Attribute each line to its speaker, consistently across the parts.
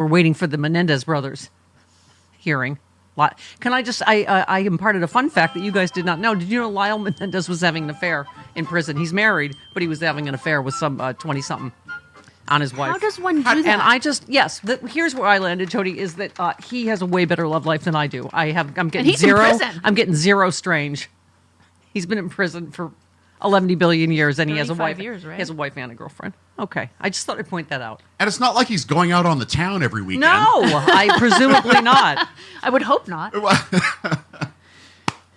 Speaker 1: We're waiting for the Menendez brothers hearing. Can I just, I imparted a fun fact that you guys did not know. Did you know Lyle Menendez was having an affair in prison? He's married, but he was having an affair with some 20-something on his wife.
Speaker 2: How does one do that?
Speaker 1: And I just, here's where I landed, Jody, is that he has a way better love life than I do. I'm getting
Speaker 2: he's
Speaker 1: zero.
Speaker 2: in prison.
Speaker 1: I'm getting zero strange. He's been in prison for 11 billion years, and he has a
Speaker 2: 35
Speaker 1: wife.
Speaker 2: years, right?
Speaker 1: He has a wife and a girlfriend. Okay, I just thought I'd point that out.
Speaker 3: And it's not like he's going out on the town every weekend.
Speaker 1: No, I presumably not.
Speaker 2: I would hope not.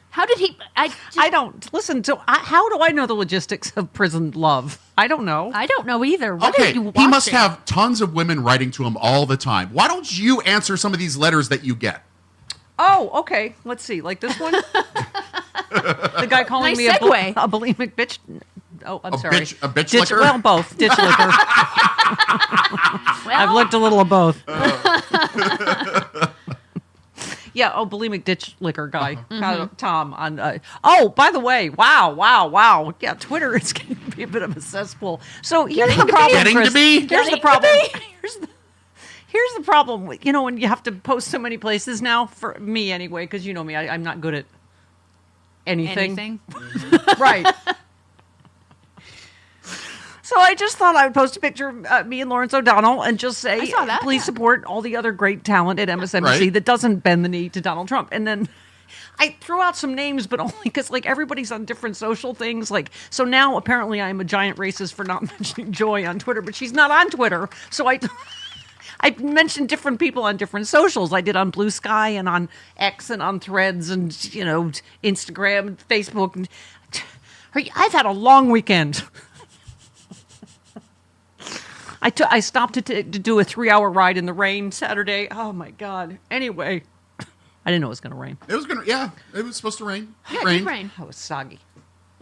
Speaker 2: How did he?
Speaker 1: I don't listen to. How do I know the logistics of prison love? I don't know.
Speaker 2: I don't know either. What are
Speaker 3: Okay,
Speaker 2: you
Speaker 3: he must
Speaker 2: watching?
Speaker 3: have tons of women writing to him all the time. Why don't you answer some of these letters that you get?
Speaker 1: Oh, okay. Let's see. Like this one. The guy calling
Speaker 2: Nice
Speaker 1: me
Speaker 2: segue.
Speaker 1: a bulimic bitch. Oh, I'm sorry.
Speaker 3: A bitch licker?
Speaker 1: Well, both. Ditch licker. I've licked a little of both. Yeah, bulimic ditch licker guy. Thom on. Oh, by the way, wow. Yeah, Twitter is getting to be a bit of a cesspool. So here's the problem,
Speaker 3: Getting
Speaker 1: Chris.
Speaker 3: to be?
Speaker 1: Here's the
Speaker 2: Getting to
Speaker 1: problem.
Speaker 2: be.
Speaker 1: Here's the problem. You know, when you have to post so many places now, for me anyway, because you know me, I'm not good at anything. Right. So I just thought I would post a picture of me and Lawrence O'Donnell and just say,
Speaker 2: I saw that,
Speaker 1: please
Speaker 2: yeah.
Speaker 1: support all the other great talent at MSNBC
Speaker 3: Right.
Speaker 1: that doesn't bend the knee to Donald Trump. And then I threw out some names, but only because like everybody's on different social things. Like, so now apparently I'm a giant racist for not mentioning Joy on Twitter, but she's not on Twitter. So I mentioned different people on different socials. I did on Blue Sky and on X and on Threads and, you know, Instagram and Facebook. I've had a long weekend. I stopped to do a 3-hour ride in the rain Saturday. Oh, my God. Anyway, I didn't know it was going to rain.
Speaker 3: It was it was supposed to rain.
Speaker 2: Yeah,
Speaker 3: It
Speaker 2: it
Speaker 3: rained.
Speaker 2: rained.
Speaker 1: Oh, it was soggy.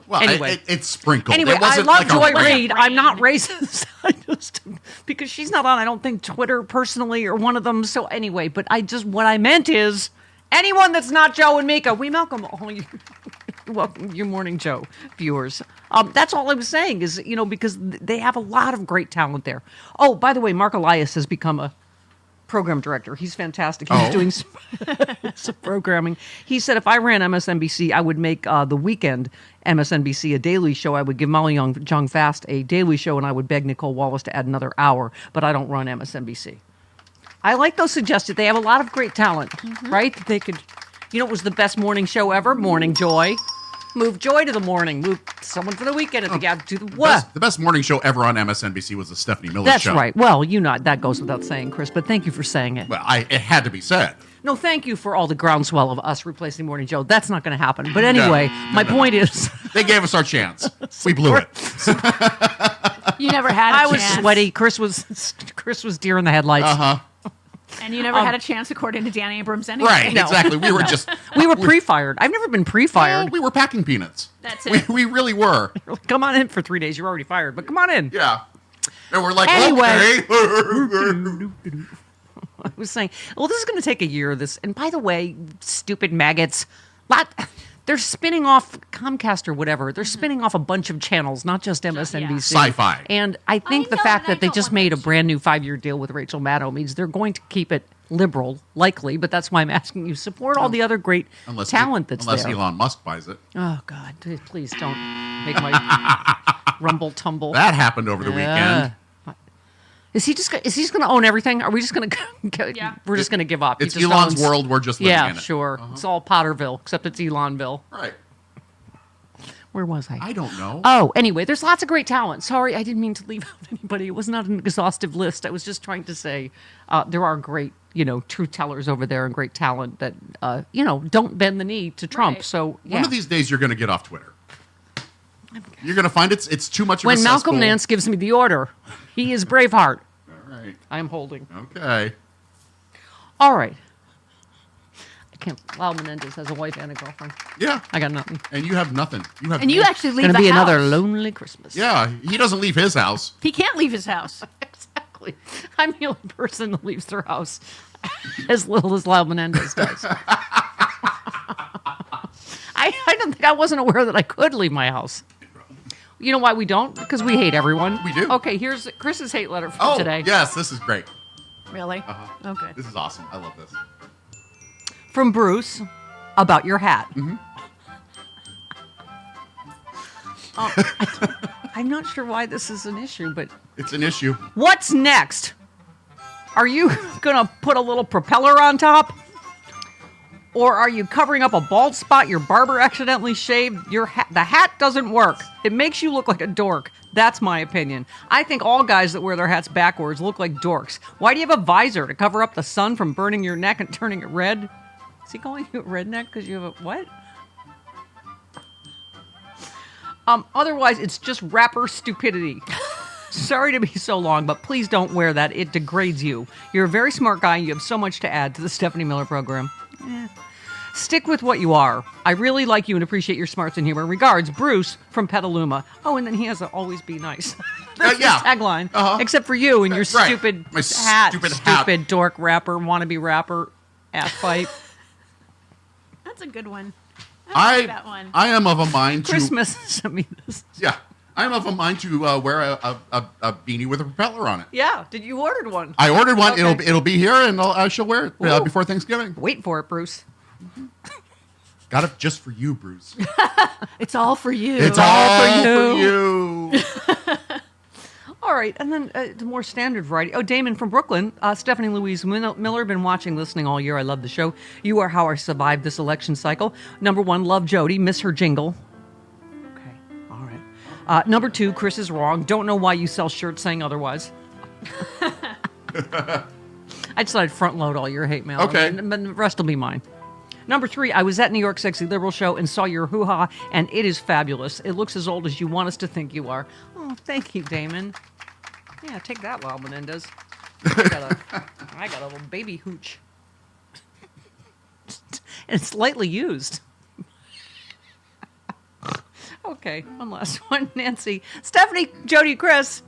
Speaker 3: Well,
Speaker 1: Anyway.
Speaker 3: it sprinkled.
Speaker 1: Anyway,
Speaker 3: it
Speaker 1: I
Speaker 3: wasn't
Speaker 1: love
Speaker 3: like a
Speaker 1: Joy
Speaker 3: rain.
Speaker 1: Reid. I'm not racist. I just, because she's not on, I don't think, Twitter personally or one of them. So anyway, but what I meant is anyone that's not Joe and Mika, we welcome all you. Welcome your Morning Joe viewers. That's all I was saying is, you know, because they have a lot of great talent there. Oh, by the way, Mark Elias has become a program director. He's fantastic. He's doing some programming. He said if I ran MSNBC, I would make The Weekend MSNBC a daily show. I would give Molly Jong Fast a daily show, and I would beg Nicole Wallace to add another hour, but I don't run MSNBC. I like those suggested. They have a lot of great talent, right? That they could, you know, it was the best morning show ever, Morning Joy. Move Joy to the morning. Move someone for the weekend at the gap. Do the what?
Speaker 3: The best morning show ever on MSNBC was the Stephanie Miller
Speaker 1: That's
Speaker 3: show.
Speaker 1: right. Well, you know, that goes without saying, Chris, but thank you for saying it.
Speaker 3: Well, it had to be said.
Speaker 1: No, thank you for all the groundswell of us replacing Morning Joe. That's not going to happen. But anyway, my point is...
Speaker 3: They gave us our chance. We blew it.
Speaker 2: You never had a
Speaker 1: I
Speaker 2: chance.
Speaker 1: was sweaty. Chris was deer in the headlights.
Speaker 3: Uh-huh.
Speaker 2: And you never had a chance, according to Dan Abrams, anyway.
Speaker 3: Right,
Speaker 1: No.
Speaker 3: exactly. We were just...
Speaker 1: We were pre-fired. I've never been pre-fired.
Speaker 3: Well, we were packing peanuts.
Speaker 2: That's it.
Speaker 3: We really were.
Speaker 1: Come on in for 3 days. You're already fired, but come on in.
Speaker 3: Yeah. And we're like,
Speaker 1: Anyway.
Speaker 3: okay.
Speaker 1: I was saying, well, this is going to take a year. And by the way, stupid maggots, they're spinning off Comcast or whatever. They're spinning off a bunch of channels, not just MSNBC.
Speaker 3: Sci-fi.
Speaker 1: And I think the
Speaker 2: know,
Speaker 1: fact
Speaker 2: and I
Speaker 1: that they
Speaker 2: don't
Speaker 1: just
Speaker 2: want
Speaker 1: made a
Speaker 2: that
Speaker 1: brand new 5-year deal with Rachel Maddow means they're going to keep it liberal, likely. But that's why I'm asking you support all the other great talent that's
Speaker 3: unless
Speaker 1: there.
Speaker 3: Elon Musk buys it.
Speaker 1: Oh God, please don't make my rumble tumble.
Speaker 3: That happened over the weekend.
Speaker 1: Is he just going to own everything? Are we just going to?
Speaker 2: Yeah.
Speaker 1: We're just going to give up. He
Speaker 3: It's
Speaker 1: just
Speaker 3: Elon's
Speaker 1: owns-
Speaker 3: world. We're just living
Speaker 1: Yeah,
Speaker 3: in it.
Speaker 1: sure. It's all Potterville, except it's Elonville.
Speaker 3: Right.
Speaker 1: Where was I?
Speaker 3: I don't know.
Speaker 1: Oh, anyway, there's lots of great talent. Sorry, I didn't mean to leave out anybody. It was not an exhaustive list. I was just trying to say there are great, truth tellers over there and great talent that, don't bend the knee to Trump.
Speaker 2: Right.
Speaker 1: So, yeah.
Speaker 3: One of these days, you're going to get off Twitter. You're going to find it's too much of a
Speaker 1: when
Speaker 3: cesspool.
Speaker 1: Malcolm Nance gives me the order, he is Braveheart.
Speaker 3: All right.
Speaker 1: I am holding.
Speaker 3: Okay.
Speaker 1: All right. I can't. Lyle Menendez has a wife and a girlfriend.
Speaker 3: Yeah.
Speaker 1: I got nothing.
Speaker 3: And you have nothing.
Speaker 2: And you actually leave
Speaker 1: Gonna
Speaker 2: the
Speaker 1: be
Speaker 2: house.
Speaker 1: another lonely Christmas.
Speaker 3: Yeah. He doesn't leave his house.
Speaker 2: He can't leave his house.
Speaker 1: Exactly. I'm the only person that leaves their house as little as Lyle Menendez does. I don't think I wasn't aware that I could leave my house. You know why we don't? Because we hate everyone.
Speaker 3: We do.
Speaker 1: Okay, here's Chris's hate letter for today.
Speaker 3: Yes, this is great.
Speaker 2: Really? Okay.
Speaker 3: This is awesome. I love this.
Speaker 1: From Bruce about your hat. I'm not sure why this is an issue, but
Speaker 3: It's an issue.
Speaker 1: what's next? Are you going to put a little propeller on top? Or are you covering up a bald spot your barber accidentally shaved? The hat doesn't work. It makes you look like a dork. That's my opinion. I think all guys that wear their hats backwards look like dorks. Why do you have a visor? To cover up the sun from burning your neck and turning it red? Is he calling you a redneck because you have a what? Otherwise, it's just rapper stupidity. Sorry to be so long, but please don't wear that. It degrades you. You're a very smart guy, and you have so much to add to the Stephanie Miller program. Stick with what you are. I really like you and appreciate your smarts and humor. Regards, Bruce from Petaluma. Oh, and then he has a always be nice. That's
Speaker 3: yeah.
Speaker 1: his tagline. Except for you and your
Speaker 3: Right.
Speaker 1: stupid
Speaker 3: My
Speaker 1: hat.
Speaker 3: stupid hat.
Speaker 1: Stupid dork rapper, wannabe rapper, ass fight.
Speaker 2: That's a good one. I like that one.
Speaker 3: I am of a mind to
Speaker 1: Christmas sent me this.
Speaker 3: Yeah, I am of a mind to wear a beanie with a propeller on it.
Speaker 1: Yeah, did you order one?
Speaker 3: I ordered one.
Speaker 1: Okay.
Speaker 3: It'll be here, and I shall wear it
Speaker 1: Ooh.
Speaker 3: before Thanksgiving.
Speaker 1: Wait for it, Bruce.
Speaker 3: Got it just for you, Bruce.
Speaker 2: It's all for you.
Speaker 3: It's
Speaker 1: all
Speaker 3: all
Speaker 1: for
Speaker 3: for you.
Speaker 1: All right, and then the more standard variety. Oh, Damon from Brooklyn. Stephanie Louise Miller, been watching, listening all year. I love the show. You are how I survived this election cycle. Number 1, love Jody. Miss her jingle. Okay, all right. Number 2, Chris is wrong. Don't know why you sell shirts saying otherwise. I just thought I'd front load all your hate mail.
Speaker 3: Okay.
Speaker 1: But the rest will be mine. Number 3, I was at New York Sexy Liberal Show and saw your hoo-ha, and it is fabulous. It looks as old as you want us to think you are. Oh, thank you, Damon. Yeah, take that, Lyle Menendez. I got a little baby hooch. And it's lightly used. Okay, one last one. Nancy. Stephanie, Jody, Chris.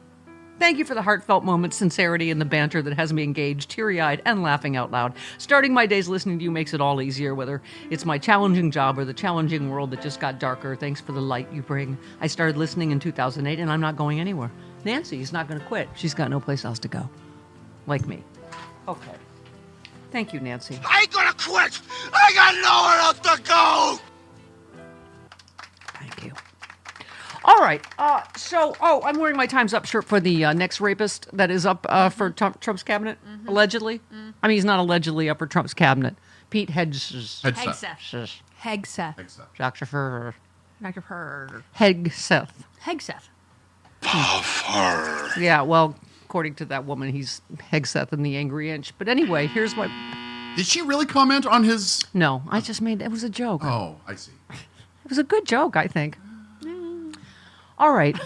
Speaker 1: Thank you for the heartfelt moments, sincerity, and the banter that has me engaged, teary-eyed, and laughing out loud. Starting my days listening to you makes it all easier, whether it's my challenging job or the challenging world that just got darker. Thanks for the light you bring. I started listening in 2008, and I'm not going anywhere. Nancy's not going to quit. She's got no place else to go. Like me. Okay. Thank you, Nancy.
Speaker 4: I ain't gonna quit! I got nowhere else to go!
Speaker 1: Thank you. All right. I'm wearing my Time's Up shirt for the next rapist that is up for Trump's cabinet, allegedly. I mean, he's not allegedly up for Trump's cabinet. Pete Hegseth.
Speaker 2: Hegseth. Hegseth.
Speaker 1: Dr. Fur.
Speaker 2: Dr. Purr.
Speaker 1: Hegseth.
Speaker 2: Hegseth.
Speaker 1: Yeah, well, according to that woman, he's Hegseth in the Angry Inch. But anyway, here's my...
Speaker 3: Did she really comment on his?
Speaker 1: No, I just made... It was a joke.
Speaker 3: Oh, I see.
Speaker 1: It was a good joke, I think. All right.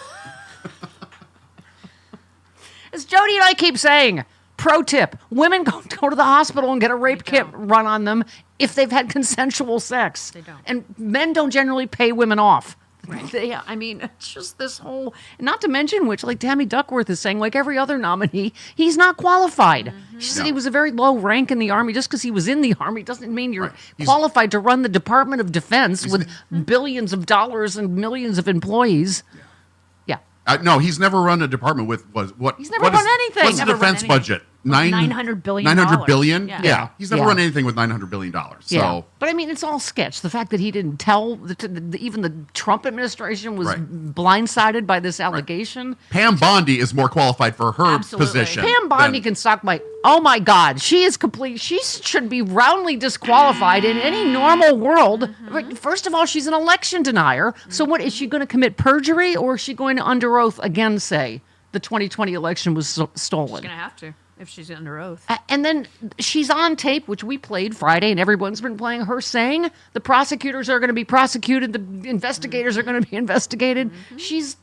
Speaker 1: As Jody and I keep saying, pro tip, women go to the hospital and get a rape kit run on them if they've had consensual sex.
Speaker 2: They don't.
Speaker 1: And men don't generally pay women off.
Speaker 2: Right.
Speaker 1: I mean, it's just this whole, not to mention which, like Tammy Duckworth is saying, like every other nominee, he's not qualified. She said he was a very low rank in the Army. Just because he was in the Army doesn't mean you're qualified to run the Department of Defense with billions of dollars and millions of employees. Yeah.
Speaker 3: No, he's never run a department with what?
Speaker 1: He's never run anything.
Speaker 3: What's the
Speaker 2: Never run
Speaker 3: defense
Speaker 2: anything.
Speaker 3: budget?
Speaker 2: $900 billion.
Speaker 3: 900 billion?
Speaker 2: Yeah.
Speaker 3: Yeah. He's never
Speaker 1: Yeah.
Speaker 3: run anything with $900 billion. So.
Speaker 1: Yeah. But I mean, it's all sketch. The fact that he didn't tell, even the Trump administration was
Speaker 3: Right.
Speaker 1: blindsided by this allegation.
Speaker 3: Pam Bondi is more qualified for her
Speaker 2: Absolutely.
Speaker 3: position.
Speaker 1: Pam Bondi
Speaker 3: than-
Speaker 1: can suck my. Oh my God, she is complete. She should be roundly disqualified in any normal world. First of all, she's an election denier. So what is she going to commit perjury, or is she going to under oath again say the 2020 election was stolen?
Speaker 2: She's going to have to if she's under oath.
Speaker 1: And then she's on tape, which we played Friday, and everyone's been playing her saying the prosecutors are going to be prosecuted, the investigators are going to be investigated. She's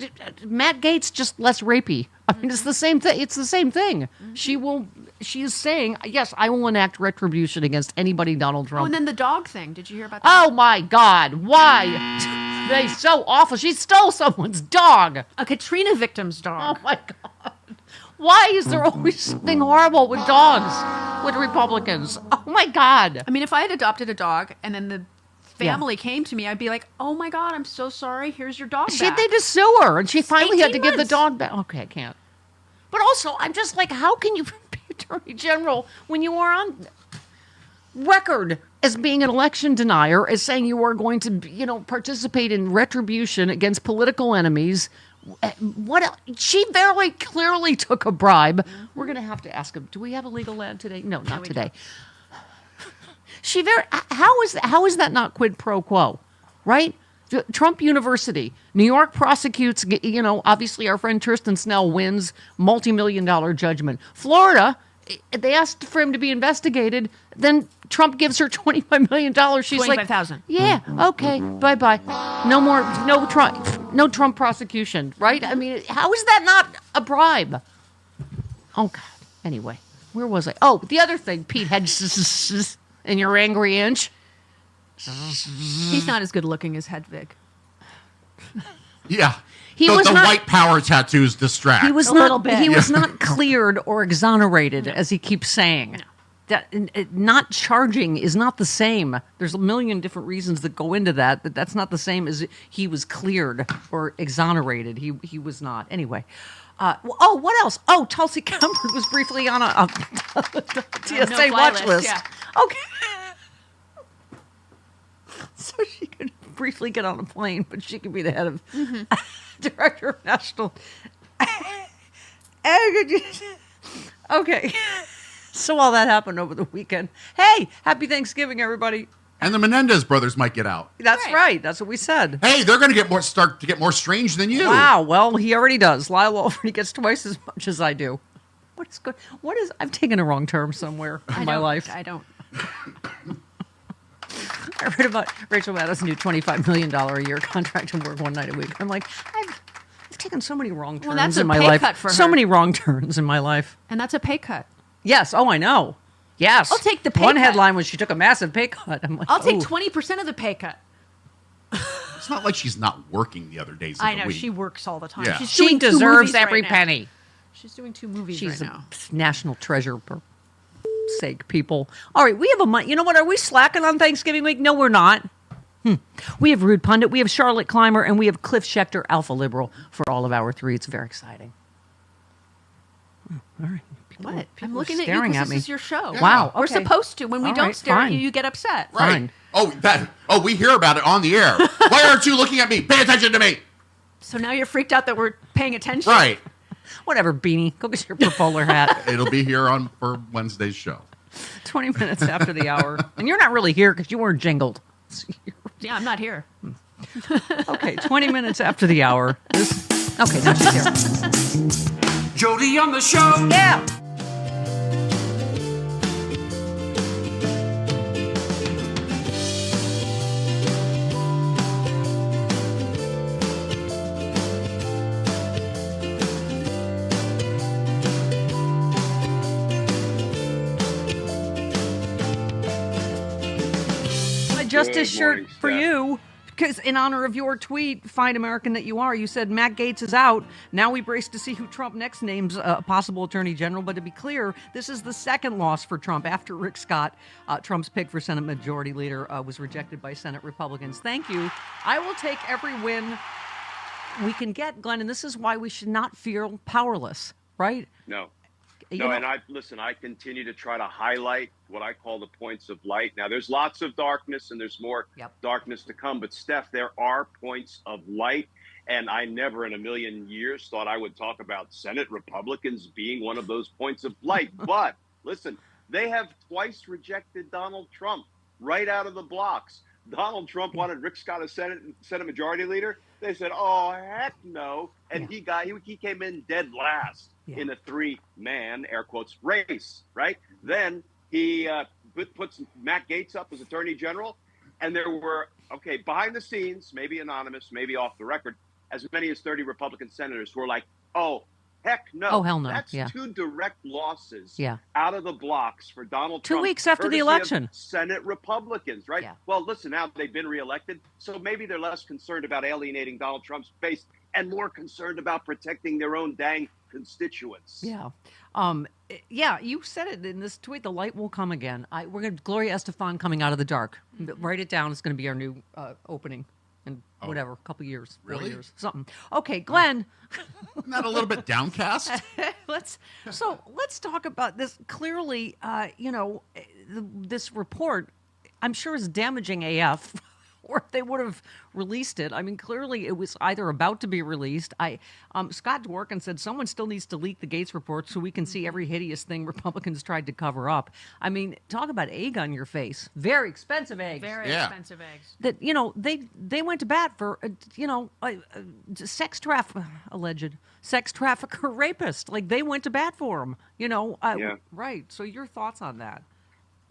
Speaker 1: Matt Gaetz, just less rapey. I mean, it's the same thing. It's the same thing. She is saying, yes, I will enact retribution against anybody Donald Trump.
Speaker 2: Oh, and then the dog thing. Did you hear about that?
Speaker 1: Oh my God, why? They so awful. She stole someone's dog.
Speaker 2: A Katrina victim's dog.
Speaker 1: Oh my God. Why is there always something horrible with dogs, with Republicans? Oh my God.
Speaker 2: I mean, if I had adopted a dog and then the family came to me, I'd be like, oh my God, I'm so sorry. Here's your dog back.
Speaker 1: They just sue her, and she finally had to
Speaker 2: 18
Speaker 1: give the
Speaker 2: months.
Speaker 1: dog back. Okay, I can't. But also, I'm just like, how can you be Attorney General when you are on record as being an election denier, as saying you are going to, participate in retribution against political enemies. What else? She very clearly took a bribe. We're going to have to ask him. Do we have a legal ad today? No, not today. How is that not quid pro quo, right? Trump University, New York prosecutes, obviously our friend Tristan Snell wins multi-million-dollar judgment. Florida, they asked for him to be investigated. Then Trump gives her $25 million. She's like,
Speaker 2: $25,000.
Speaker 1: Yeah, okay, bye-bye. No Trump prosecution, right? I mean, how is that not a bribe? Oh, God. Anyway, where was I? Oh, the other thing, Pete had in your angry inch.
Speaker 2: He's not as good looking as Hedvig.
Speaker 3: Yeah.
Speaker 1: He
Speaker 3: the
Speaker 1: was not,
Speaker 3: white power tattoos distract.
Speaker 1: He was
Speaker 2: A
Speaker 1: not.
Speaker 2: little bit.
Speaker 1: He was not cleared or exonerated, as he keeps saying. That not charging is not the same. There's a million different reasons that go into that, but that's not the same as he was cleared or exonerated. He was not. Anyway. What else? Oh, Tulsi Gabbard was briefly on a TSA
Speaker 2: no-fly
Speaker 1: watch list.
Speaker 2: yeah.
Speaker 1: Okay. So she could briefly get on a plane, but she could be the head of director of national. Okay. So all that happened over the weekend. Hey, happy Thanksgiving, everybody.
Speaker 3: And the Menendez brothers might get out.
Speaker 1: That's right. That's what we said.
Speaker 3: Hey, they're going to start to get more strange than you.
Speaker 1: Wow. Well, he already does. Lyle already gets twice as much as I do. What is good? What is? I've taken a wrong turn somewhere in my life.
Speaker 2: I don't.
Speaker 1: I read about Rachel Maddow's new $25 million a year contract to work one night a week. I'm like, I've taken so many wrong turns
Speaker 2: that's a
Speaker 1: in my
Speaker 2: pay
Speaker 1: life.
Speaker 2: cut for
Speaker 1: So
Speaker 2: her.
Speaker 1: many wrong turns in my life.
Speaker 2: And that's a pay cut.
Speaker 1: Yes. Oh, I know. Yes.
Speaker 2: I'll take the pay
Speaker 1: One
Speaker 2: cut.
Speaker 1: headline was she took a massive pay cut. I'm like,
Speaker 2: I'll take
Speaker 1: ooh.
Speaker 2: 20% of the pay cut.
Speaker 3: It's not like she's not working the other days of
Speaker 2: I
Speaker 3: the
Speaker 2: know
Speaker 3: week.
Speaker 2: she works all the time.
Speaker 3: Yeah.
Speaker 2: She's
Speaker 1: She
Speaker 2: doing 2
Speaker 1: deserves
Speaker 2: movies
Speaker 1: every
Speaker 2: right now.
Speaker 1: penny.
Speaker 2: She's doing 2 movies
Speaker 1: She's
Speaker 2: right
Speaker 1: a
Speaker 2: now.
Speaker 1: national treasure for sake, people. All right, we have a month. You know what? Are we slacking on Thanksgiving week? No, we're not. We have Rude Pundit, we have Charlotte Clymer, and we have Cliff Schechter, Alpha Liberal, for all of hour 3. It's very exciting. All right. People
Speaker 2: What?
Speaker 1: are
Speaker 2: I'm looking at you
Speaker 1: staring
Speaker 2: because
Speaker 1: me.
Speaker 2: this is your show.
Speaker 1: Wow,
Speaker 2: We're
Speaker 1: okay.
Speaker 2: supposed to. When we
Speaker 1: All
Speaker 2: don't
Speaker 1: right,
Speaker 2: stare
Speaker 1: fine.
Speaker 2: at you, you get upset.
Speaker 3: Right.
Speaker 1: Fine.
Speaker 3: Oh, we hear about it on the air. Why aren't you looking at me? Pay attention to me.
Speaker 2: So now you're freaked out that we're paying attention?
Speaker 3: Right.
Speaker 1: Whatever, Beanie. Go get your bowler hat.
Speaker 3: It'll be here for Wednesday's show.
Speaker 1: 20 minutes after the hour. And you're not really here because you weren't jingled.
Speaker 2: Yeah, I'm not here.
Speaker 1: Okay, 20 minutes after the hour. Okay, now she's here.
Speaker 5: Jody on the show.
Speaker 1: Yeah. My Justice
Speaker 6: Good
Speaker 1: shirt
Speaker 6: morning,
Speaker 1: for
Speaker 6: Steph.
Speaker 1: you. Because in honor of your tweet, fine American that you are, you said Matt Gaetz is out. Now we brace to see who Trump next names a possible attorney general. But to be clear, this is the second loss for Trump after Rick Scott, Trump's pick for Senate Majority Leader, was rejected by Senate Republicans. Thank you. I will take every win we can get, Glenn. And this is why we should not feel powerless, right?
Speaker 6: No.
Speaker 1: You
Speaker 6: No,
Speaker 1: know-
Speaker 6: and I continue to try to highlight what I call the points of light. Now, there's lots of darkness and there's more
Speaker 1: Yep.
Speaker 6: darkness to come. But, Steph, there are points of light. And I never in a million years thought I would talk about Senate Republicans being one of those points of light. But listen, they have twice rejected Donald Trump right out of the blocks. Donald Trump wanted Rick Scott as Senate Majority Leader. They said, "Oh, heck no!" And he came in dead last in a 3-man air quotes race. Right then, he puts Matt Gaetz up as Attorney General, and there were behind the scenes, maybe anonymous, maybe off the record, as many as 30 Republican senators who were like, "Oh, heck no!
Speaker 1: Oh, hell no.
Speaker 6: That's
Speaker 1: Yeah.
Speaker 6: 2 direct losses
Speaker 1: Yeah.
Speaker 6: out of the blocks for Donald
Speaker 1: 2
Speaker 6: Trump.
Speaker 1: weeks after the
Speaker 6: courtesy of
Speaker 1: election.
Speaker 6: Senate Republicans, right?
Speaker 1: Yeah.
Speaker 6: Well, listen, now they've been reelected, so maybe they're less concerned about alienating Donald Trump's base and more concerned about protecting their own dang constituents.
Speaker 1: Yeah. Yeah, you said it in this tweet. The light will come again. We're going to Gloria Estefan coming out of the dark. Write it down. It's going to be our new opening. in whatever, a couple years, 4
Speaker 3: Really?
Speaker 1: years, something. Okay, Glenn.
Speaker 3: Isn't that a little bit downcast?
Speaker 1: let's talk about this. Clearly, this report, I'm sure, is damaging AF. Or they would have released it. I mean, clearly it was either about to be released. Scott Dworkin said someone still needs to leak the Gates report so we can see every hideous thing Republicans tried to cover up. I mean, talk about egg on your face. Very expensive eggs.
Speaker 2: Very
Speaker 3: Yeah.
Speaker 2: expensive eggs.
Speaker 1: That they went to bat for alleged sex trafficker rapist. Like they went to bat for him.
Speaker 6: Yeah.
Speaker 1: Right. So your thoughts on that?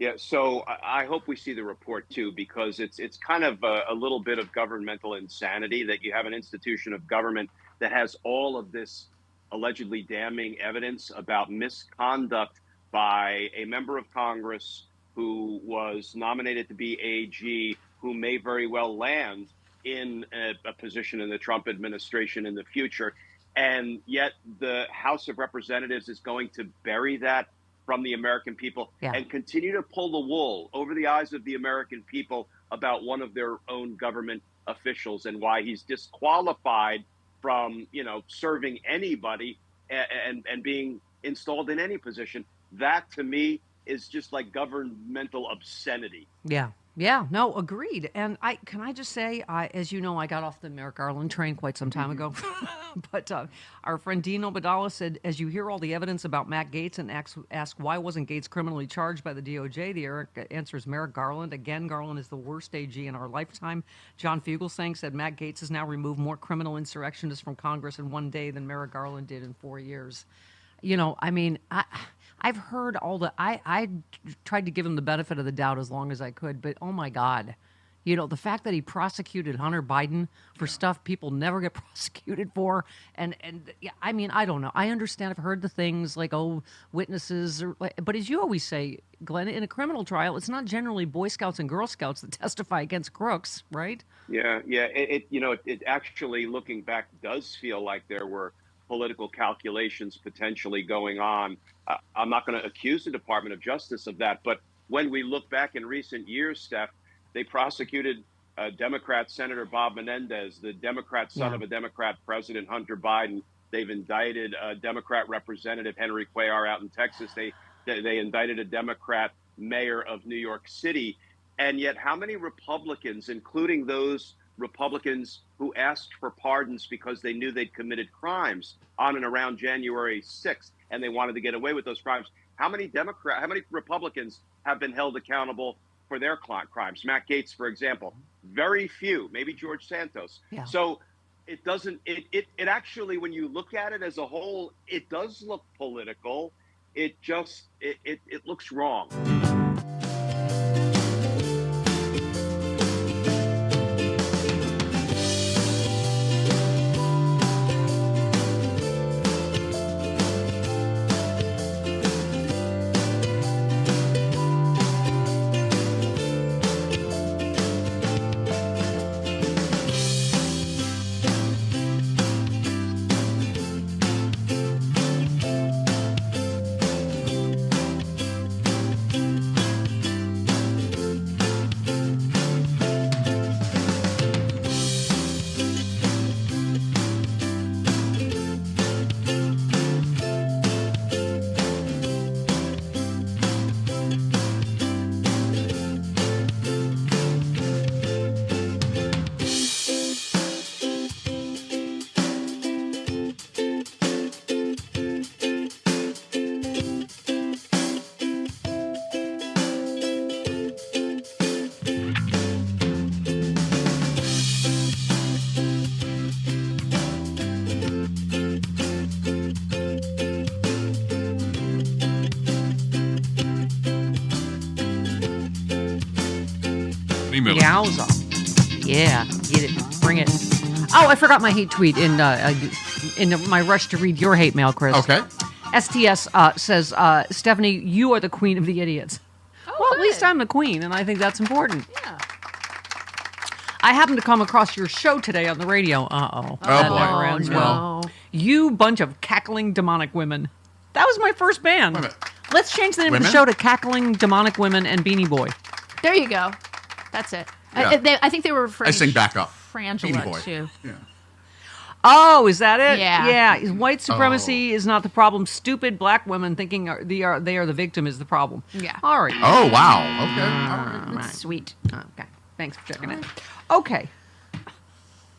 Speaker 6: Yeah, so I hope we see the report too, because it's kind of a little bit of governmental insanity that you have an institution of government that has all of this allegedly damning evidence about misconduct by a member of Congress who was nominated to be AG, who may very well land in a position in the Trump administration in the future. And yet the House of Representatives is going to bury that from the American people and continue to pull the wool over the eyes of the American people about one of their own government officials and why he's disqualified from, serving anybody and being installed in any position. That to me is just like governmental obscenity.
Speaker 1: Yeah. Yeah, no, agreed. And can I just say, as you know, I got off the Merrick Garland train quite some time ago. But our friend Dino Badala said, as you hear all the evidence about Matt Gaetz and ask why wasn't Gaetz criminally charged by the DOJ, the answer is Merrick Garland. Again, Garland is the worst AG in our lifetime. John Fugelsang said Matt Gaetz has now removed more criminal insurrectionists from Congress in one day than Merrick Garland did in 4 years. I've heard I tried to give him the benefit of the doubt as long as I could, but oh my God, the fact that he prosecuted Hunter Biden for stuff people never get prosecuted for, and I don't know. I understand. I've heard the things like witnesses, but as you always say, Glenn, in a criminal trial, it's not generally Boy Scouts and Girl Scouts that testify against crooks, right?
Speaker 6: Yeah. It actually, looking back, does feel like there were political calculations potentially going on. I'm not going to accuse the Department of Justice of that, but when we look back in recent years, Steph, they prosecuted Democrat Senator Bob Menendez, the Democrat son of a Democrat President Hunter Biden. They've indicted Democrat Representative Henry Cuellar out in Texas. They indicted a Democrat mayor of New York City. And yet how many Republicans, including those Republicans who asked for pardons because they knew they'd committed crimes on and around January 6th, and they wanted to get away with those crimes. How many Republicans have been held accountable for their crimes? Matt Gaetz, for example, very few, maybe George Santos. Yeah. So it doesn't, it actually, when you look at it as a whole, it does look political. It looks wrong.
Speaker 1: Yowza. Yeah, get it. Bring it. Oh, I forgot my hate tweet in my rush to read your hate mail, Chris.
Speaker 3: Okay.
Speaker 1: STS says, Stephanie, you are the queen of the idiots.
Speaker 2: Oh,
Speaker 1: well,
Speaker 2: good.
Speaker 1: at least I'm the queen, and I think that's important.
Speaker 2: Yeah.
Speaker 1: I happened to come across your show today on the radio.
Speaker 3: Oh,
Speaker 1: That
Speaker 3: boy.
Speaker 1: never ends
Speaker 2: no.
Speaker 1: well. You bunch of cackling demonic women. That was my first band.
Speaker 3: Wait a minute.
Speaker 1: Let's change the name of
Speaker 3: Women?
Speaker 1: the show to Cackling Demonic Women and Beanie Boy.
Speaker 2: There you go. That's it.
Speaker 3: Yeah.
Speaker 2: I think they were referring.
Speaker 3: I sing back up. Beanie
Speaker 2: Frangela
Speaker 3: Boy.
Speaker 2: too.
Speaker 3: Yeah.
Speaker 1: Oh, is that it?
Speaker 2: Yeah.
Speaker 1: Yeah. White supremacy is not the problem. Stupid black women thinking they are the victim is the problem.
Speaker 2: Yeah.
Speaker 1: All right.
Speaker 3: Oh, wow. Okay. All right.
Speaker 2: That's sweet.
Speaker 1: Okay. Thanks for checking it. Okay.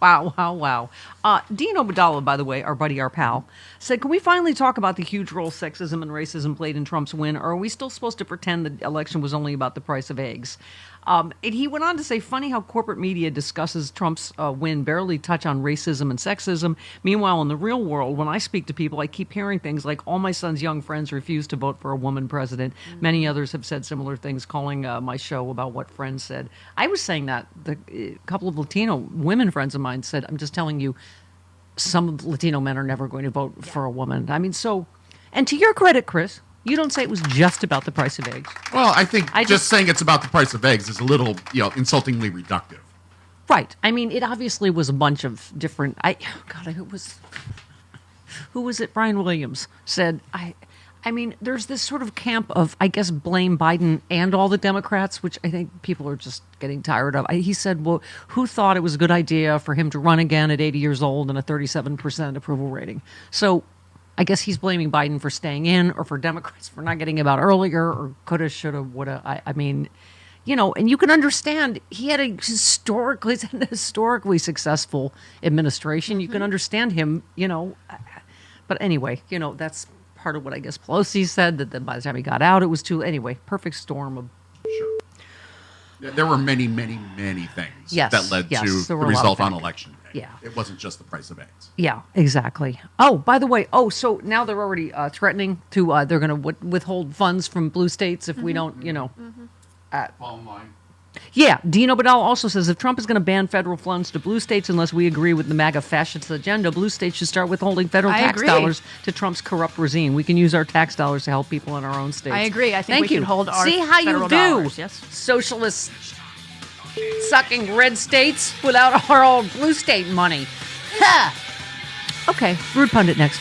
Speaker 1: Wow. Dean Obadala, by the way, our buddy, our pal, said, can we finally talk about the huge role sexism and racism played in Trump's win, or are we still supposed to pretend the election was only about the price of eggs? And he went on to say, funny how corporate media discusses Trump's win, barely touch on racism and sexism. Meanwhile, in the real world, when I speak to people, I keep hearing things like, all my son's young friends refuse to vote for a woman president. Many others have said similar things, calling my show about what friends said. I was saying that. A couple of Latino women friends of mine said, I'm just telling you, some Latino men are never going to vote for a woman. I mean, so, and to your credit, Chris, you don't say it was just about the price of eggs.
Speaker 3: Well, I think just saying it's about the price of eggs is a little, insultingly reductive.
Speaker 1: Right. I mean, it obviously was a bunch of different. Who was it? Brian Williams said, I mean, there's this sort of camp of, I guess, blame Biden and all the Democrats, which I think people are just getting tired of. He said, well, who thought it was a good idea for him to run again at 80 years old and a 37% approval rating? So I guess he's blaming Biden for staying in, or for Democrats for not getting him out earlier, or coulda, shoulda, woulda. I mean, and you can understand he had a historically successful administration. You can understand him, But anyway, that's part of what I guess Pelosi said, that then by the time he got out, it was too. Anyway, perfect storm of.
Speaker 3: Sure. There were many, many, many things that led to the result on election day.
Speaker 1: Yeah.
Speaker 3: It wasn't just the price of eggs.
Speaker 1: Yeah, exactly. Oh, by the way, so now they're already threatening to, they're going to withhold funds from blue states if we don't,
Speaker 3: Fall in line.
Speaker 1: Yeah, Dean Obadala also says if Trump is going to ban federal funds to blue states unless we agree with the MAGA fascist agenda, blue states should start withholding federal tax dollars to Trump's corrupt regime. We can use our tax dollars to help people in our own states.
Speaker 2: I agree. I think
Speaker 1: Thank
Speaker 2: we
Speaker 1: you.
Speaker 2: can hold our
Speaker 1: See how
Speaker 2: federal
Speaker 1: you do,
Speaker 2: dollars. Yes.
Speaker 1: socialist sucking red states without our old blue state money. Ha! Okay, Rude Pundit next.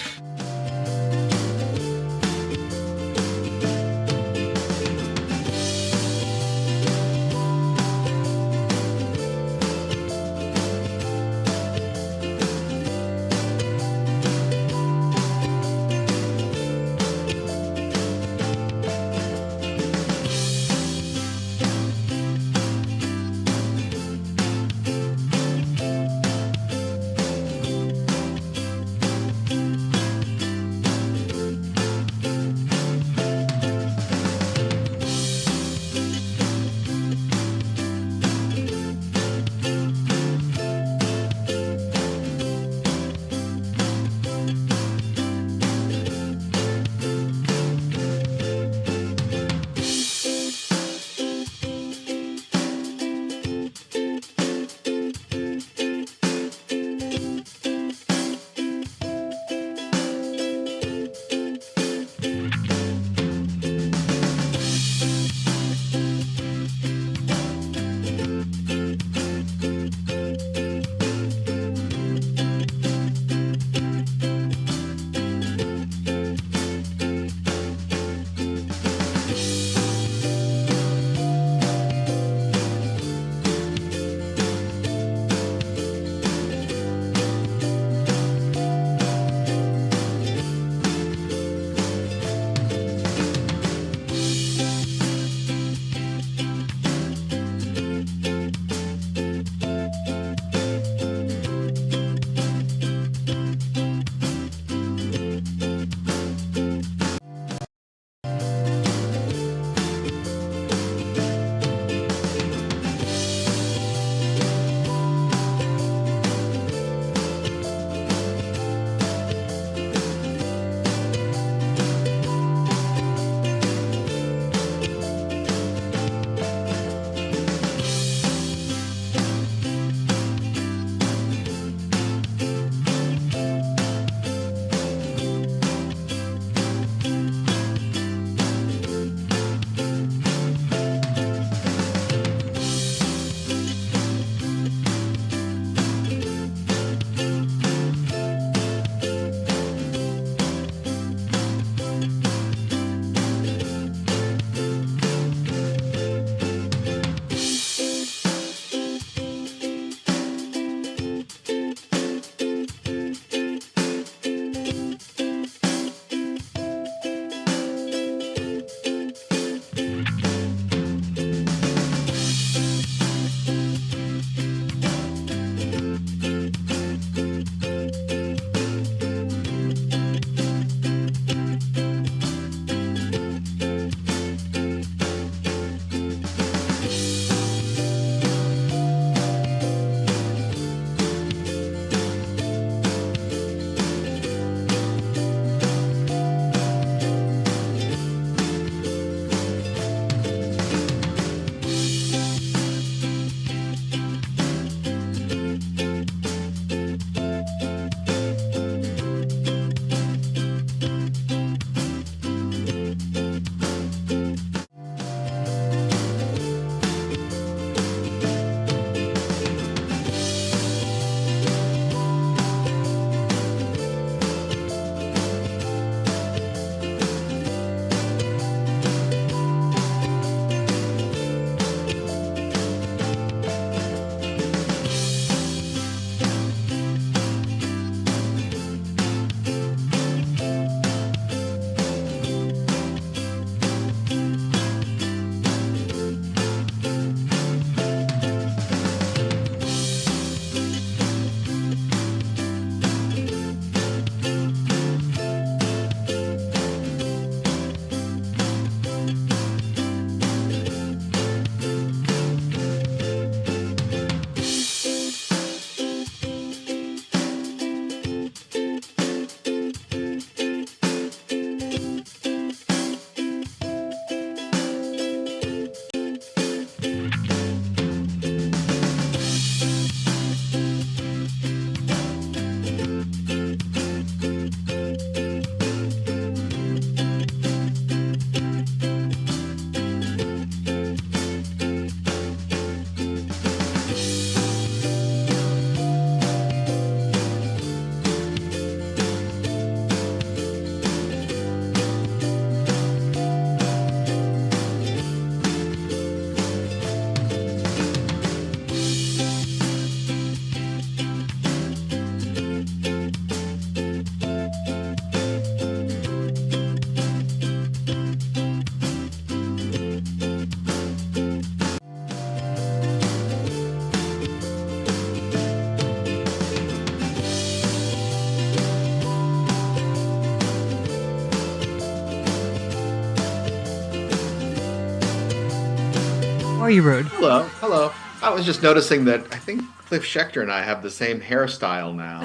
Speaker 1: are you, Rude?
Speaker 7: Hello. I was just noticing that I think Cliff Schechter and I have the same hairstyle now.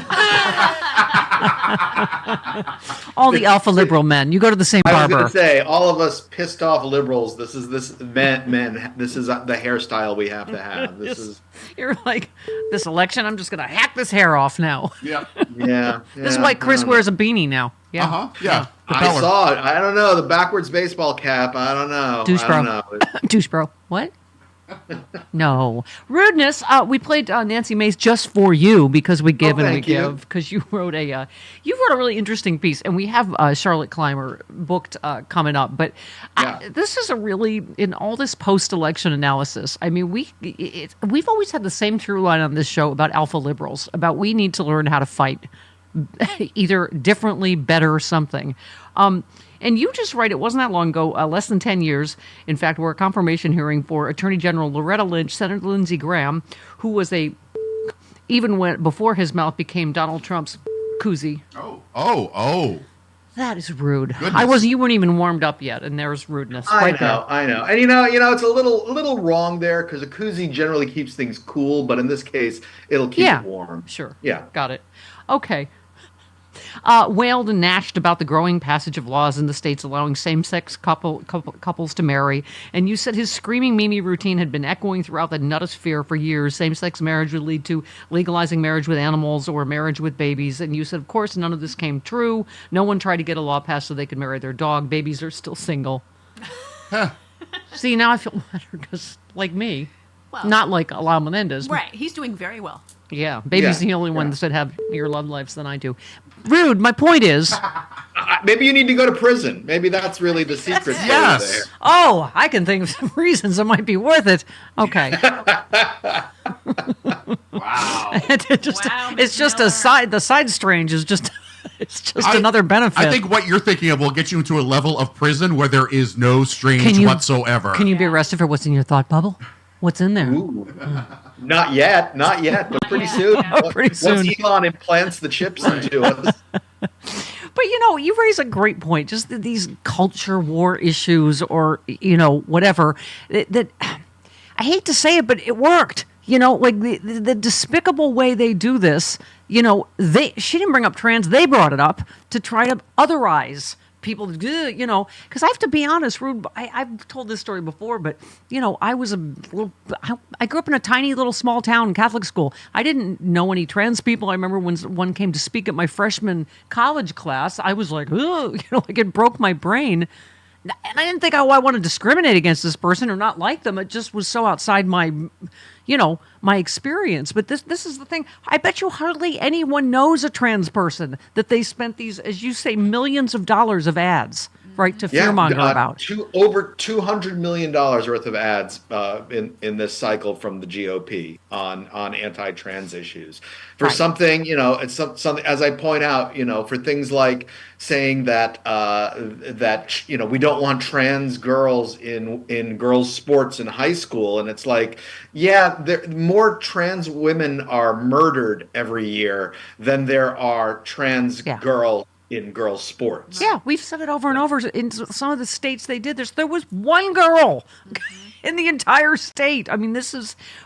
Speaker 1: All the alpha liberal men. You go to the same barber.
Speaker 7: I was going to say, all of us pissed off liberals. This is the hairstyle we have to have.
Speaker 1: You're like, this election, I'm just going to hack this hair off now.
Speaker 3: Yeah.
Speaker 7: Yeah.
Speaker 1: This is why Chris wears a beanie now. Yeah.
Speaker 3: Uh-huh. Yeah.
Speaker 7: I saw it. I don't know. The backwards baseball cap. I don't know.
Speaker 1: Douche bro. Douche bro. What? No. Rudeness. We played Nancy Mace just for you because we give and we give. Because you wrote a really interesting piece, and we have Charlotte Clymer booked coming up. But this is a really, in all this post-election analysis, I mean, we've always had the same through line on this show about alpha liberals, about we need to learn how to fight either differently, better, something. And you just write, it wasn't that long ago, less than 10 years, in fact, we're a confirmation hearing for Attorney General Loretta Lynch, Senator Lindsey Graham, who was before his mouth became Donald Trump's koozie.
Speaker 3: Oh.
Speaker 1: That is rude.
Speaker 3: Goodness.
Speaker 1: You weren't even warmed up yet, and there's rudeness.
Speaker 7: I know. And you know, it's a little wrong there because a koozie generally keeps things cool, but in this case, it'll keep it warm.
Speaker 1: Sure.
Speaker 7: Yeah.
Speaker 1: Got it. Okay. Wailed and gnashed about the growing passage of laws in the states allowing same-sex couples to marry. And you said his screaming Mimi routine had been echoing throughout the nutosphere for years. Same-sex marriage would lead to legalizing marriage with animals or marriage with babies. And you said, of course, none of this came true. No one tried to get a law passed so they could marry their dog. Babies are still single. See, now I feel better because, like me, not like Alao Menendez.
Speaker 2: Right. He's doing very well.
Speaker 1: Yeah, baby's the only one that have your love lives than I do. Rude, my point is...
Speaker 7: maybe you need to go to prison. Maybe that's really the secret.
Speaker 3: Yes.
Speaker 7: There.
Speaker 1: Oh, I can think of some reasons it might be worth it. Okay.
Speaker 3: Wow.
Speaker 1: It's just a side... The side strange is just... It's just another benefit.
Speaker 3: I think what you're thinking of will get you into a level of prison where there is no strange whatsoever.
Speaker 1: Can you be arrested for what's in your thought bubble? What's in there?
Speaker 7: Ooh. Not yet, but pretty soon.
Speaker 1: Pretty soon.
Speaker 7: Once Elon implants the chips into us.
Speaker 1: But, you raise a great point. Just these culture war issues or, whatever. That I hate to say it, but it worked. Like the despicable way they do this, she didn't bring up trans. They brought it up to try to otherize people, because I have to be honest, Rude, I've told this story before, but, I grew up in a tiny little small town Catholic school. I didn't know any trans people. I remember when one came to speak at my freshman college class, I was like, like it broke my brain. And I didn't think, I want to discriminate against this person or not like them. It just was so outside my, my experience. But this is the thing. I bet you hardly anyone knows a trans person that they spent these, as you say, millions of dollars of ads, right, to fearmonger about.
Speaker 7: Over $200 million worth of ads in this cycle from the GOP on anti-trans issues. For something, it's something, as I point out, for things like saying that we don't want trans girls in girls' sports in high school, and it's like, more trans women are murdered every year than there are trans girls in girls' sports.
Speaker 1: Yeah, we've said it over and over. In some of the states they did this, there was one girl in the entire state. I mean,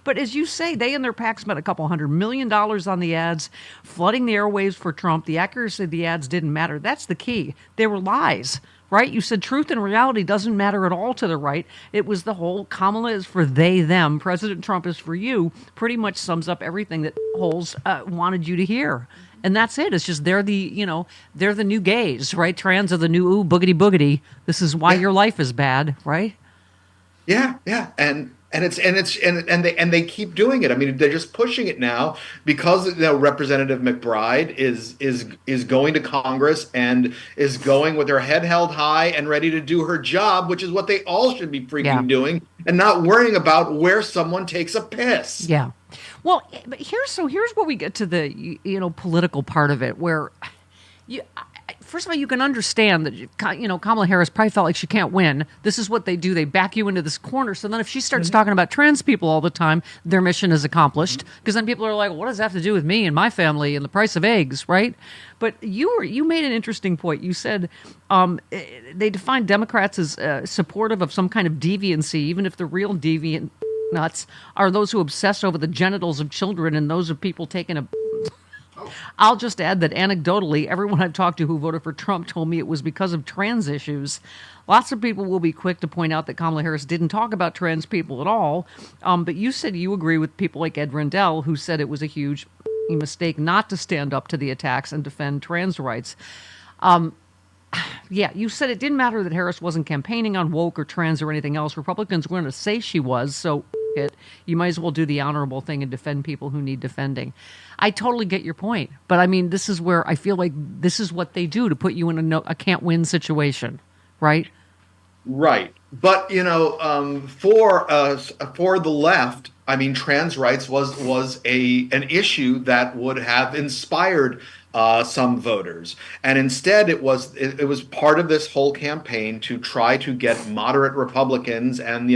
Speaker 1: but as you say, they and their PAC spent $200 million on the ads, flooding the airwaves for Trump. The accuracy of the ads didn't matter. That's the key. They were lies, right? You said truth and reality doesn't matter at all to the right. It was the whole Kamala is for they, them. President Trump is for you. Pretty much sums up everything that Holes wanted you to hear. And that's it. It's just they're the new gays, right? Trans are the new ooh boogity boogity. This is why your life is bad, right?
Speaker 7: Yeah, and they keep doing it. I mean, they're just pushing it now because Representative McBride is going to Congress and is going with her head held high and ready to do her job, which is what they all should be freaking doing, and not worrying about where someone takes a piss.
Speaker 1: Yeah. Well, but here's where we get to the political part of it, where first of all, you can understand that, Kamala Harris probably felt like she can't win. This is what they do. They back you into this corner. So then if she starts talking about trans people all the time, their mission is accomplished. Because then people are like, what does that have to do with me and my family and the price of eggs, right? But you made an interesting point. You said they define Democrats as supportive of some kind of deviancy, even if the real deviant nuts are those who obsess over the genitals of children and those of people taking a... I'll just add that anecdotally, everyone I've talked to who voted for Trump told me it was because of trans issues. Lots of people will be quick to point out that Kamala Harris didn't talk about trans people at all. But you said you agree with people like Ed Rendell, who said it was a huge mistake not to stand up to the attacks and defend trans rights. Yeah, you said it didn't matter that Harris wasn't campaigning on woke or trans or anything else. Republicans were going to say she was, so you might as well do the honorable thing and defend people who need defending. I totally get your point. But I mean, this is where I feel like this is what they do to put you in a can't-win situation, right?
Speaker 7: Right. But, for the left, I mean, trans rights was an issue that would have inspired some voters, and instead it was part of this whole campaign to try to get moderate Republicans and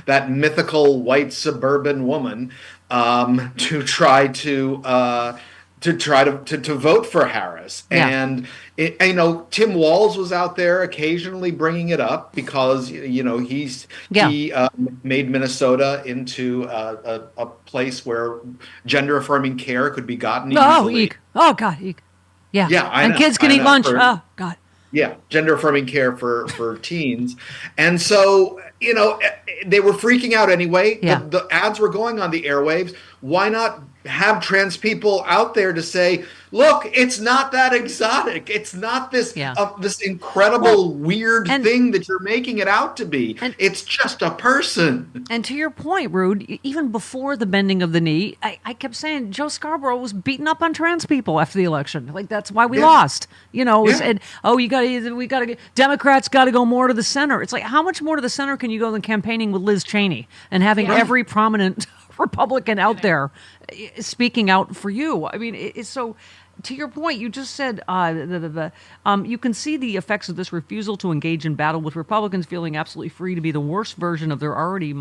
Speaker 7: that mythical white suburban woman to try to vote for Harris. Yeah. And Tim Walz was out there occasionally bringing it up because he made Minnesota into a place where gender affirming care could be gotten easily.
Speaker 1: Eek. Oh God, eek. Yeah.
Speaker 7: Yeah,
Speaker 1: and kids can eat lunch. Oh God.
Speaker 7: Yeah, gender affirming care for teens. And so, they were freaking out anyway. Yeah. The ads were going on the airwaves. Why not have trans people out there to say, look, it's not that exotic. It's not this this incredible weird thing that you're making it out to be. It's just a person.
Speaker 1: And to your point, Rude, even before the bending of the knee, I kept saying Joe Scarborough was beating up on trans people after the election. Like, that's why we lost. And Democrats got to go more to the center. It's like, how much more to the center can you go than campaigning with Liz Cheney and having every prominent Republican out there speaking out for you? I mean, it's so. To your point, you just said you can see the effects of this refusal to engage in battle, with Republicans feeling absolutely free to be the worst version of their already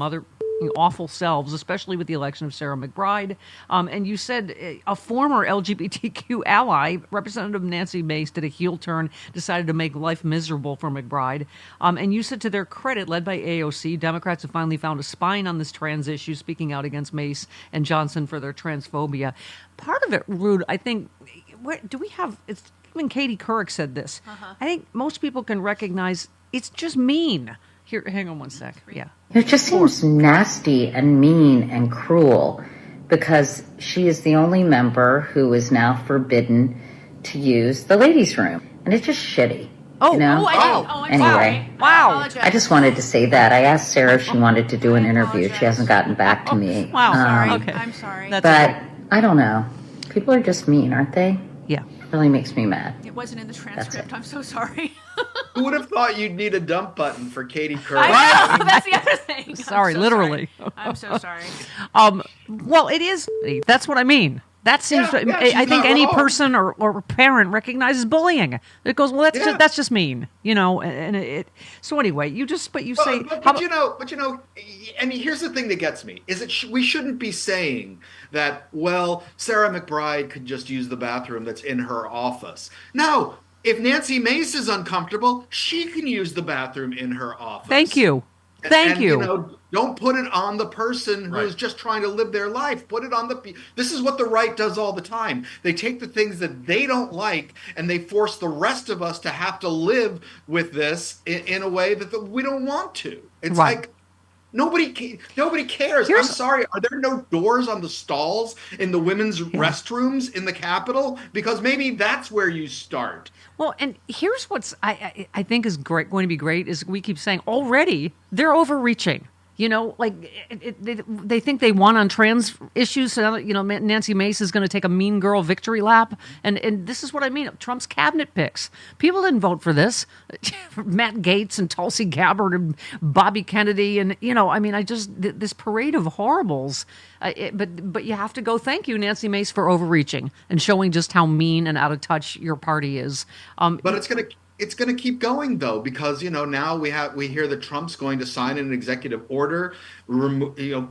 Speaker 1: awful selves, especially with the election of Sarah McBride. And you said a former LGBTQ ally, Representative Nancy Mace, did a heel turn, decided to make life miserable for McBride. And you said, to their credit, led by AOC, Democrats have finally found a spine on this trans issue, speaking out against Mace and Johnson for their transphobia. Part of it, Rude, I think, even Katie Couric said this. I think most people can recognize it's just mean. Here, hang on one sec. Yeah.
Speaker 8: It just seems nasty and mean and cruel, because she is the only member who is now forbidden to use the ladies' room. And it's just shitty. Anyway.
Speaker 1: Wow.
Speaker 8: I just wanted to say that. I asked Sarah if she wanted to do an interview. She hasn't gotten back to me.
Speaker 1: Wow.
Speaker 2: Sorry.
Speaker 1: Okay.
Speaker 2: I'm sorry.
Speaker 8: But I don't know. People are just mean, aren't they?
Speaker 1: Yeah.
Speaker 8: It really makes me mad.
Speaker 2: It wasn't in the transcript. I'm so sorry.
Speaker 7: Who would have thought you'd need a dump button for Katie Couric?
Speaker 2: I know. That's the other thing.
Speaker 1: Sorry, literally.
Speaker 2: I'm so sorry.
Speaker 1: Well, it is. That's what I mean. That seems. I think any person or parent recognizes bullying. It goes, well, that's just mean, And it. So anyway, you say.
Speaker 7: And here's the thing that gets me is that we shouldn't be saying that. Well, Sarah McBride could just use the bathroom that's in her office. No. If Nancy Mace is uncomfortable, she can use the bathroom in her office.
Speaker 1: Thank you. Thank you.
Speaker 7: Don't put it on the person who is just trying to live their life. Put it on this is what the right does all the time. They take the things that they don't like and they force the rest of us to have to live with this in a way that we don't want to. It's like nobody cares. I'm sorry. Are there no doors on the stalls in the women's restrooms in the Capitol? Because maybe that's where you start.
Speaker 1: Well, and here's what's I think is going to be great is we keep saying already they're overreaching. You know, like they think they won on trans issues. So, Nancy Mace is going to take a mean girl victory lap. And this is what I mean. Trump's cabinet picks. People didn't vote for this. Matt Gaetz and Tulsi Gabbard and Bobby Kennedy. And, this parade of horribles. But you have to go thank you, Nancy Mace, for overreaching and showing just how mean and out of touch your party is.
Speaker 7: But it's going to keep going, though, because now we hear that Trump's going to sign an executive order,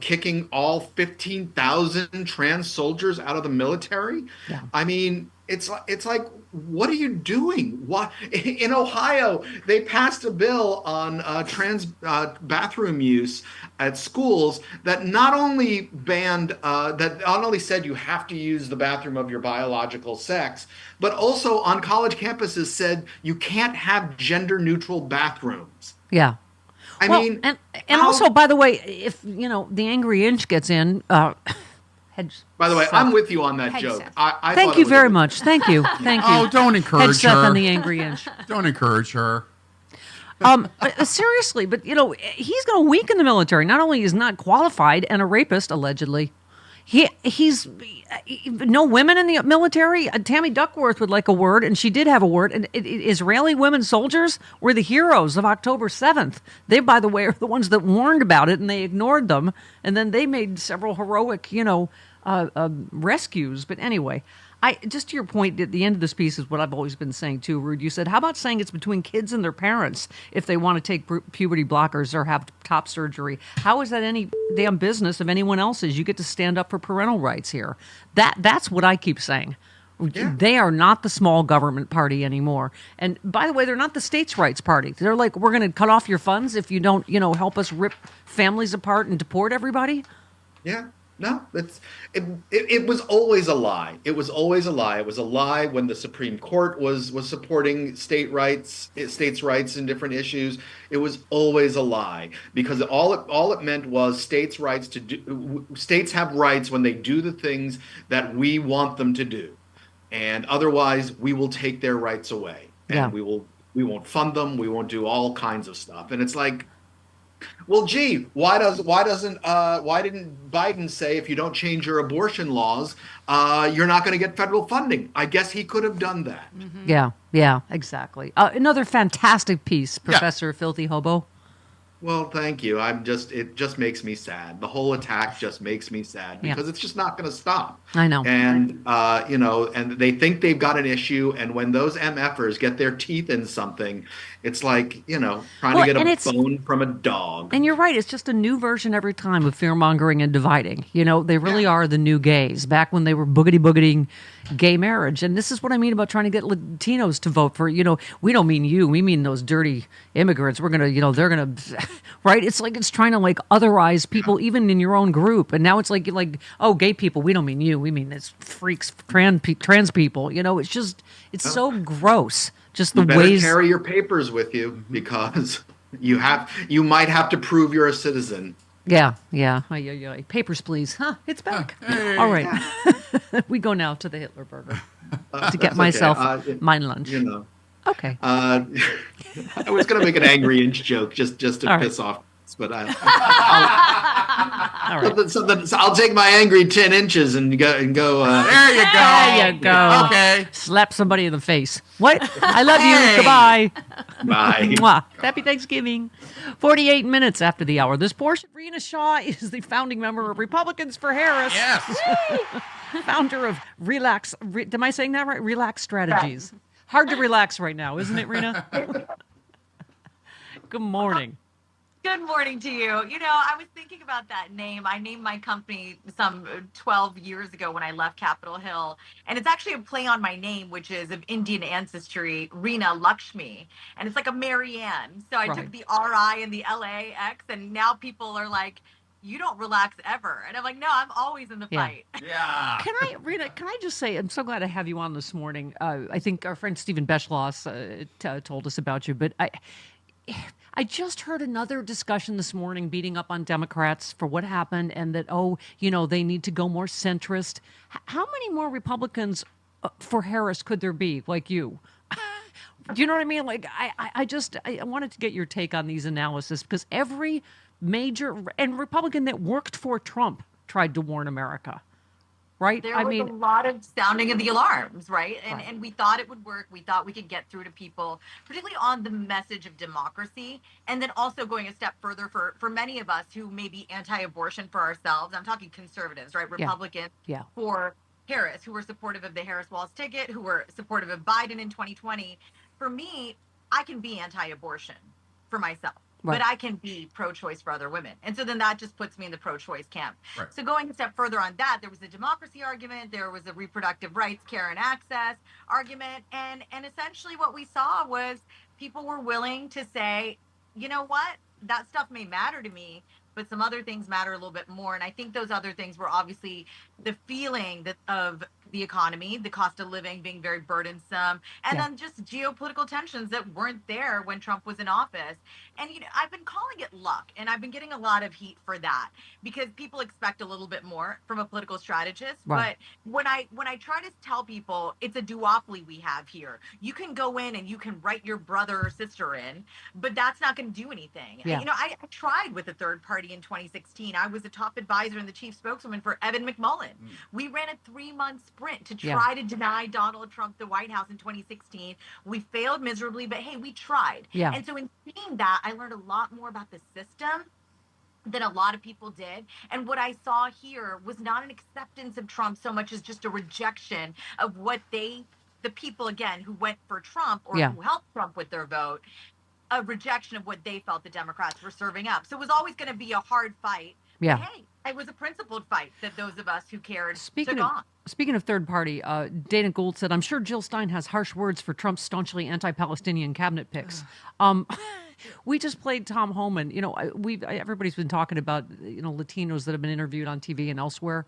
Speaker 7: kicking all 15,000 trans soldiers out of the military. Yeah. I mean, it's like, what are you doing? What in Ohio they passed a bill on trans bathroom use at schools that not only said you have to use the bathroom of your biological sex, but also on college campuses said you can't have gender neutral bathrooms.
Speaker 1: Yeah.
Speaker 7: I mean,
Speaker 1: and also, by the way, if the angry inch gets in.
Speaker 7: By the way, I'm with you on that joke. I
Speaker 1: Thank you very much. Thank you. Thank you.
Speaker 3: Oh, don't encourage her.
Speaker 1: On the angry inch.
Speaker 3: Don't encourage her.
Speaker 1: Seriously, but he's going to weaken the military. Not only is not qualified and a rapist allegedly, he's no women in the military. Tammy Duckworth would like a word, and she did have a word. And Israeli women soldiers were the heroes of October 7th. They, by the way, are the ones that warned about it, and they ignored them. And then they made several heroic, rescues. But anyway, just to your point, at the end of this piece is what I've always been saying too, Rude. You said, how about saying it's between kids and their parents if they want to take puberty blockers or have top surgery? How is that any damn business of anyone else's? You get to stand up for parental rights here. That's what I keep saying. Yeah. They are not the small government party anymore. And by the way, they're not the states' rights party. They're like, we're going to cut off your funds if you don't, help us rip families apart and deport everybody.
Speaker 7: Yeah. No, it was always a lie. It was always a lie. It was a lie when the Supreme Court was supporting states' rights in different issues. It was always a lie because all it meant was states' rights states have rights when they do the things that we want them to do, and otherwise we will take their rights away, and we won't fund them. We won't do all kinds of stuff, and it's like. Well, gee, why didn't Biden say if you don't change your abortion laws, you're not going to get federal funding? I guess he could have done that.
Speaker 1: Mm-hmm. Yeah, exactly. Another fantastic piece, Professor Filthy Hobo.
Speaker 7: Well, thank you. It just makes me sad. The whole attack just makes me sad because it's just not going to stop.
Speaker 1: I know.
Speaker 7: And, and they think they've got an issue. And when those MFers get their teeth in something, it's like, trying to get a bone from a dog.
Speaker 1: And you're right. It's just a new version every time of fear-mongering and dividing. They really are the new gays back when they were boogity-boogeting gay marriage. And this is what I mean about trying to get Latinos to vote for, we don't mean you. We mean those dirty immigrants. We're going to, they're going to, right? It's like it's trying to otherize people even in your own group. And now it's like, oh, gay people, we don't mean you. We mean this freaks, trans people. It's just, it's so gross. Just the ways.
Speaker 7: Carry your papers with you because you might have to prove you're a citizen.
Speaker 1: Yeah. Papers, please. It's back. All right. We go now to the Hitler Burger to get myself my lunch. Okay.
Speaker 7: I was going to make an angry inch joke just to piss off, but All right. So I'll take my angry 10 inches and go.
Speaker 3: There you go.
Speaker 1: There you go.
Speaker 3: Okay.
Speaker 1: Slap somebody in the face. What? I love you. Goodbye.
Speaker 7: Bye.
Speaker 1: Mwah. Happy Thanksgiving. 48 minutes after the hour. This portion, Rena Shaw is the founding member of Republicans for Harris.
Speaker 3: Yes.
Speaker 1: Founder of Relax. Am I saying that right? Relax Strategies. Hard to relax right now, isn't it, Rena? Good morning.
Speaker 9: Good morning to you. I was thinking about that name. I named my company some 12 years ago when I left Capitol Hill. And it's actually a play on my name, which is of Indian ancestry, Reena Lakshmi. And it's like a Marianne. So I took the R-I and the L-A-X. And now people are like, you don't relax ever. And I'm like, no, I'm always in the fight.
Speaker 3: Yeah.
Speaker 1: Rena, can I just say, I'm so glad to have you on this morning. I think our friend Stephen Beschloss told us about you. But I just heard another discussion this morning beating up on Democrats for what happened and that, they need to go more centrist. How many more Republicans for Harris could there be like you? Do you know what I mean? I wanted to get your take on these analysis because every major and Republican that worked for Trump tried to warn America. Right?
Speaker 9: There was a lot of sounding of the alarms, right? And we thought it would work. We thought we could get through to people, particularly on the message of democracy. And then also going a step further for many of us who may be anti-abortion for ourselves. I'm talking conservatives, right? Republicans for Harris, who were supportive of the Harris-Walz ticket, who were supportive of Biden in 2020. For me, I can be anti-abortion for myself. Right. But I can be pro-choice for other women. And so then that just puts me in the pro-choice camp. Right. So going a step further on that, there was a democracy argument, there was a reproductive rights, care, and access argument. And essentially what we saw was people were willing to say, you know what, that stuff may matter to me, but some other things matter a little bit more. And I think those other things were obviously the feeling of the economy, the cost of living being very burdensome, and then just geopolitical tensions that weren't there when Trump was in office. And, you know, I've been calling it luck, and I've been getting a lot of heat for that because people expect a little bit more from a political strategist. Right. But when I try to tell people it's a duopoly we have here, you can go in and you can write your brother or sister in, but that's not going to do anything. Yeah. You know, I tried with a third party in 2016. I was a top advisor and the chief spokeswoman for Evan McMullin. We ran a 3-month sprint to try to deny Donald Trump the White House in 2016. We failed miserably, but hey, we tried. Yeah. And so in seeing that, I learned a lot more about the system than a lot of people did. And what I saw here was not an acceptance of Trump so much as just a rejection of what the people, again, who went for Trump or who helped Trump with their vote, a rejection of what they felt the Democrats were serving up. So it was always going to be a hard fight. Yeah. But hey, it was a principled fight that those of us who cared took on.
Speaker 1: Speaking of third party, Dana Gould said, I'm sure Jill Stein has harsh words for Trump's staunchly anti-Palestinian cabinet picks. We just played Thom Homan. You know, everybody's been talking about, you know, Latinos that have been interviewed on TV and elsewhere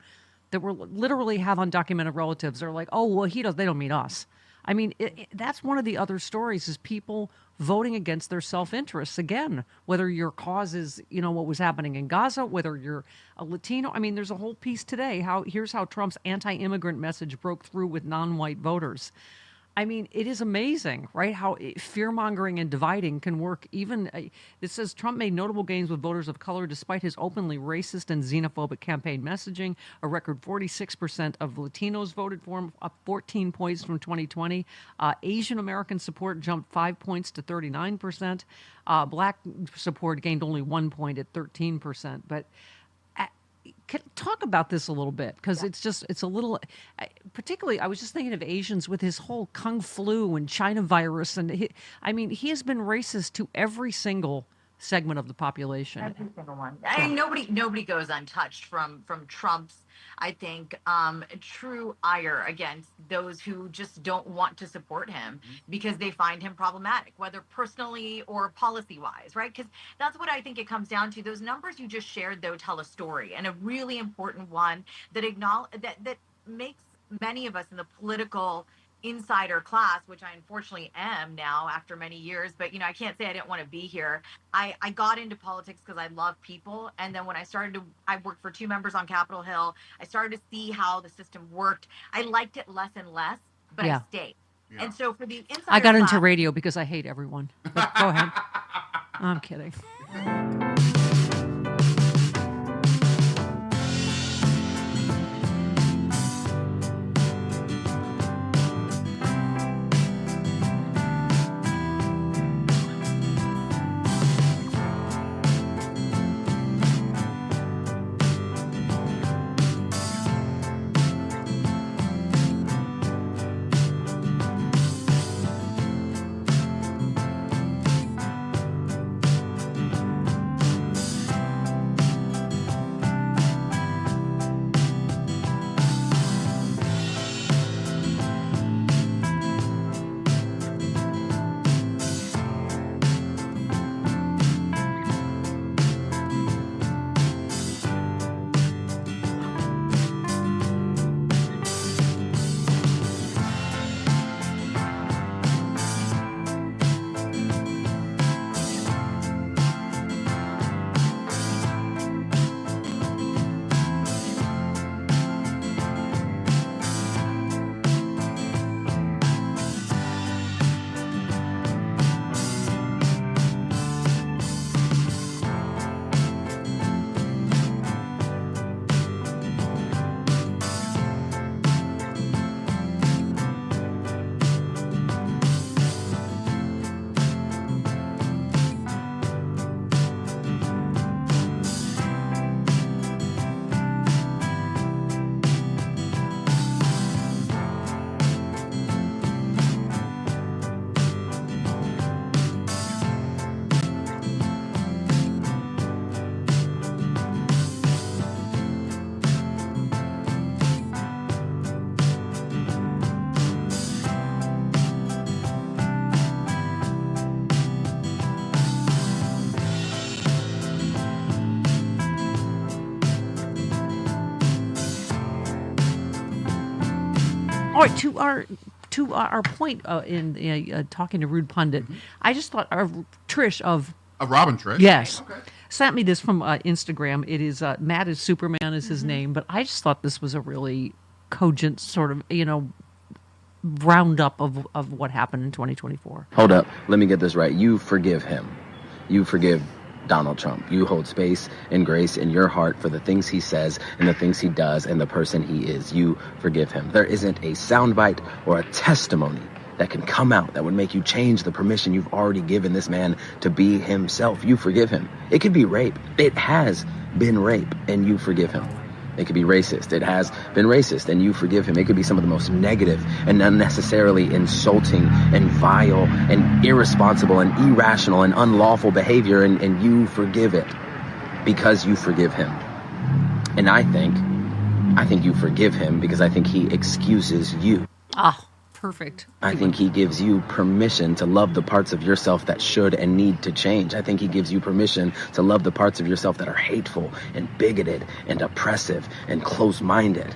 Speaker 1: that were literally have undocumented relatives. They're like, oh, well, they don't mean us. I mean, that's one of the other stories is people voting against their self-interests. Again, whether your cause is, you know, what was happening in Gaza, whether you're a Latino. I mean, there's a whole piece today. Here's how Trump's anti-immigrant message broke through with non-white voters. I mean, it is amazing, right, how fear-mongering and dividing can work. Even, it says Trump made notable gains with voters of color despite his openly racist and xenophobic campaign messaging. A record 46% of Latinos voted for him, up 14 points from 2020. Asian American support jumped 5 points to 39%. Black support gained only 1 point at 13%. But talk about this a little bit, because it's a little, particularly, I was just thinking of Asians with his whole Kung flu and China virus. And he has been racist to every single segment of the population.
Speaker 9: Every single one. I mean, nobody goes untouched from Trump's, I think, true ire against those who just don't want to support him because they find him problematic, whether personally or policy-wise, right? Because that's what I think it comes down to. Those numbers you just shared, though, tell a story, and a really important one that that makes many of us in the political insider class, which I unfortunately am now after many years, but you know, I can't say I didn't want to be here. I got into politics because I love people, and then when I worked for 2 members on Capitol Hill. I started to see how the system worked. I liked it less and less, but I stayed. Yeah. And so for the insider
Speaker 1: I got into radio because I hate everyone. But go ahead. I'm kidding. All right, to our point in talking to Rude Pundit, I just thought Trish of
Speaker 3: Robin Trish.
Speaker 1: Yes.
Speaker 3: Okay.
Speaker 1: Sent me this from Instagram. It is Matt is Superman is his name, but I just thought this was a really cogent sort of roundup of what happened in 2024.
Speaker 10: Hold up, let me get this right. You forgive him. You forgive Donald Trump. You hold space and grace in your heart for the things he says and the things he does and the person he is. You forgive him. There isn't a soundbite or a testimony that can come out that would make you change the permission you've already given this man to be himself. You forgive him. It could be rape. It has been rape, and you forgive him. It could be racist. It has been racist, and you forgive him. It could be some of the most negative and unnecessarily insulting and vile and irresponsible and irrational and unlawful behavior, and you forgive it because you forgive him. And I think you forgive him because I think he excuses you.
Speaker 1: Perfect.
Speaker 10: I think he gives you permission to love the parts of yourself that should and need to change. I think he gives you permission to love the parts of yourself that are hateful and bigoted and oppressive and close-minded.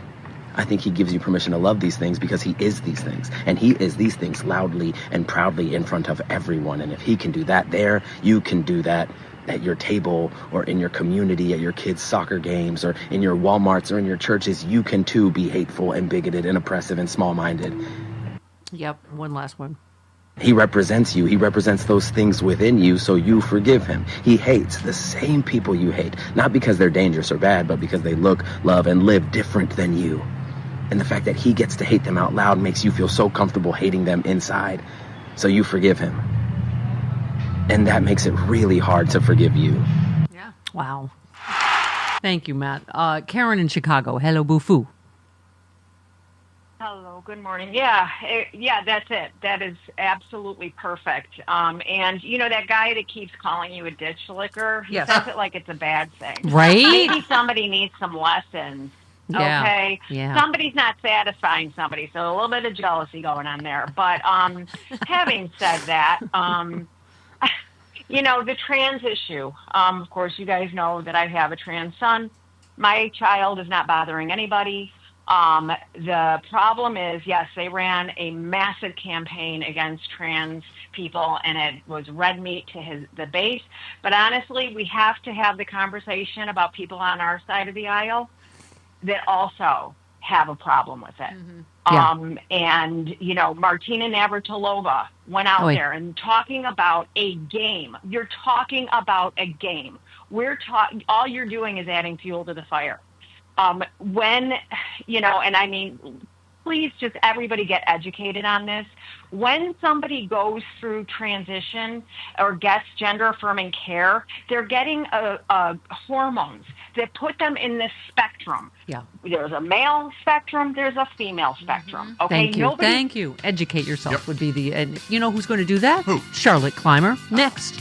Speaker 10: I think he gives you permission to love these things because he is these things. And he is these things loudly and proudly in front of everyone. And if he can do that there, you can do that at your table or in your community, at your kids' soccer games or in your Walmarts or in your churches. You can too be hateful and bigoted and oppressive and small-minded.
Speaker 1: Yep, one last one.
Speaker 10: He represents you. He represents those things within you, so you forgive him. He hates the same people you hate, not because they're dangerous or bad, but because they look, love, and live different than you. And the fact that he gets to hate them out loud makes you feel so comfortable hating them inside, so you forgive him. And that makes it really hard to forgive you.
Speaker 1: Yeah. Wow. Thank you, Matt. Karen in Chicago. Hello, Bufu.
Speaker 11: Hello, good morning. Yeah, that's it. That is absolutely perfect. And that guy that keeps calling you a ditch licker, he says it like it's a bad thing.
Speaker 1: Right?
Speaker 11: Maybe somebody needs some lessons.
Speaker 1: Yeah.
Speaker 11: Okay?
Speaker 1: Yeah.
Speaker 11: Somebody's not satisfying somebody, so a little bit of jealousy going on there. But having said that, the trans issue, of course, you guys know that I have a trans son. My child is not bothering anybody. The problem is, yes, they ran a massive campaign against trans people, and it was red meat to the base. But honestly, we have to have the conversation about people on our side of the aisle that also have a problem with it.
Speaker 1: Yeah.
Speaker 11: And Martina Navratilova went out there and talking about a game. You're talking about a game. All you're doing is adding fuel to the fire. Please just everybody get educated on this. When somebody goes through transition or gets gender affirming care, they're getting hormones that put them in this spectrum.
Speaker 1: Yeah.
Speaker 11: There's a male spectrum, there's a female spectrum. Okay.
Speaker 1: Thank you. Educate yourself would be and you know who's going to do that?
Speaker 3: Who?
Speaker 1: Charlotte Clymer. Next.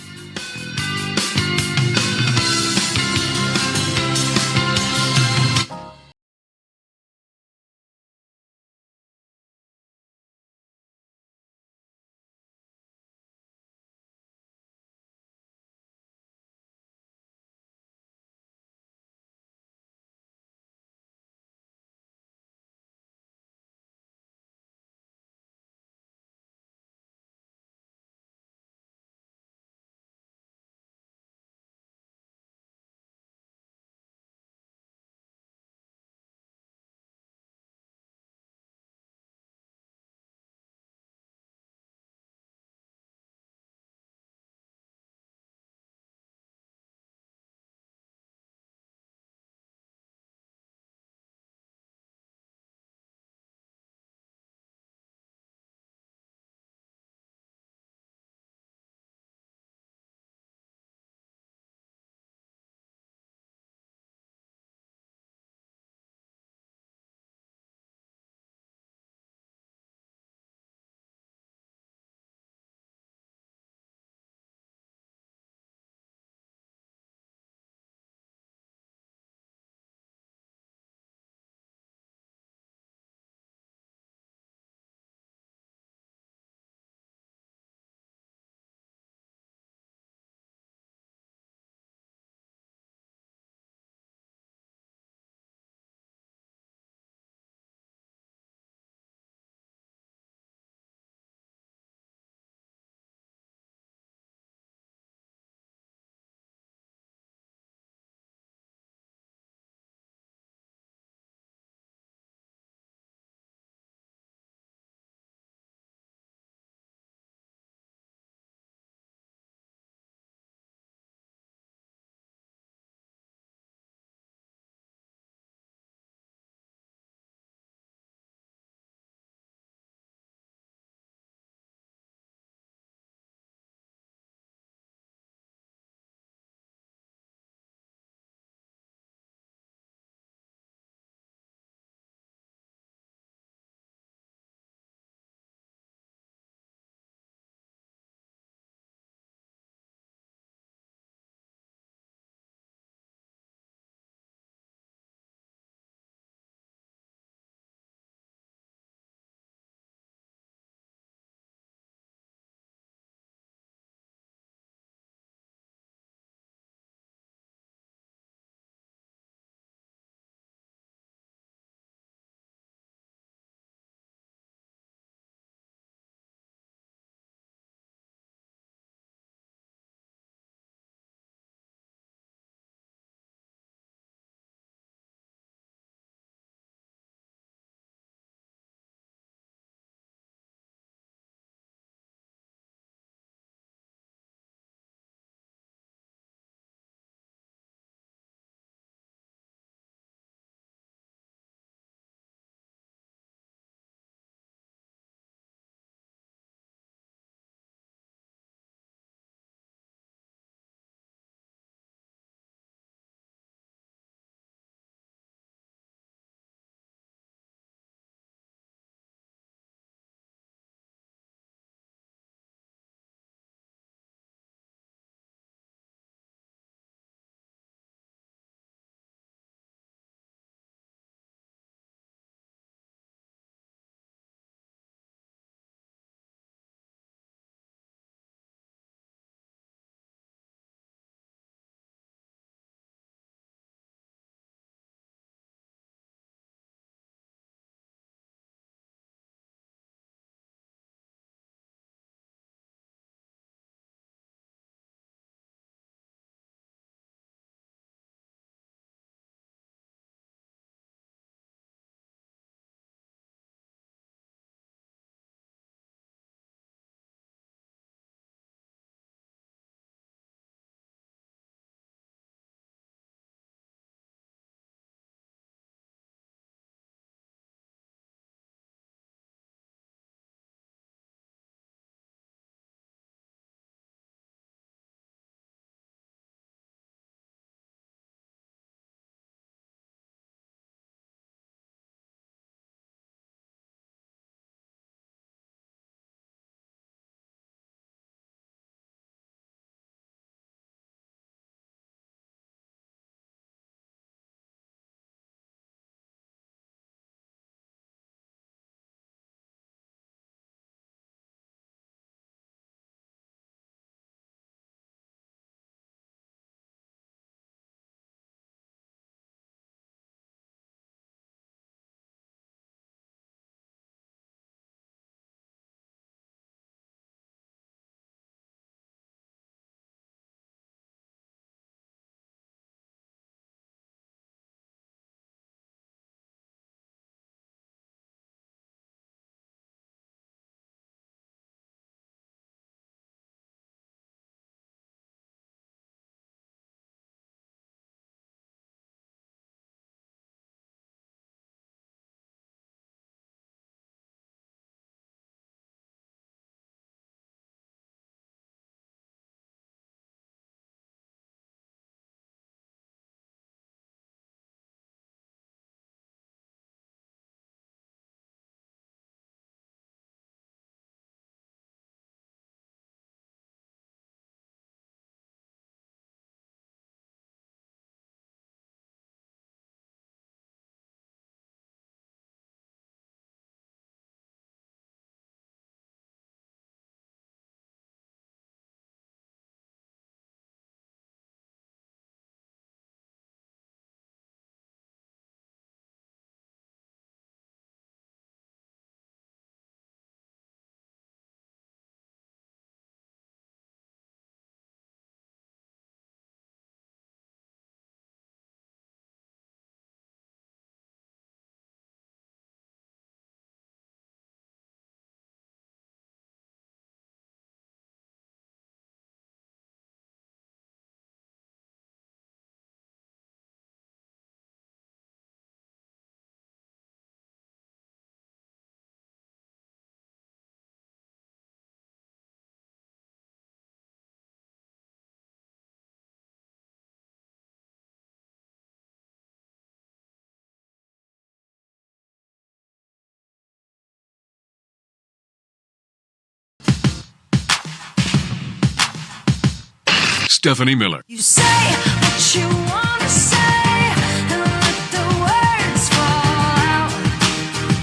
Speaker 12: Stephanie Miller.
Speaker 13: You say what you want to say and let the words fall out.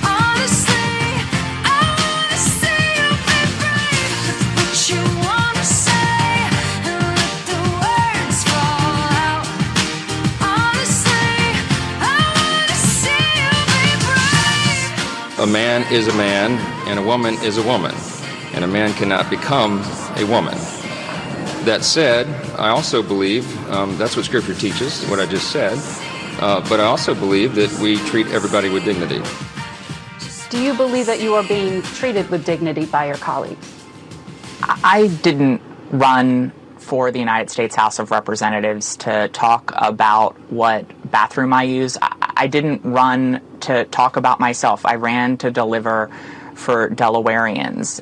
Speaker 13: Honestly, I want to see you be brave with what you want to say and let the words fall out. Honestly, I want to see you be brave.
Speaker 14: A man is a man and a woman is a woman, and a man cannot become a woman. That said, I also believe, that's what Scripture teaches, what I just said, but I also believe that we treat everybody with dignity.
Speaker 15: Do you believe that you are being treated with dignity by your colleagues?
Speaker 16: I didn't run for the United States House of Representatives to talk about what bathroom I use. I didn't run to talk about myself. I ran to deliver for Delawareans.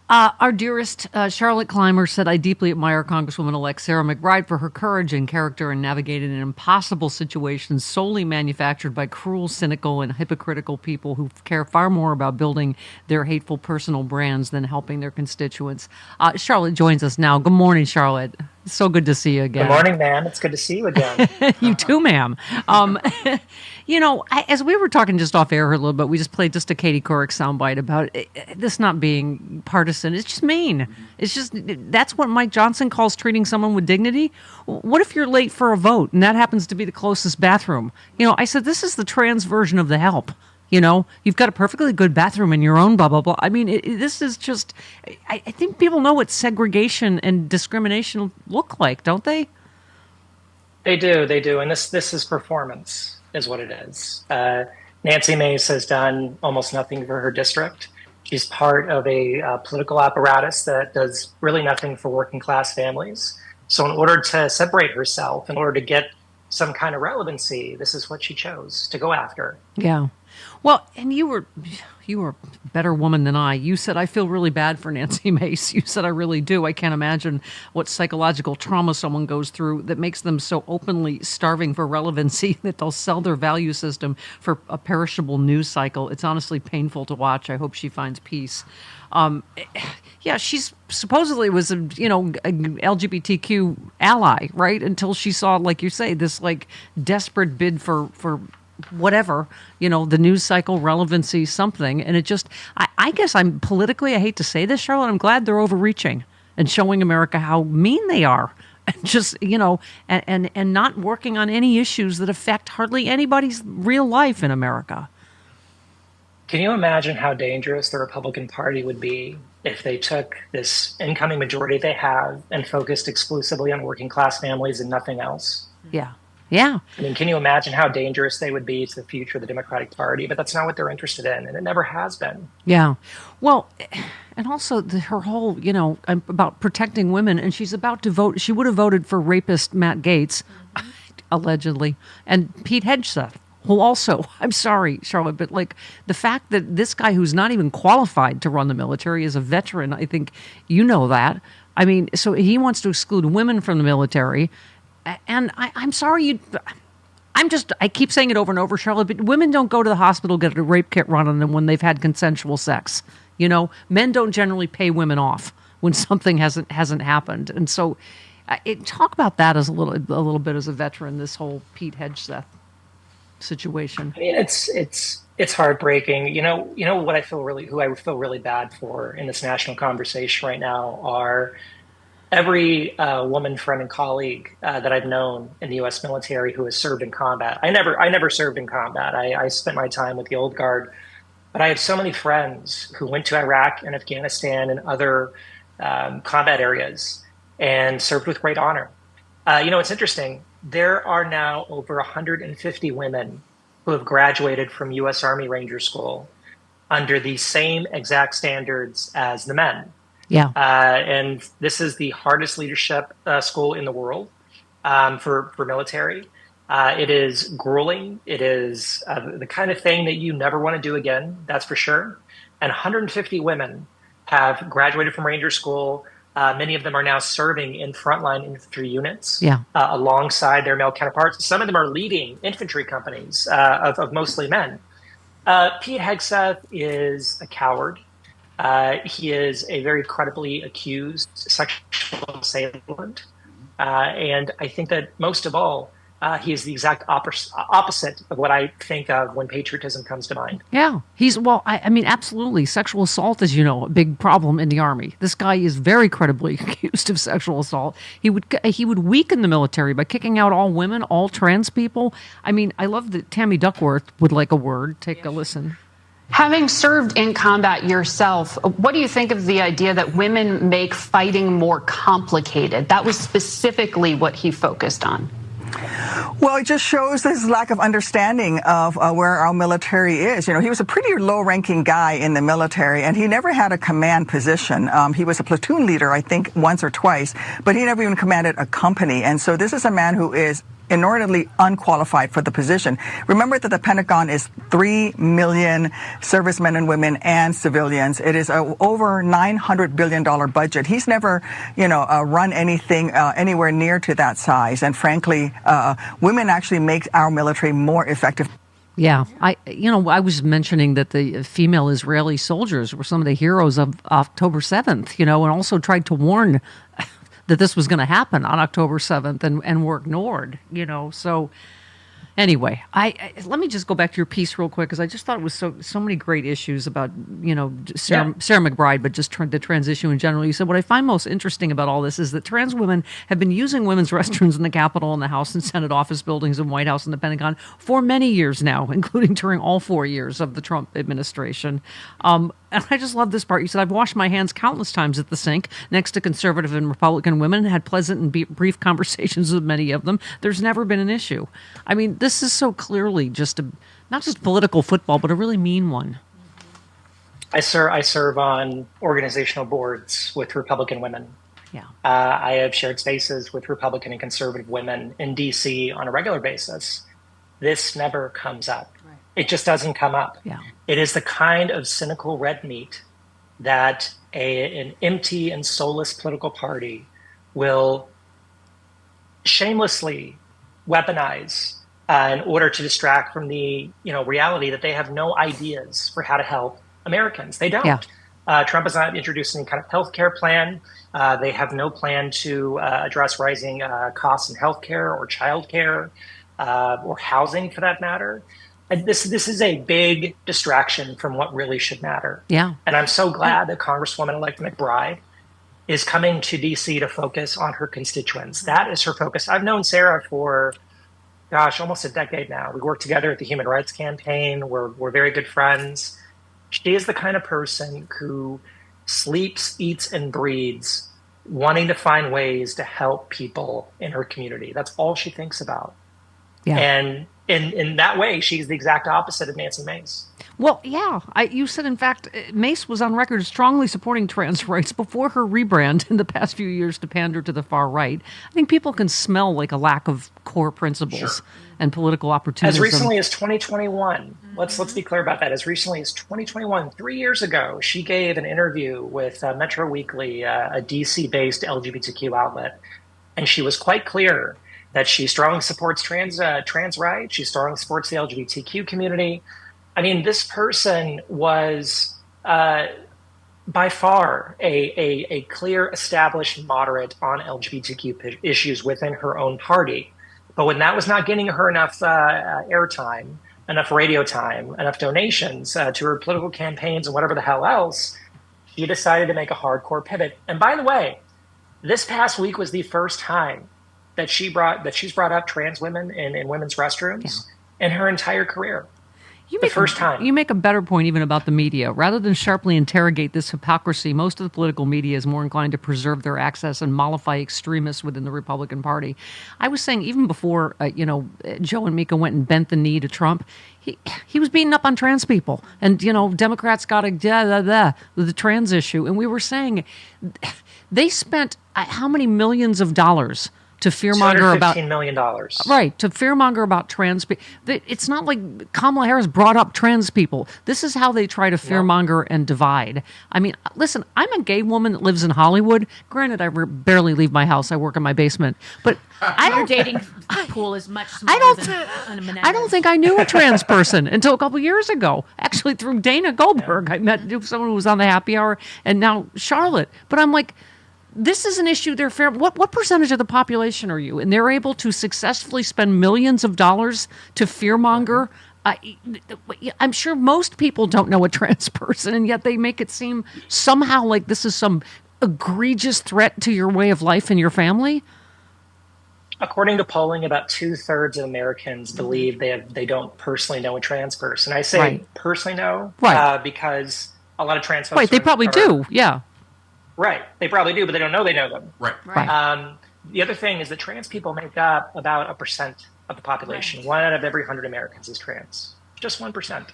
Speaker 1: Our dearest Charlotte Clymer said, I deeply admire Congresswoman-elect Sarah McBride for her courage and character in navigating an impossible situation solely manufactured by cruel, cynical, and hypocritical people who care far more about building their hateful personal brands than helping their constituents. Charlotte joins us now. Good morning, Charlotte. So good to see you again.
Speaker 17: Good morning, ma'am. It's good to see you again.
Speaker 1: You too, ma'am. As we were talking just off air a little bit, we just played just a Katie Couric soundbite about this not being partisan. It's just mean. It's just, that's what Mike Johnson calls treating someone with dignity. What if you're late for a vote and that happens to be the closest bathroom? I said, this is the trans version of the help. You've got a perfectly good bathroom in your own blah, blah, blah. I mean, this is just, I think people know what segregation and discrimination look like, don't they?
Speaker 17: They do. And this is performance, is what it is. Nancy Mace has done almost nothing for her district. She's part of a political apparatus that does really nothing for working class families. So in order to separate herself, in order to get some kind of relevancy, this is what she chose to go after.
Speaker 1: Yeah. Well, and you were a better woman than I. You said, I feel really bad for Nancy Mace. You said, I really do. I can't imagine what psychological trauma someone goes through that makes them so openly starving for relevancy that they'll sell their value system for a perishable news cycle. It's honestly painful to watch. I hope she finds peace. She's supposedly was a LGBTQ ally, right? Until she saw, like you say, this desperate bid for whatever, the news cycle, relevancy, something. And it just, I guess I'm politically, I hate to say this, Charlotte, I'm glad they're overreaching and showing America how mean they are. And just, and not working on any issues that affect hardly anybody's real life in America.
Speaker 17: Can you imagine how dangerous the Republican Party would be if they took this incoming majority they have and focused exclusively on working class families and nothing else?
Speaker 1: Yeah. Yeah.
Speaker 17: I mean, can you imagine how dangerous they would be to the future of the Democratic Party? But that's not what they're interested in, and it never has been.
Speaker 1: Yeah. Well, and also her whole, about protecting women, and she's about to vote. She would have voted for rapist Matt Gaetz, allegedly, and Pete Hegseth, who also, I'm sorry, Charlotte, but the fact that this guy who's not even qualified to run the military is a veteran, I think you know that. I mean, so he wants to exclude women from the military. And I'm sorry, I keep saying it over and over, Charlotte, but women don't go to the hospital, get a rape kit run on them when they've had consensual sex. Men don't generally pay women off when something hasn't happened. And so talk about that as a little bit as a veteran, this whole Pete Hegseth situation.
Speaker 17: I mean, it's heartbreaking. Who I feel really bad for in this national conversation right now are every woman friend and colleague that I've known in the U.S. military who has served in combat. I never served in combat. I spent my time with the old guard, but I have so many friends who went to Iraq and Afghanistan and other combat areas and served with great honor. It's interesting. There are now over 150 women who have graduated from U.S. Army Ranger School under the same exact standards as the men.
Speaker 1: Yeah.
Speaker 17: And this is the hardest leadership school in the world for military. It is grueling. It is the kind of thing that you never want to do again, that's for sure. And 150 women have graduated from Ranger School. Many of them are now serving in frontline infantry units alongside their male counterparts. Some of them are leading infantry companies of mostly men. Pete Hegseth is a coward. He is a very credibly accused sexual assailant. And I think that most of all, he is the exact opposite of what I think of when patriotism comes to mind.
Speaker 1: Yeah, I mean, absolutely. Sexual assault is, a big problem in the Army. This guy is very credibly accused of sexual assault. He would weaken the military by kicking out all women, all trans people. I mean, I love that Tammy Duckworth would like a word. Take a listen.
Speaker 15: Having served in combat yourself, what do you think of the idea that women make fighting more complicated? That was specifically what he focused on.
Speaker 12: Well, it just shows his lack of understanding of where our military is. He was a pretty low-ranking guy in the military, and he never had a command position. He was a platoon leader, I think, once or twice, but he never even commanded a company. And so this is a man who is inordinately unqualified for the position. Remember that the Pentagon is 3 million servicemen and women and civilians. It is a over $900 billion budget. He's never, run anything anywhere near to that size. And frankly, women actually make our military more effective.
Speaker 1: Yeah, I was mentioning that the female Israeli soldiers were some of the heroes of October 7th, and also tried to warn that this was going to happen on October 7th and were ignored, So anyway, let me just go back to your piece real quick because I just thought it was so many great issues about, Sarah McBride, but just the trans issue in general. You said, what I find most interesting about all this is that trans women have been using women's restrooms in the Capitol and the House and Senate office buildings and White House and the Pentagon for many years now, including during all 4 years of the Trump administration. And I just love this part. You said, I've washed my hands countless times at the sink next to conservative and Republican women and had pleasant and brief conversations with many of them. There's never been an issue. I mean, this is so clearly just not just political football, but a really mean one.
Speaker 17: I serve on organizational boards with Republican women.
Speaker 1: Yeah.
Speaker 17: I have shared spaces with Republican and conservative women in D.C. on a regular basis. This never comes up. It just doesn't come up.
Speaker 1: Yeah.
Speaker 17: It is the kind of cynical red meat that an empty and soulless political party will shamelessly weaponize in order to distract from the reality that they have no ideas for how to help Americans. They don't.
Speaker 1: Yeah.
Speaker 17: Trump has not introduced any kind of healthcare plan. They have no plan to address rising costs in healthcare or childcare or housing, for that matter. And this is a big distraction from what really should matter.
Speaker 1: Yeah.
Speaker 17: And I'm so glad that Congresswoman-elect McBride is coming to D.C. to focus on her constituents. That is her focus. I've known Sarah for, almost a decade now. We work together at the Human Rights Campaign. We're very good friends. She is the kind of person who sleeps, eats, and breathes wanting to find ways to help people in her community. That's all she thinks about.
Speaker 1: Yeah.
Speaker 17: And in that way, she's the exact opposite of Nancy Mace.
Speaker 1: Well, yeah. You said, in fact, Mace was on record strongly supporting trans rights before her rebrand in the past few years to pander to the far right. I think people can smell like a lack of core principles and political opportunism.
Speaker 17: As recently as 2021, let's be clear about that. As recently as 2021, 3 years ago, she gave an interview with Metro Weekly, a DC-based LGBTQ outlet, and she was quite clear that she strongly supports trans rights. She strongly supports the LGBTQ community. I mean, this person was by far a clear, established moderate on LGBTQ issues within her own party. But when that was not getting her enough airtime, enough radio time, enough donations to her political campaigns and whatever the hell else, she decided to make a hardcore pivot. And by the way, this past week was the first time that she's brought up trans women in women's restrooms in her entire career. First time.
Speaker 1: You make a better point even about the media. Rather than sharply interrogate this hypocrisy, most of the political media is more inclined to preserve their access and mollify extremists within the Republican Party. I was saying even before, Joe and Mika went and bent the knee to Trump, he was beating up on trans people. And, Democrats got the trans issue. And we were saying they spent how many millions of dollars to fearmonger about
Speaker 17: $215 million.
Speaker 1: Right, to fearmonger about trans people. It's not like Kamala Harris brought up trans people. This is how they try to fearmonger and divide. I mean, listen, I'm a gay woman that lives in Hollywood. Granted, I barely leave my house. I work in my basement. But
Speaker 2: Your dating pool is much smaller than
Speaker 1: I don't think I knew a trans person until a couple years ago. Actually, through Dana Goldberg, I met someone who was on the Happy Hour, and now Charlotte. But I'm like, this is an issue they're fair. What percentage of the population are you? And they're able to successfully spend millions of dollars to fearmonger. I'm sure most people don't know a trans person, and yet they make it seem somehow like this is some egregious threat to your way of life and your family.
Speaker 17: According to polling, about 2/3 of Americans believe they don't personally know a trans person. I say personally know, because a lot of trans folks
Speaker 1: they probably do, yeah.
Speaker 17: Right, they probably do, but they don't know they know them.
Speaker 1: Right.
Speaker 17: The other thing is that trans people make up about 1% of the population. Right. 1 out of every 100 Americans is trans. Just 1%.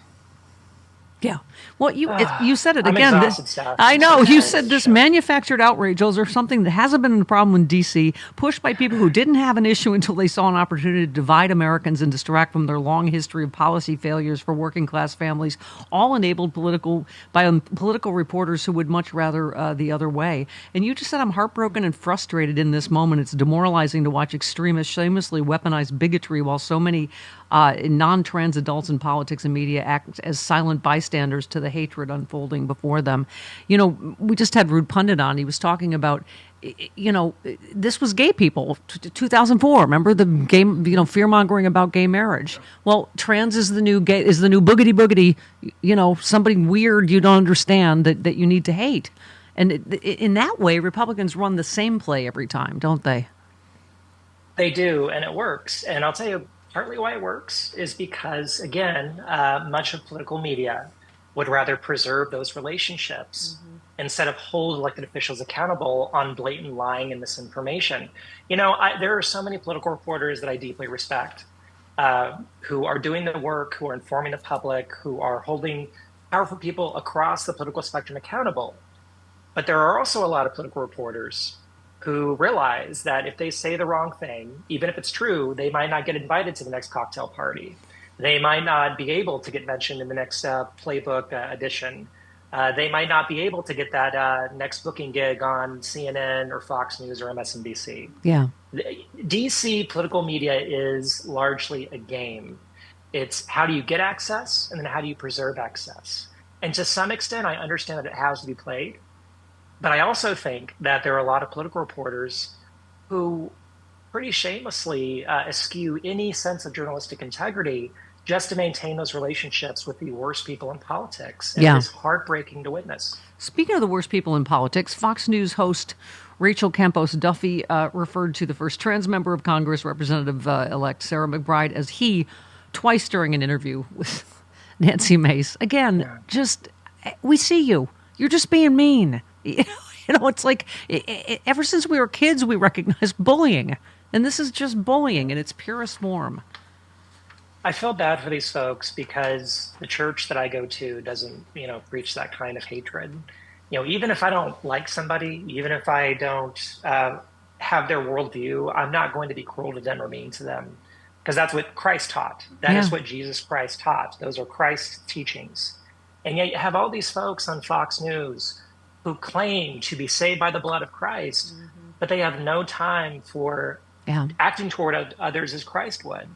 Speaker 1: Yeah. Well, you said it
Speaker 17: I'm
Speaker 1: again.
Speaker 17: exhausted, Steph.
Speaker 1: I know. You said this manufactured outrage or something that hasn't been a problem in D.C., pushed by people who didn't have an issue until they saw an opportunity to divide Americans and distract from their long history of policy failures for working class families, all enabled by political reporters who would much rather the other way. And you just said, I'm heartbroken and frustrated in this moment. It's demoralizing to watch extremists shamelessly weaponize bigotry while so many non-trans adults in politics and media act as silent bystanders to the hatred unfolding before them. You know, we just had Rude Pundit on. He was talking about, you know, this was gay people, 2004. Remember the fear-mongering about gay marriage? Well, trans is the new gay, is the new boogity, you know, somebody weird you don't understand that you need to hate. And in that way, Republicans run the same play every time, don't they?
Speaker 17: They do, and it works. And I'll tell you, partly why it works is because, again, much of political media would rather preserve those relationships instead of hold elected officials accountable on blatant lying and misinformation. You know, there are so many political reporters that I deeply respect who are doing the work, who are informing the public, who are holding powerful people across the political spectrum accountable. But there are also a lot of political reporters who realize that if they say the wrong thing, even if it's true, they might not get invited to the next cocktail party. They might not be able to get mentioned in the next playbook edition. They might not be able to get that next booking gig on CNN or Fox News or MSNBC.
Speaker 1: Yeah.
Speaker 17: DC political media is largely a game. It's how do you get access, and then how do you preserve access? And to some extent, I understand that it has to be played. But I also think that there are a lot of political reporters who pretty shamelessly eschew any sense of journalistic integrity just to maintain those relationships with the worst people in politics. And it's heartbreaking to witness.
Speaker 1: Speaking of the worst people in politics, Fox News host Rachel Campos Duffy referred to the first trans member of Congress, Representative-elect Sarah McBride, as he twice during an interview with Nancy Mace. Again, just, we see you. You're just being mean. You know, it's like ever since we were kids, we recognized bullying, and this is just bullying in its purest form.
Speaker 17: I feel bad for these folks because the church that I go to doesn't, preach that kind of hatred. Even if I don't like somebody, even if I don't have their worldview, I'm not going to be cruel to them or mean to them, because that's what Christ taught. That is what Jesus Christ taught. Those are Christ's teachings. And yet you have all these folks on Fox News who claim to be saved by the blood of Christ, but they have no time for acting toward others as Christ would.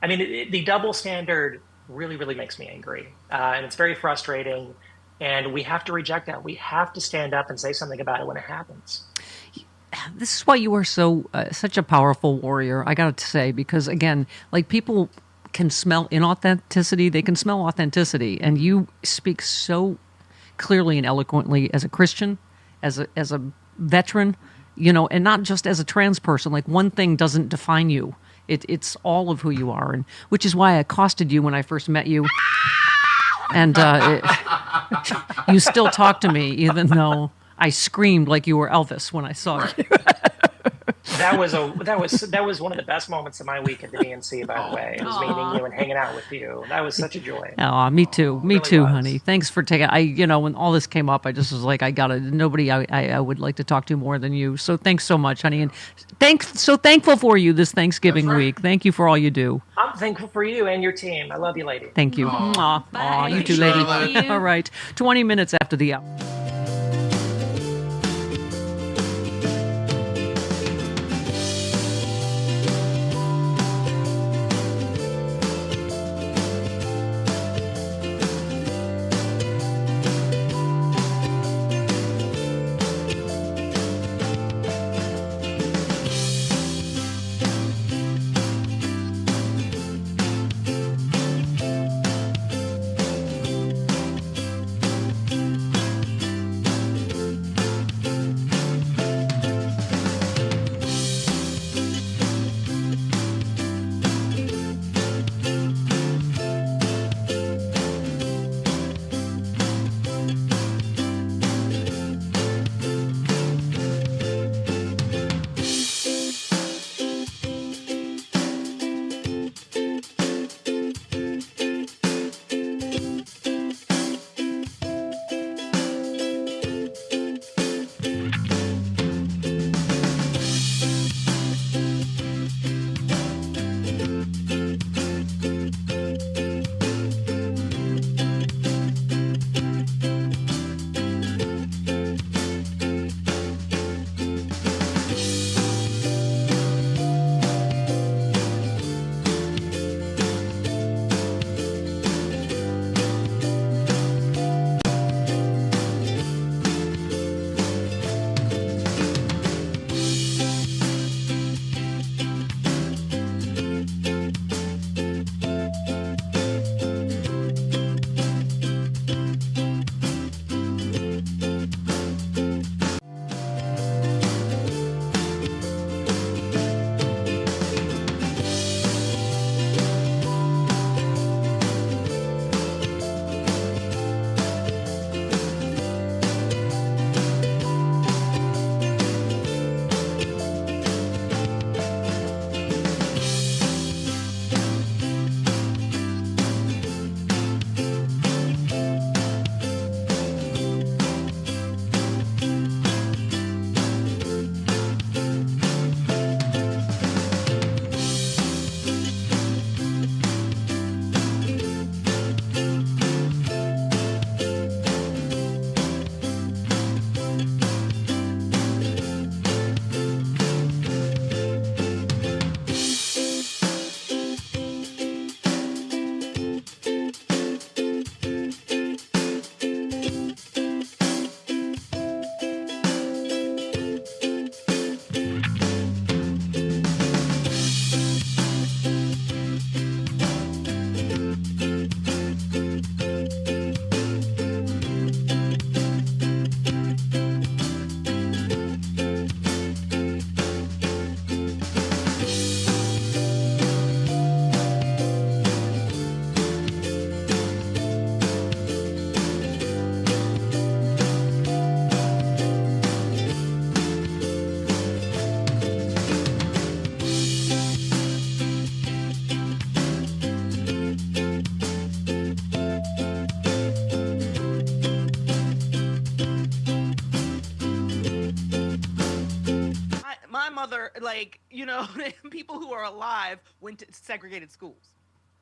Speaker 17: I mean, the double standard really, really makes me angry. And it's very frustrating. And we have to reject that. We have to stand up and say something about it when it happens.
Speaker 1: This is why you are such a powerful warrior, I got to say, because, again, like, people can smell inauthenticity. They can smell authenticity. And you speak so clearly and eloquently as a Christian, as a veteran, and not just as a trans person. Like, one thing doesn't define you. It's all of who you are, and which is why I accosted you when I first met you. And you still talk to me, even though I screamed like you were Elvis when I saw you.
Speaker 17: That was one of the best moments of my week at the DNC, by the way. It was meeting you and hanging out with you. That was such a joy.
Speaker 1: Oh, me too. Me too, honey. Thanks for taking. When all this came up, I just was like, nobody I would like to talk to more than you. So thanks so much, honey, and so thankful for you this Thanksgiving week. Thank you for all you do.
Speaker 17: I'm thankful for you and your team. I love you, lady.
Speaker 1: Thank you. Aw, you too, lady. All right, 20 minutes after the hour.
Speaker 18: like, people who are alive went to segregated schools.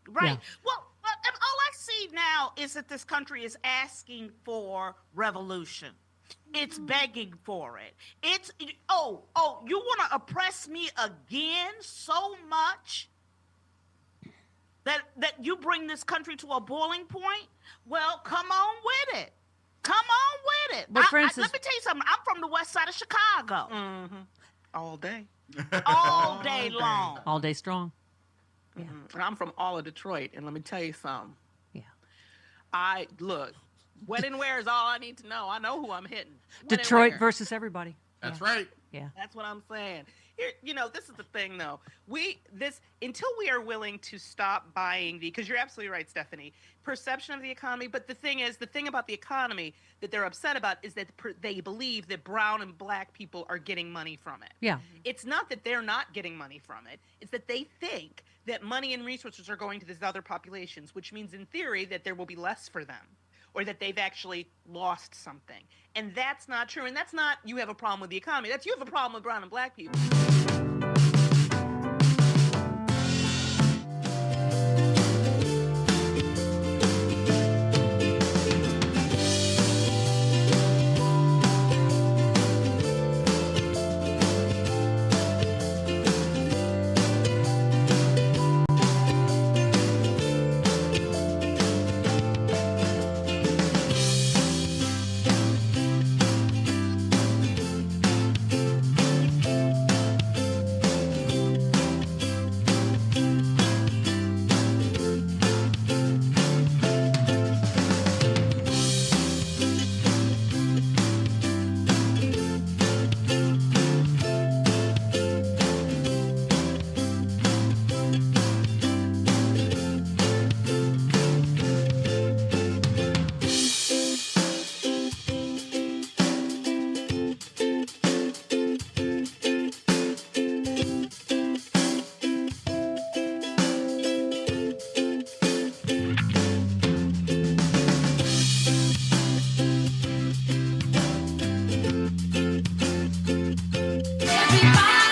Speaker 19: Right.
Speaker 1: Yeah.
Speaker 19: Well, all I see now is that this country is asking for revolution. It's begging for it. It's, you want to oppress me again so much that you bring this country to a boiling point? Well, come on with it. Come on with it.
Speaker 1: But for instance,
Speaker 19: let me tell you something. I'm from the west side of Chicago.
Speaker 18: Mm-hmm. All day.
Speaker 19: All day long.
Speaker 1: All day strong.
Speaker 18: Yeah. And I'm from all of Detroit, and let me tell you something.
Speaker 1: Yeah.
Speaker 18: Look, when and where is all I need to know. I know who I'm hitting.
Speaker 1: Detroit versus everybody.
Speaker 3: That's right.
Speaker 1: Yeah.
Speaker 18: That's what I'm saying. Here, this is the thing, though. Until we are willing to stop buying because you're absolutely right, Stephanie, perception of the economy. But the thing about the economy that they're upset about is that they believe that brown and black people are getting money from it.
Speaker 1: Yeah.
Speaker 18: It's not that they're not getting money from it. It's that they think that money and resources are going to these other populations, which means in theory that there will be less for them or that they've actually lost something. And that's not true. And that's not you have a problem with the economy. That's you have a problem with brown and black people.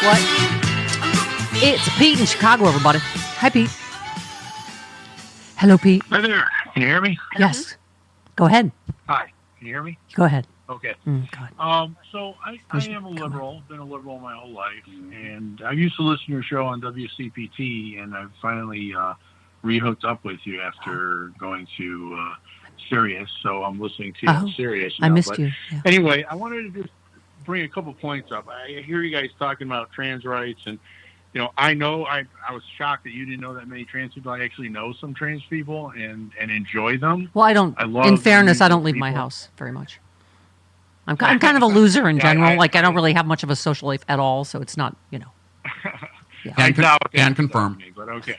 Speaker 1: What? It's Pete in Chicago, everybody. Hi, Pete. Hello, Pete.
Speaker 20: Hi there. Can you hear me?
Speaker 1: Yes. Go ahead.
Speaker 20: Hi. Can you hear me?
Speaker 1: Go ahead.
Speaker 20: Okay.
Speaker 1: God.
Speaker 20: So I am a liberal, been a liberal my whole life, and I used to listen to your show on WCPT, and I've finally re-hooked up with you after going to Sirius, so I'm listening to you on Sirius now.
Speaker 1: I missed you. Yeah.
Speaker 20: Anyway, I wanted to just bring a couple points up. I hear you guys talking about trans rights, and I know I was shocked that you didn't know that many trans people. I actually know some trans people and enjoy them.
Speaker 1: Well, I don't. In fairness, I don't leave my house very much. I'm kind of a loser in general. I don't really have much of a social life at all, so it's not, Yeah.
Speaker 3: Can confirm.
Speaker 20: But okay.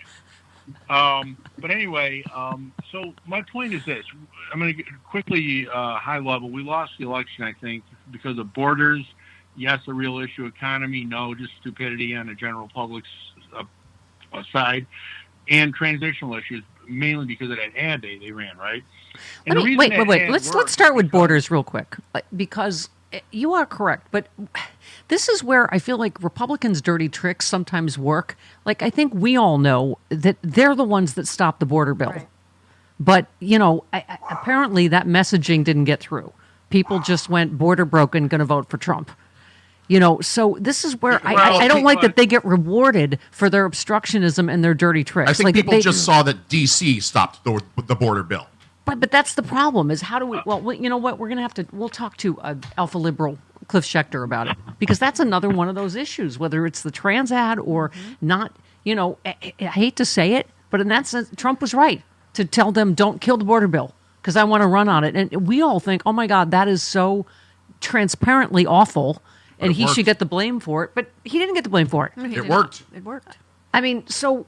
Speaker 20: But anyway, so my point is this. I'm going to quickly, high level. We lost the election, I think, because of borders. Yes, a real issue. Economy, no, just stupidity on the general public's side. And transitional issues, mainly because of that ad they ran, right?
Speaker 1: Wait. Let's start with borders real quick, because you are correct, but this is where I feel like Republicans' dirty tricks sometimes work. Like, I think we all know that they're the ones that stopped the border bill. Right. But, apparently that messaging didn't get through. People just went border broken, going to vote for Trump. So this is where I don't like that they get rewarded for their obstructionism and their dirty tricks.
Speaker 3: I think people just saw that D.C. stopped the border bill.
Speaker 1: But that's the problem is how do we, well, you know what, we'll talk to Alpha Liberal Cliff Schechter about it, because that's another one of those issues, whether it's the trans ad or not, I hate to say it, but in that sense, Trump was right to tell them don't kill the border bill because I want to run on it. And we all think, oh my God, that is so transparently awful and he should get the blame for it, but he didn't get the blame for it.
Speaker 3: It worked.
Speaker 1: It worked. I mean, so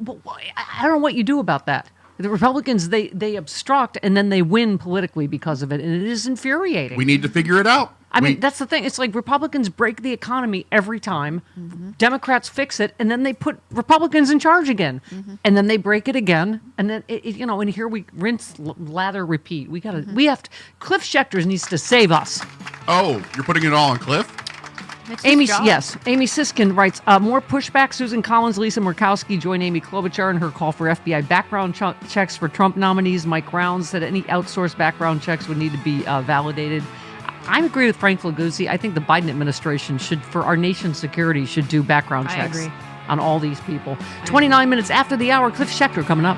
Speaker 1: I don't know what you do about that. The Republicans, they obstruct and then they win politically because of it, and it is infuriating.
Speaker 3: We need to figure it out.
Speaker 1: I mean, that's the thing. It's like Republicans break the economy every time. Mm-hmm. Democrats fix it, and then they put Republicans in charge again, and then they break it again, and then and here we rinse, lather, repeat. We have to. Cliff Schechter needs to save us.
Speaker 3: Oh, you're putting it all on Cliff?
Speaker 1: Amy Siskin writes, more pushback. Susan Collins, Lisa Murkowski join Amy Klobuchar in her call for FBI background checks for Trump nominees. Mike Rounds said any outsourced background checks would need to be validated. I agree with Frank Flaguzzi. I think the Biden administration should, for our nation's security, should do background checks on all these people. 29 minutes after the hour, Cliff Schechter coming up.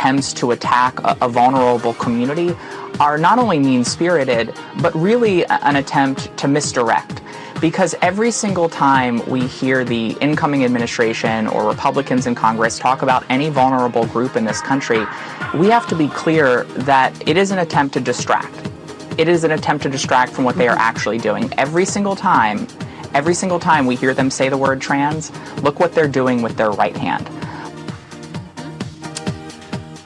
Speaker 16: attempts to attack a vulnerable community are not only mean-spirited, but really an attempt to misdirect. Because every single time we hear the incoming administration or Republicans in Congress talk about any vulnerable group in this country, we have to be clear that it is an attempt to distract. It is an attempt to distract from what they are actually doing. Every single time we hear them say the word trans, look what they're doing with their right hand.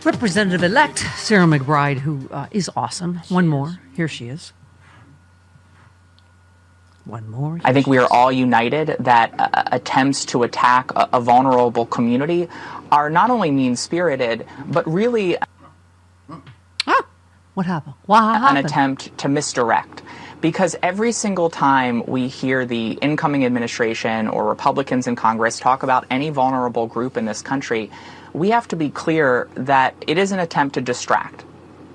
Speaker 1: Representative-elect Sarah McBride, who is awesome. One more. Here she is. One more.
Speaker 16: I think we are all united that attempts to attack a vulnerable community are not only mean-spirited, but really
Speaker 1: what happened? An
Speaker 16: attempt to misdirect. Because every single time we hear the incoming administration or Republicans in Congress talk about any vulnerable group in this country, we have to be clear that it is an attempt to distract.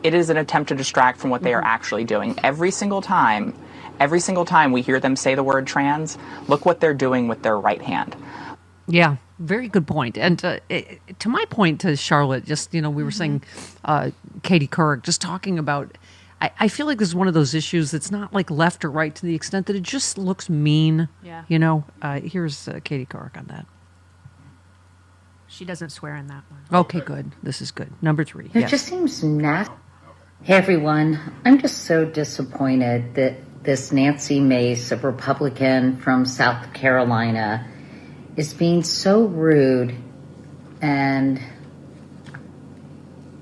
Speaker 16: It is an attempt to distract from what they are actually doing. Every single time we hear them say the word trans, look what they're doing with their right hand.
Speaker 1: Yeah, very good point. And to my point to Charlotte, just, we were saying Katie Couric, just talking about, I feel like this is one of those issues that's not like left or right to the extent that it just looks mean.
Speaker 2: Yeah.
Speaker 1: Here's Katie Couric on that.
Speaker 2: She doesn't swear in that one.
Speaker 1: Okay, good. This is good. Number 3.
Speaker 8: It just seems nasty. Hey, everyone. I'm just so disappointed that this Nancy Mace, a Republican from South Carolina, is being so rude and,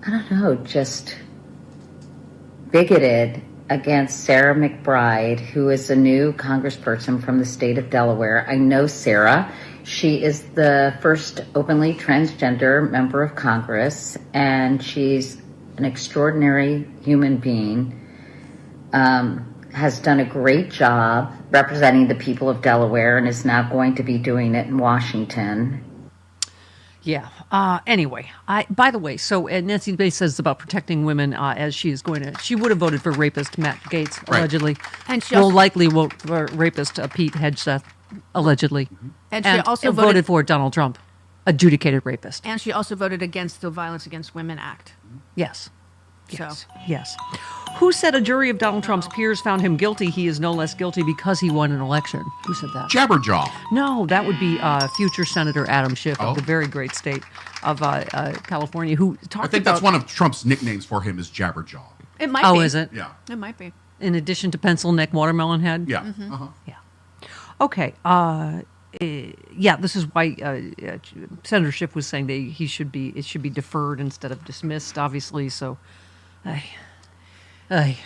Speaker 8: I don't know, just bigoted against Sarah McBride, who is a new congressperson from the state of Delaware. I know Sarah. She is the first openly transgender member of Congress, and she's an extraordinary human being. Has done a great job representing the people of Delaware and is now going to be doing it in Washington.
Speaker 1: Yeah. Anyway, by the way, so Nancy Mace says about protecting women as she is going to. She would have voted for rapist Matt Gaetz, allegedly.
Speaker 2: And she
Speaker 1: will
Speaker 2: also,
Speaker 1: likely vote for rapist Pete Hegseth, allegedly.
Speaker 2: And she also
Speaker 1: voted for Donald Trump, adjudicated rapist.
Speaker 2: And she also voted against the Violence Against Women Act.
Speaker 1: Yes. Yes. Who said a jury of Donald Trump's peers found him guilty? He is no less guilty because he won an election. Who said that?
Speaker 3: Jabberjaw.
Speaker 1: No, that would be future Senator Adam Schiff of the very great state of California, who talked about...
Speaker 3: I think that's one of Trump's nicknames for him is Jabberjaw.
Speaker 2: It might be.
Speaker 1: Oh, is it?
Speaker 3: Yeah.
Speaker 2: It might be.
Speaker 1: In addition to pencil neck watermelon head?
Speaker 3: Yeah.
Speaker 2: Mm-hmm.
Speaker 1: Yeah. Okay. This is why Senator Schiff was saying that it should be deferred instead of dismissed, obviously. So,
Speaker 2: Mm-hmm.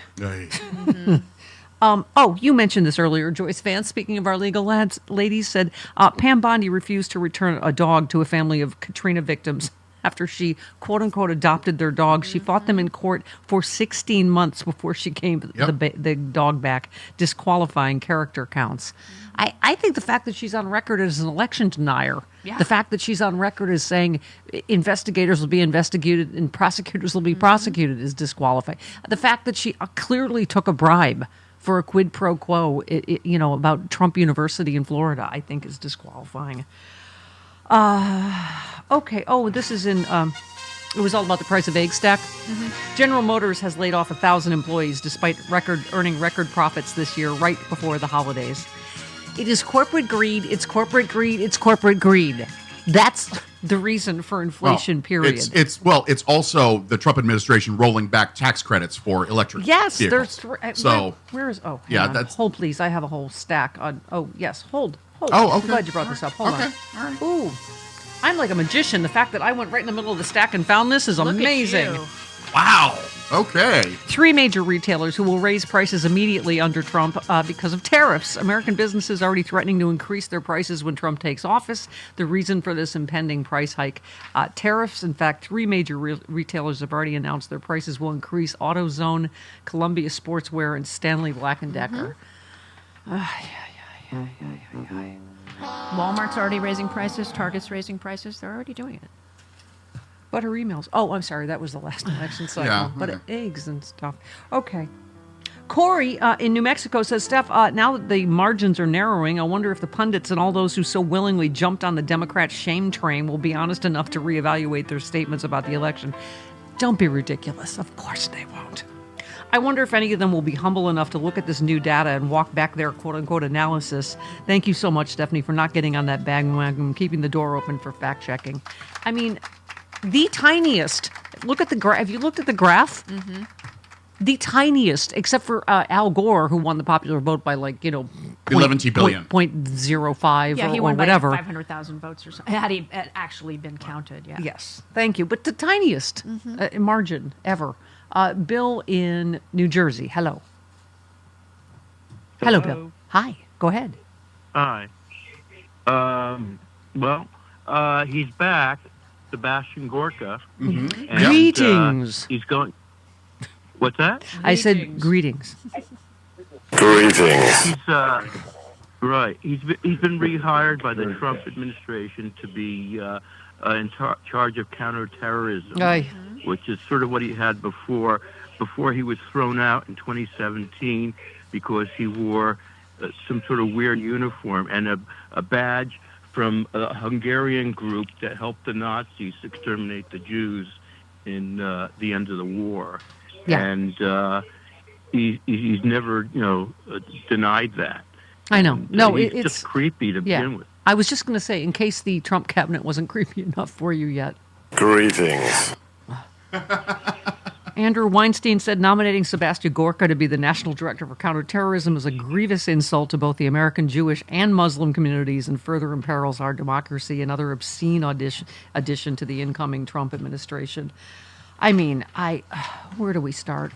Speaker 1: You mentioned this earlier, Joyce Vance, speaking of our legal ladies, said Pam Bondi refused to return a dog to a family of Katrina victims after she, quote unquote, adopted their dog. She fought them in court for 16 months before she gave the dog back, disqualifying character counts. I think the fact that she's on record as an election denier, the fact that she's on record as saying investigators will be investigated and prosecutors will be prosecuted is disqualifying. The fact that she clearly took a bribe for a quid pro quo, about Trump University in Florida, I think is disqualifying. Okay. Oh, this is in... it was all about the price of egg stack. Mm-hmm. General Motors has laid off 1,000 employees despite earning record profits this year right before the holidays. It is corporate greed. It's corporate greed. It's corporate greed. That's the reason for inflation, period.
Speaker 3: It's also the Trump administration rolling back tax credits for electric vehicles.
Speaker 1: Where is... Oh,
Speaker 3: yeah,
Speaker 1: that's... Hold, please. I have a whole stack on... Oh, yes. Hold.
Speaker 3: Oh, okay.
Speaker 1: I'm glad you brought this up. Hold on.
Speaker 3: All right.
Speaker 1: Ooh. I'm like a magician. The fact that I went right in the middle of the stack and found this is amazing.
Speaker 3: Wow. Okay.
Speaker 1: 3 major retailers who will raise prices immediately under Trump because of tariffs. American businesses already threatening to increase their prices when Trump takes office. The reason for this impending price hike, tariffs. In fact, 3 major retailers have already announced their prices will increase: AutoZone, Columbia Sportswear, and Stanley Black & Decker.
Speaker 2: Walmart's already raising prices. Target's raising prices. They're already doing it.
Speaker 1: But her emails. Oh, I'm sorry. That was the last election cycle.
Speaker 3: Yeah,
Speaker 1: but eggs and stuff. Okay. Corey in New Mexico says, Steph, now that the margins are narrowing, I wonder if the pundits and all those who so willingly jumped on the Democrat shame train will be honest enough to reevaluate their statements about the election. Don't be ridiculous. Of course they won't. I wonder if any of them will be humble enough to look at this new data and walk back their quote-unquote analysis. Thank you so much, Stephanie, for not getting on that bandwagon, keeping the door open for fact-checking. I mean, the tiniest. Look at the graph. Have you looked at the graph? Mm-hmm. The tiniest, except for Al Gore, who won the popular vote by 11 billion. 0.05
Speaker 2: yeah, he
Speaker 1: or
Speaker 2: won
Speaker 1: whatever.
Speaker 2: By 500,000 votes or something. Had he actually been counted, yeah.
Speaker 1: Yes, thank you. But the tiniest margin ever. Bill in New Jersey. Hello. Hello, Bill. Hi. Go ahead.
Speaker 21: Hi. He's back, Sebastian Gorka.
Speaker 1: Mm-hmm.
Speaker 21: And,
Speaker 1: Greetings.
Speaker 21: He's going. What's that?
Speaker 1: I said greetings.
Speaker 21: Greetings. He's right. He's been rehired by the Trump administration to be in charge of counterterrorism, which is sort of what he had before he was thrown out in 2017 because he wore some sort of weird uniform and a badge from a Hungarian group that helped the Nazis exterminate the Jews in the end of the war. Yeah. And he's never, denied that.
Speaker 1: I know. No,
Speaker 21: it's
Speaker 1: it's
Speaker 21: just creepy to begin with.
Speaker 1: I was just going to say, in case the Trump cabinet wasn't creepy enough for you yet.
Speaker 21: Greetings.
Speaker 1: Andrew Weinstein said nominating Sebastian Gorka to be the national director for counterterrorism is a grievous insult to both the American Jewish and Muslim communities and further imperils our democracy. Another obscene addition to the incoming Trump administration. I mean, where do we start?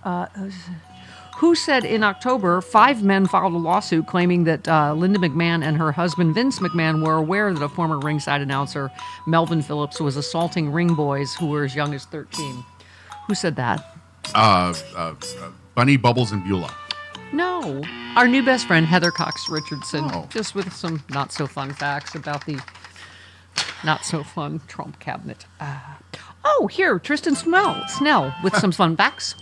Speaker 1: Who said in October 5 men filed a lawsuit claiming that Linda McMahon and her husband Vince McMahon were aware that a former ringside announcer, Melvin Phillips, was assaulting ring boys who were as young as 13. Who said that?
Speaker 3: Bunny, Bubbles, and Beulah.
Speaker 1: No. Our new best friend, Heather Cox Richardson, just with some not-so-fun facts about the not-so-fun Trump cabinet. Here, Tristan Snell with some fun facts.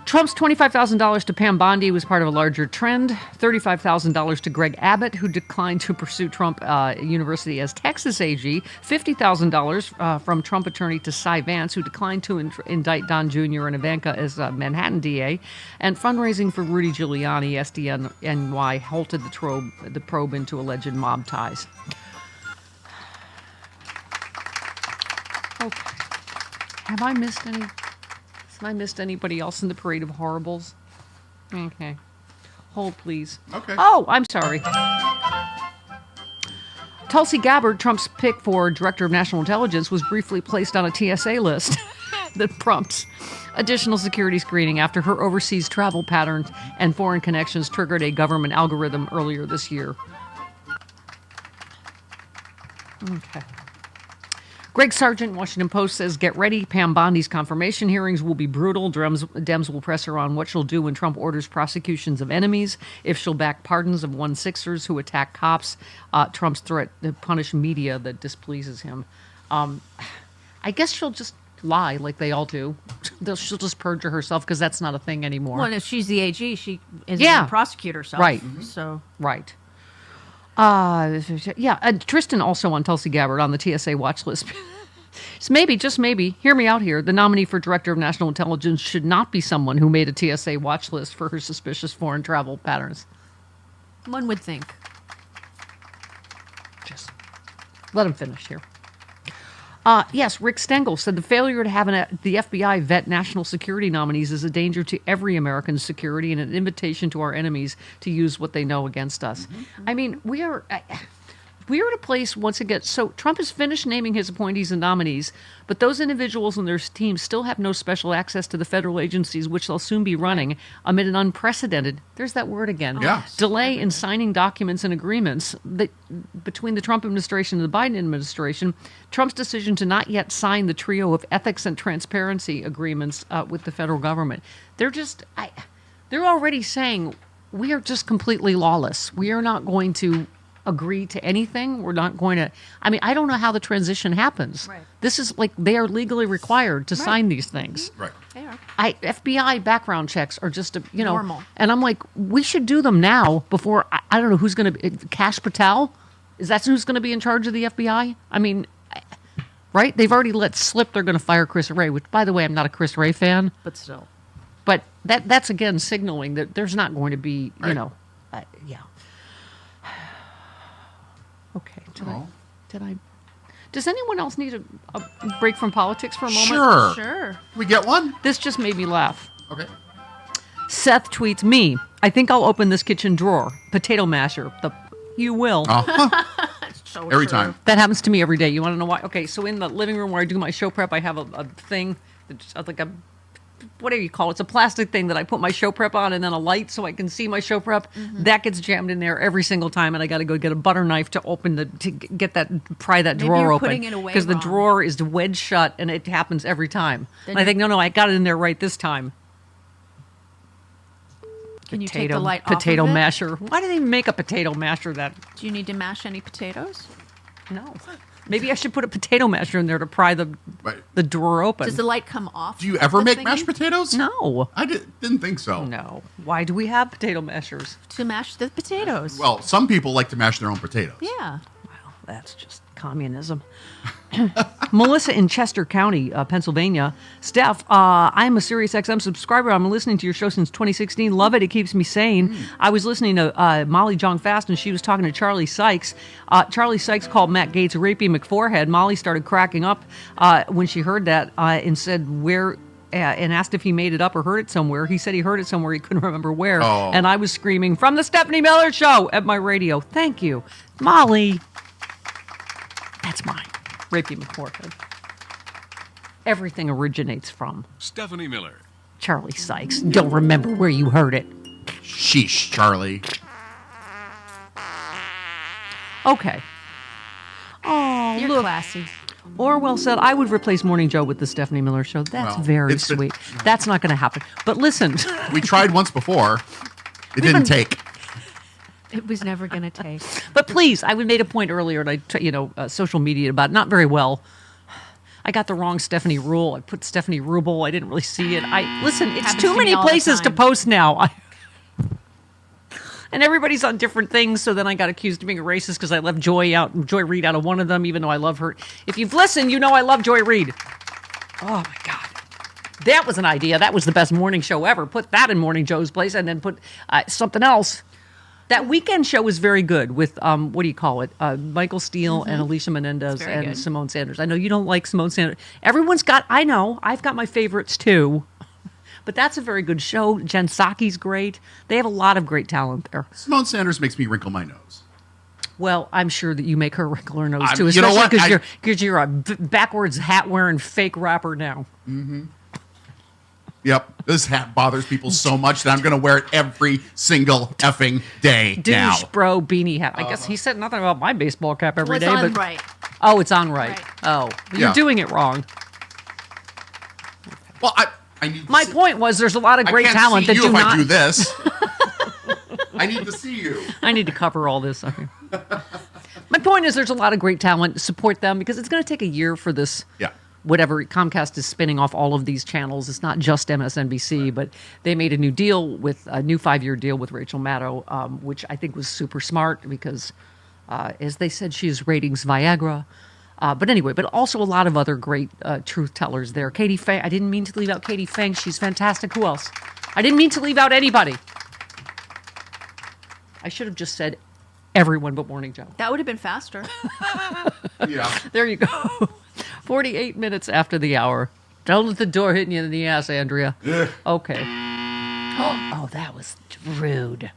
Speaker 1: Trump's $25,000 to Pam Bondi was part of a larger trend. $35,000 to Greg Abbott, who declined to pursue Trump University as Texas AG. $50,000 from Trump attorney to Cy Vance, who declined to indict Don Jr. and Ivanka as Manhattan DA. And fundraising for Rudy Giuliani, SDNY, halted the probe into alleged mob ties. Okay. Have I missed anybody else in the parade of horribles? Okay. Hold, please.
Speaker 3: Okay.
Speaker 1: Oh, I'm sorry. Tulsi Gabbard, Trump's pick for Director of National Intelligence, was briefly placed on a TSA list that prompts additional security screening after her overseas travel patterns and foreign connections triggered a government algorithm earlier this year. Okay. Greg Sargent, Washington Post, says, get ready. Pam Bondi's confirmation hearings will be brutal. Dems will press her on what she'll do when Trump orders prosecutions of enemies, if she'll back pardons of 1-6ers who attack cops, Trump's threat to punish media that displeases him. I guess she'll just lie like they all do. She'll just perjure herself because that's not a thing anymore.
Speaker 2: Well, if she's the AG, she isn't going to prosecute herself.
Speaker 1: Right.
Speaker 2: So.
Speaker 1: Right. Tristan also on Tulsi Gabbard on the TSA watch list. So maybe, just maybe, hear me out here, the nominee for Director of National Intelligence should not be someone who made a TSA watch list for her suspicious foreign travel patterns.
Speaker 2: One would think.
Speaker 1: Just let him finish here. Yes, Rick Stengel said the failure to have the FBI vet national security nominees is a danger to every American's security and an invitation to our enemies to use what they know against us. Mm-hmm. I mean, we are at a place once again. So Trump has finished naming his appointees and nominees, but those individuals and their teams still have no special access to the federal agencies, which they'll soon be running amid an unprecedented, there's that word again, delay in signing documents and agreements between the Trump administration and the Biden administration. Trump's decision to not yet sign the trio of ethics and transparency agreements with the federal government. They're already saying we are just completely lawless. We are not going to agree to anything. We're not going to. I mean, I don't know how the transition happens.
Speaker 2: Right.
Speaker 1: This is like they are legally required to sign these things.
Speaker 3: Right.
Speaker 2: They are.
Speaker 1: FBI background checks are just
Speaker 2: Normal.
Speaker 1: And I'm like, we should do them now before. I don't know who's going to be. Kash Patel, is that who's going to be in charge of the FBI? I mean, right? They've already let slip they're going to fire Chris Wray, which, by the way, I'm not a Chris Wray fan.
Speaker 2: But still.
Speaker 1: But that's again signaling that there's not going to be, yeah. Okay. Did I? Does anyone else need a break from politics for a moment?
Speaker 3: Sure.
Speaker 2: Sure.
Speaker 3: We get one?
Speaker 1: This just made me laugh.
Speaker 3: Okay.
Speaker 1: Seth tweets me, I think I'll open this kitchen drawer. Potato masher. You will.
Speaker 2: So
Speaker 3: Every
Speaker 2: true.
Speaker 3: time.
Speaker 1: That happens to me every day. You want to know why? Okay, so in the living room where I do my show prep, I have a thing that's like a, whatever you call it. It's a plastic thing that I put my show prep on and then a light so I can see my show prep.
Speaker 2: Mm-hmm.
Speaker 1: That gets jammed in there every single time, and I got to go get a butter knife to pry that
Speaker 2: Maybe
Speaker 1: drawer
Speaker 2: you're
Speaker 1: open.
Speaker 2: putting it away
Speaker 1: because the
Speaker 2: wrong.
Speaker 1: drawer is wedged shut, and it happens every time.
Speaker 2: Then
Speaker 1: And I think, no, I got it in there right this time.
Speaker 2: Can you take the light off
Speaker 1: Potato
Speaker 2: of it?
Speaker 1: masher. Why do they make a potato masher that?
Speaker 2: Do you need to mash any potatoes?
Speaker 1: No. Maybe I should put a potato masher in there to pry the drawer open.
Speaker 2: Does the light come off?
Speaker 3: Do you ever
Speaker 2: the
Speaker 3: make
Speaker 2: thingy?
Speaker 3: mashed potatoes?
Speaker 1: No.
Speaker 3: I didn't think so.
Speaker 1: No. Why do we have potato mashers?
Speaker 2: To mash the potatoes.
Speaker 3: Well, some people like to mash their own potatoes.
Speaker 2: Yeah.
Speaker 1: That's just communism. Melissa in Chester County, Pennsylvania. Steph, I'm a Sirius XM subscriber. I'm listening to your show since 2016. Love it. It keeps me sane. I was listening to Molly Jong Fast, and she was talking to Charlie Sykes. Charlie Sykes called Matt Gaetz a rapey McForehead. Molly started cracking up when she heard that and said, and asked if he made it up or heard it somewhere. He said he heard it somewhere. He couldn't remember where.
Speaker 3: Oh.
Speaker 1: And I was screaming, from the Stephanie Miller Show at my radio. Thank you. Molly. That's mine. Rapey McForehead. Everything originates from
Speaker 4: Stephanie Miller.
Speaker 1: Charlie Sykes. Don't remember where you heard it.
Speaker 3: Sheesh, Charlie.
Speaker 1: Okay. Oh,
Speaker 2: You're
Speaker 1: look.
Speaker 2: classy.
Speaker 1: Orwell said, I would replace Morning Joe with the Stephanie Miller Show. That's
Speaker 3: Well,
Speaker 1: very
Speaker 3: it's been-
Speaker 1: sweet. That's not going to happen. But listen.
Speaker 3: We tried once before. It didn't take.
Speaker 2: It was never going to take.
Speaker 1: But please, I made a point earlier, and social media about it, not very well. I got the wrong Stephanie Rule. I put Stephanie Ruble. I didn't really see it. Listen, it's
Speaker 2: Happens
Speaker 1: too
Speaker 2: to
Speaker 1: many
Speaker 2: me all the
Speaker 1: places to
Speaker 2: time.
Speaker 1: post now. And everybody's on different things, so then I got accused of being a racist because I left Joy Reid out of one of them, even though I love her. If you've listened, you know I love Joy Reid. Oh, my God. That was an idea. That was the best morning show ever. Put that in Morning Joe's place and then put something else. That weekend show was very good with, what do you call it? Michael Steele and Alicia Menendez
Speaker 2: very
Speaker 1: and
Speaker 2: good.
Speaker 1: Simone Sanders. I know you don't like Simone Sanders. Everyone's got, I know, I've got my favorites too. But that's a very good show. Jen Psaki's great. They have a lot of great talent there.
Speaker 3: Simone Sanders makes me wrinkle my nose.
Speaker 1: Well, I'm sure that you make her wrinkle her nose
Speaker 3: I'm-
Speaker 1: too,
Speaker 3: you know
Speaker 1: especially
Speaker 3: what?
Speaker 1: because you're a backwards hat wearing fake rapper now.
Speaker 3: Mm-hmm. Yep. This hat bothers people so much that I'm going to wear it every single effing day now.
Speaker 1: Douche bro beanie hat. I guess he said nothing about my baseball cap every
Speaker 2: Well,
Speaker 1: day.
Speaker 2: it's on
Speaker 1: but
Speaker 2: right.
Speaker 1: Oh, it's on right. Oh, you're
Speaker 3: Yeah.
Speaker 1: doing it wrong.
Speaker 3: Well, I need to
Speaker 1: My
Speaker 3: see-
Speaker 1: point was there's a lot of great
Speaker 3: I can't
Speaker 1: talent
Speaker 3: see
Speaker 1: that
Speaker 3: you
Speaker 1: do
Speaker 3: if
Speaker 1: not.
Speaker 3: I do this. I need to see you.
Speaker 1: I need to cover all this. Okay. My point is there's a lot of great talent. Support them because it's going to take a year for this.
Speaker 3: Yeah.
Speaker 1: Whatever Comcast is spinning off all of these channels. It's not just MSNBC, but they made a new deal with a new 5-year deal with Rachel Maddow, which I think was super smart because, as they said, she is ratings Viagra. But anyway, but also a lot of other great truth tellers there. Katie Fang. I didn't mean to leave out Katie Fang. She's fantastic. Who else? I didn't mean to leave out anybody. I should have just said everyone but Morning Joe.
Speaker 2: That would have been faster.
Speaker 3: Yeah.
Speaker 1: There you go. 48 minutes after the hour. Don't let the door hit you in the ass, Andrea. Okay. Oh, that was rude.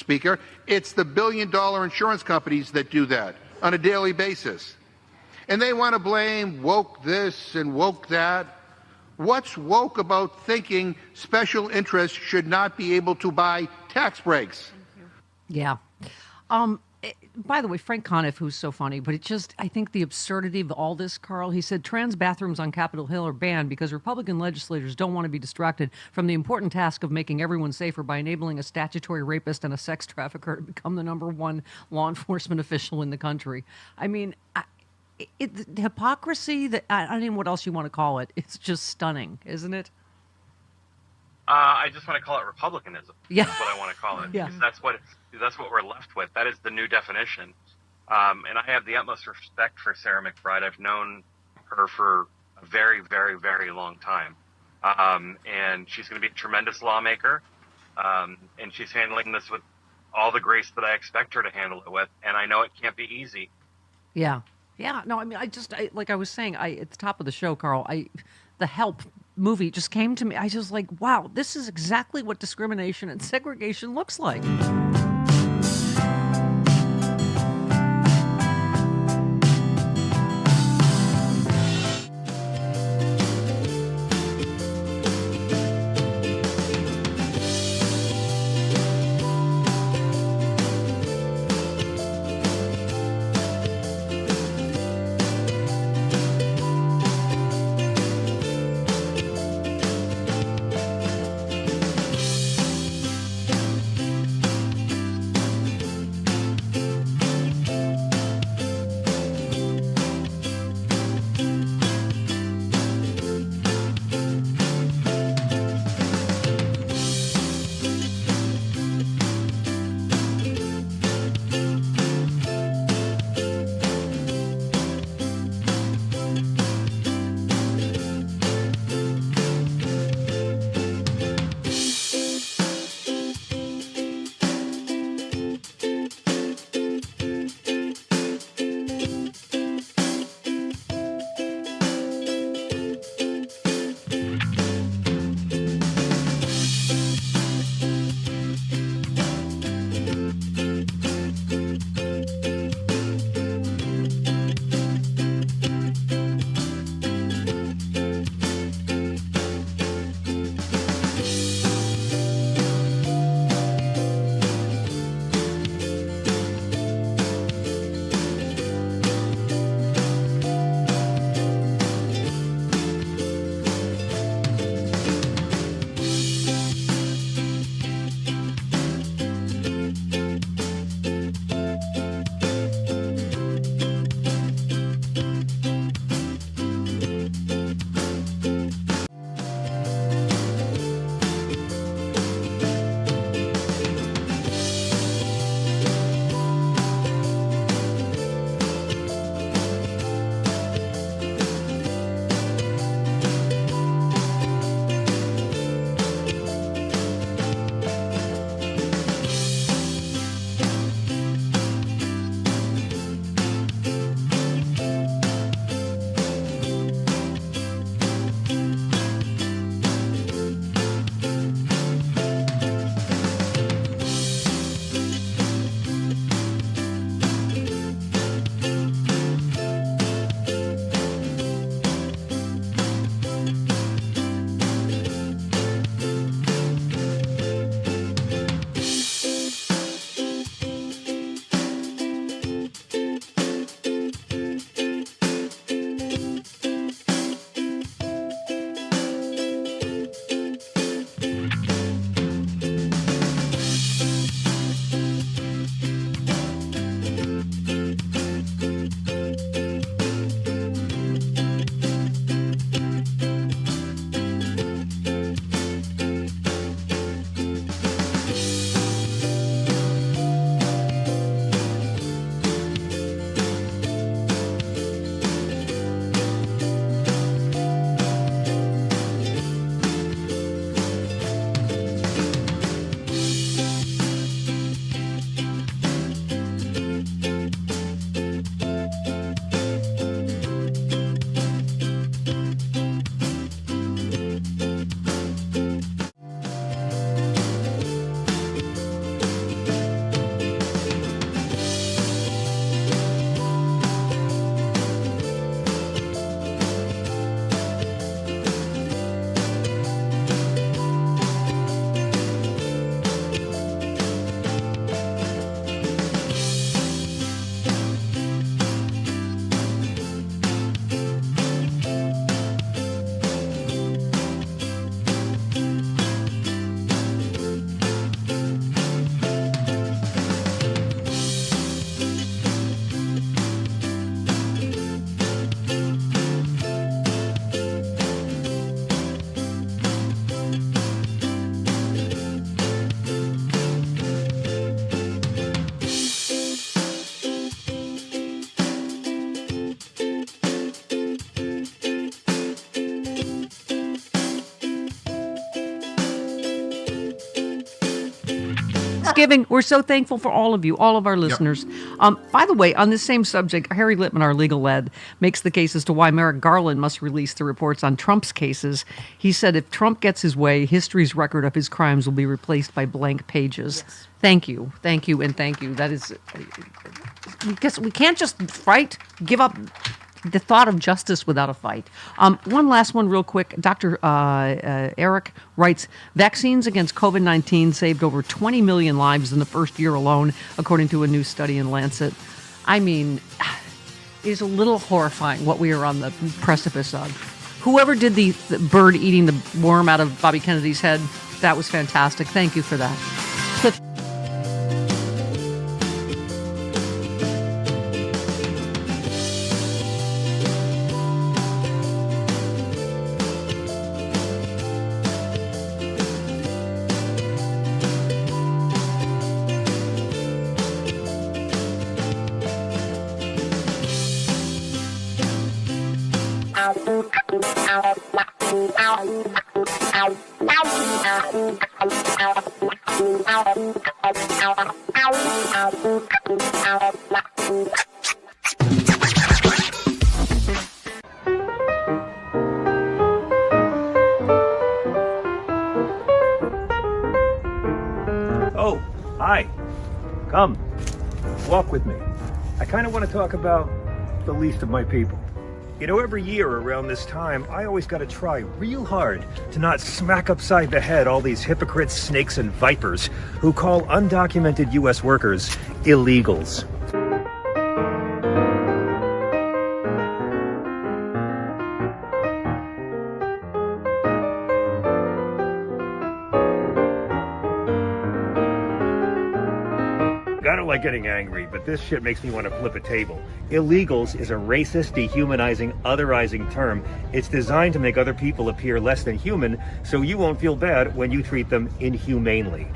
Speaker 4: Speaker. It's the billion-dollar insurance companies that do that on a daily basis. And they want to blame woke this and woke that. What's woke about thinking special interests should not be able to buy tax breaks?
Speaker 1: Yeah. By the way, Frank Conniff, who's so funny, but I think the absurdity of all this, Carl, he said trans bathrooms on Capitol Hill are banned because Republican legislators don't want to be distracted from the important task of making everyone safer by enabling a statutory rapist and a sex trafficker to become the #1 law enforcement official in the country. I mean, the hypocrisy that I don't know what else you want to call it. It's just stunning, isn't it?
Speaker 22: I just want to call it republicanism.
Speaker 1: Yeah.
Speaker 22: That's what I want to call it.
Speaker 1: Yeah.
Speaker 22: Because that's what we're left with. That is the new definition. And I have the utmost respect for Sarah McBride. I've known her for a very, very, very long time. And she's going to be a tremendous lawmaker. And she's handling this with all the grace that I expect her to handle it with. And I know it can't be easy.
Speaker 1: Yeah. Yeah. No, I mean, like I was saying, at the top of the show, Carl, the Help movie just came to me. I just like, wow, this is exactly what discrimination and segregation looks like. Thanksgiving. We're so thankful for all of you, all of our listeners. By the way, on this same subject, Harry Littman, our legal ed, makes the case as to why Merrick Garland must release the reports on Trump's cases. He said if Trump gets his way, history's record of his crimes will be replaced by blank pages. Yes. Thank you, and thank you. That is, we can't just give up the thought of justice without a fight. One last one real quick. Dr. Eric writes, vaccines against COVID-19 saved over 20 million lives in the first year alone, according to a new study in Lancet. I mean, it is a little horrifying what we are on the precipice of. Whoever did the bird eating the worm out of Bobby Kennedy's head, that was fantastic. Thank you for that. Cliff.
Speaker 5: Oh, hi. Come. Walk with me. I kind of want to talk about the least of my people. You know, every year around this time, I always got to try real hard to not smack upside the head all these hypocrites, snakes, and vipers who call undocumented U.S. workers illegals. I don't like getting angry, but this shit makes me want to flip a table. Illegals is a racist, dehumanizing, otherizing term. It's designed to make other people appear less than human, so you won't feel bad when you treat them inhumanely.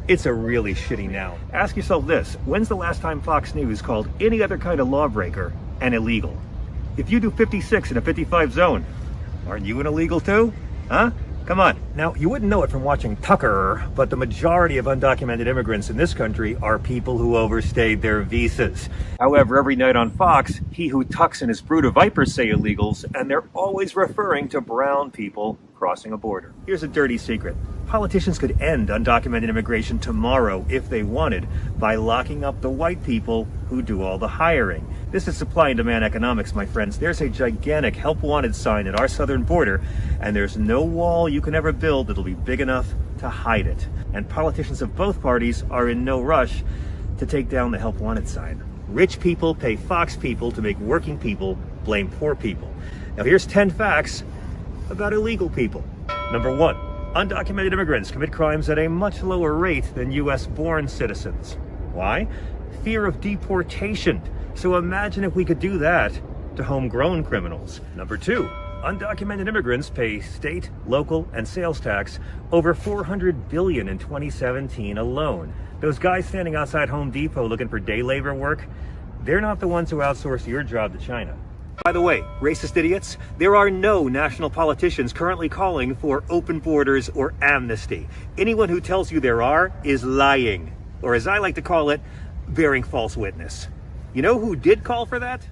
Speaker 5: It's a really shitty noun. Ask yourself this: when's the last time Fox News called any other kind of lawbreaker an illegal? If you do 56 in a 55 zone, aren't you an illegal too? Huh? Come on. Now, you wouldn't know it from watching Tucker, but the majority of undocumented immigrants in this country are people who overstayed their visas. However, every night on Fox, he who tucks in his brood of vipers say illegals, and they're always referring to brown people crossing a border. Here's a dirty secret. Politicians could end undocumented immigration tomorrow if they wanted by locking up the white people who do all the hiring. This is supply and demand economics, my friends. There's a gigantic help wanted sign at our southern border, and there's no wall you can ever build that'll be big enough to hide it. And politicians of both parties are in no rush to take down the help wanted sign. Rich people pay Fox people to make working people blame poor people. Now here's 10 facts about illegal people. Number 1. Undocumented immigrants commit crimes at a much lower rate than U.S.-born citizens. Why? Fear of deportation. So imagine if we could do that to homegrown criminals. Number 2, undocumented immigrants pay state, local, and sales tax over $400 billion in 2017 alone. Those guys standing outside Home Depot looking for day labor work, they're not the ones who outsource your job to China. By the way, racist idiots, there are no national politicians currently calling for open borders or amnesty. Anyone who tells you there are is lying, or as I like to call it, bearing false witness. You know who did call for that?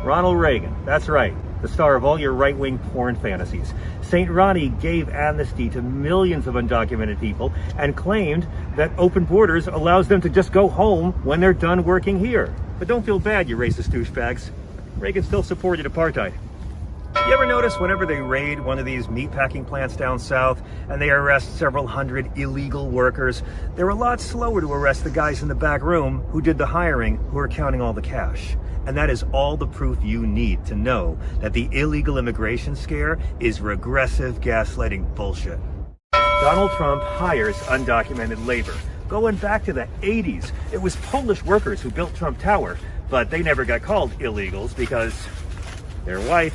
Speaker 5: Ronald Reagan. That's right, the star of all your right-wing porn fantasies. St. Ronnie gave amnesty to millions of undocumented people and claimed that open borders allows them to just go home when they're done working here. But don't feel bad, you racist douchebags. Reagan still supported apartheid. You ever notice whenever they raid one of these meatpacking plants down south and they arrest several hundred illegal workers, they're a lot slower to arrest the guys in the back room who did the hiring, who are counting all the cash. And that is all the proof you need to know that the illegal immigration scare is regressive gaslighting bullshit. Donald Trump hires undocumented labor. Going back to the 80s, it was Polish workers who built Trump Tower, but they never got called illegals because they're white.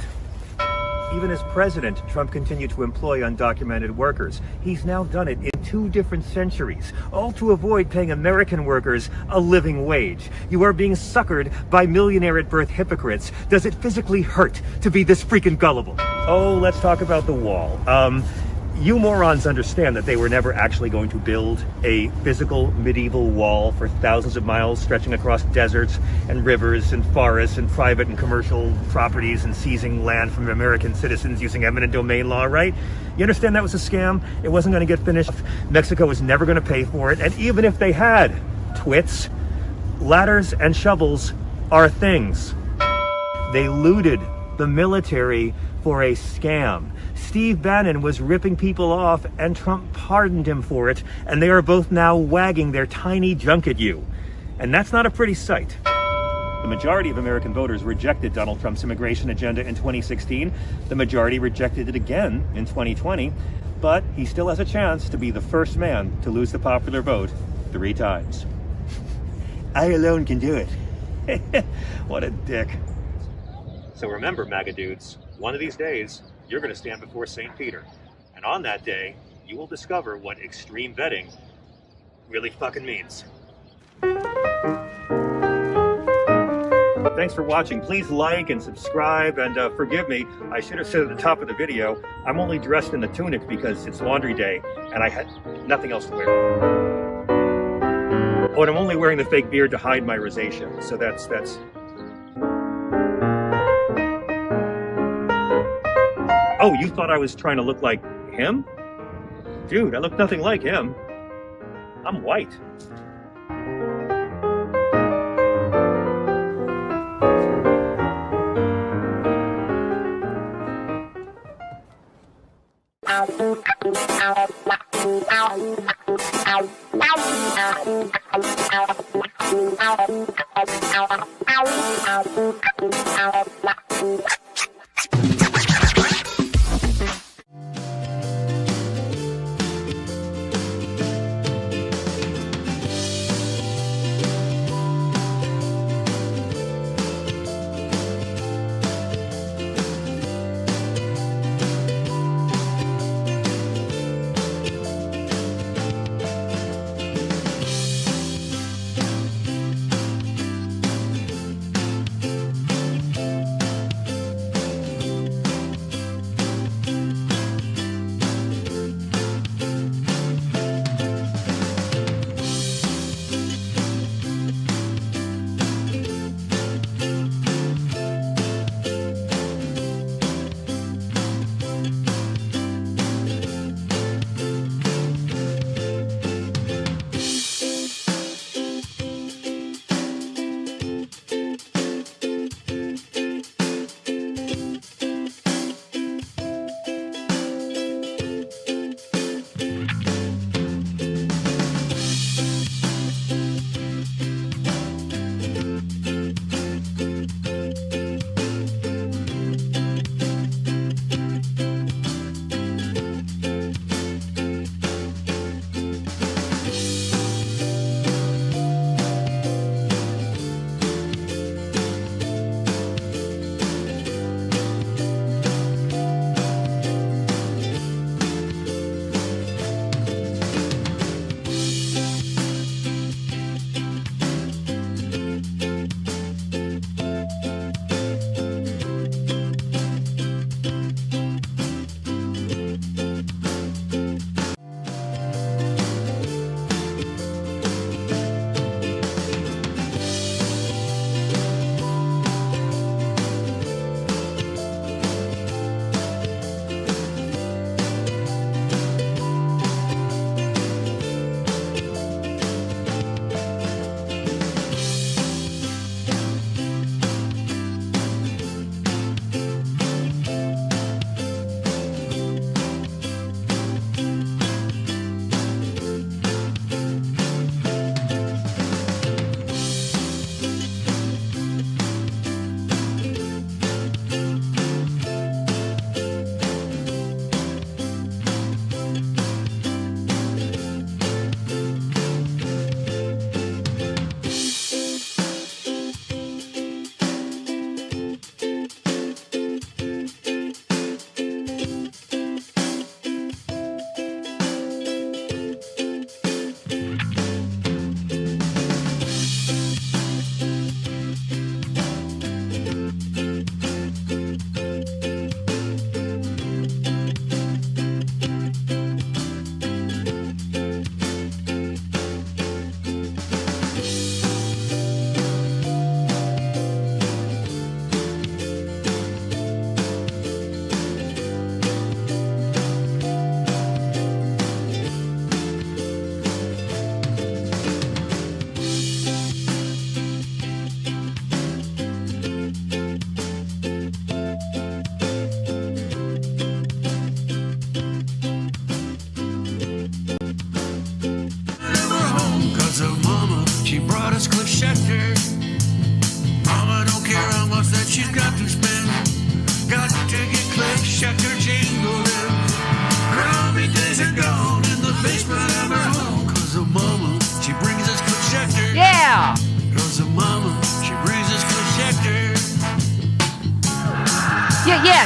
Speaker 5: Even as president, Trump continued to employ undocumented workers. He's now done it in 2 different centuries, all to avoid paying American workers a living wage. You are being suckered by millionaire at birth hypocrites. Does it physically hurt to be this freaking gullible? Oh, let's talk about the wall. You morons understand that they were never actually going to build a physical medieval wall for thousands of miles stretching across deserts and rivers and forests and private and commercial properties and seizing land from American citizens using eminent domain law, right? You understand that was a scam? It wasn't going to get finished. Mexico was never going to pay for it. And even if they had, twits, ladders and shovels are things. They looted the military for a scam. Steve Bannon was ripping people off and Trump pardoned him for it, and they are both now wagging their tiny junk at you. And that's not a pretty sight. The majority of American voters rejected Donald Trump's immigration agenda in 2016. The majority rejected it again in 2020, but he still has a chance to be the first man to lose the popular vote 3 times. I alone can do it. What a dick. So remember, MAGA dudes, one of these days, you're going to stand before St. Peter. And on that day, you will discover what extreme vetting really fucking means. Thanks for watching. Please like and subscribe, and forgive me, I should have said at the top of the video, I'm only dressed in the tunic because it's laundry day, and I had nothing else to wear. Oh, and I'm only wearing the fake beard to hide my rosacea, so that's... Oh, you thought I was trying to look like him? Dude, I look nothing like him. I'm white.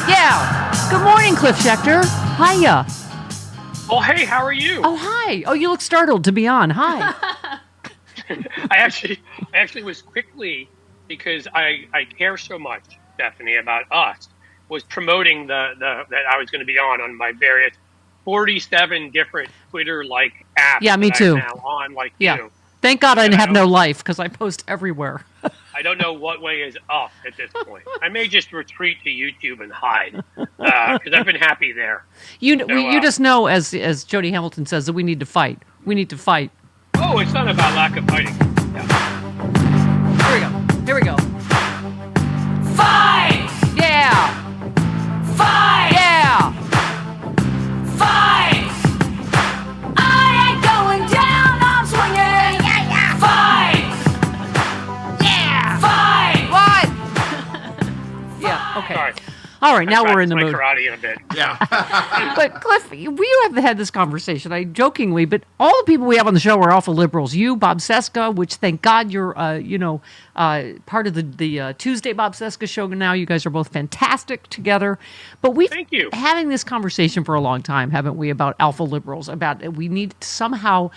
Speaker 1: Yeah. Good morning, Cliff Schechter. Hiya.
Speaker 6: Oh, hey, how are you?
Speaker 1: Oh, hi. Oh, you look startled to be on. Hi.
Speaker 6: I actually was quickly, because I care so much, Stephanie, about us, was promoting that I was going to be on my various 47 different Twitter-like apps.
Speaker 1: Yeah, me
Speaker 6: that
Speaker 1: too.
Speaker 6: I'm now on, like
Speaker 1: Yeah.
Speaker 6: you.
Speaker 1: Thank God I
Speaker 6: And I
Speaker 1: have
Speaker 6: don't-
Speaker 1: no life because I post everywhere.
Speaker 6: I don't know what way is up at this point. I may just retreat to YouTube and hide because I've been happy there.
Speaker 1: You
Speaker 6: So,
Speaker 1: you just know, as Jody Hamilton says, that we need to fight. We need to fight.
Speaker 6: Oh, it's not about lack of fighting.
Speaker 1: Here we go. Here we go.
Speaker 13: Fight!
Speaker 1: Yeah.
Speaker 13: Fight!
Speaker 1: Yeah.
Speaker 13: Fight! I ain't going down, I'm swinging! Fight! Yeah! Fight!
Speaker 1: What? Yeah. Okay.
Speaker 6: Sorry.
Speaker 1: All right. Now we're in the
Speaker 6: my
Speaker 1: mood.
Speaker 6: karate in a bit.
Speaker 3: Yeah.
Speaker 1: But Cliff, we have had this conversation. I jokingly, but all the people we have on the show are alpha liberals. You, Bob Seska, which thank God you're, part of the Tuesday Bob Seska show now. You guys are both fantastic together. But we've been having this conversation for a long time, haven't we? About alpha liberals. About we need to somehow.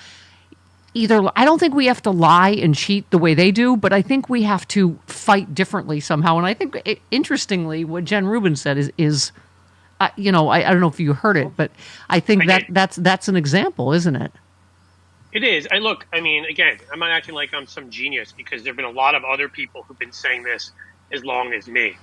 Speaker 1: Either I don't think we have to lie and cheat the way they do, but I think we have to fight differently somehow. And I think, interestingly, what Jen Rubin said is I don't know if you heard it, but I think that's an example, isn't it?
Speaker 6: It is. I mean, again, I'm not acting like I'm some genius because there have been a lot of other people who've been saying this as long as me.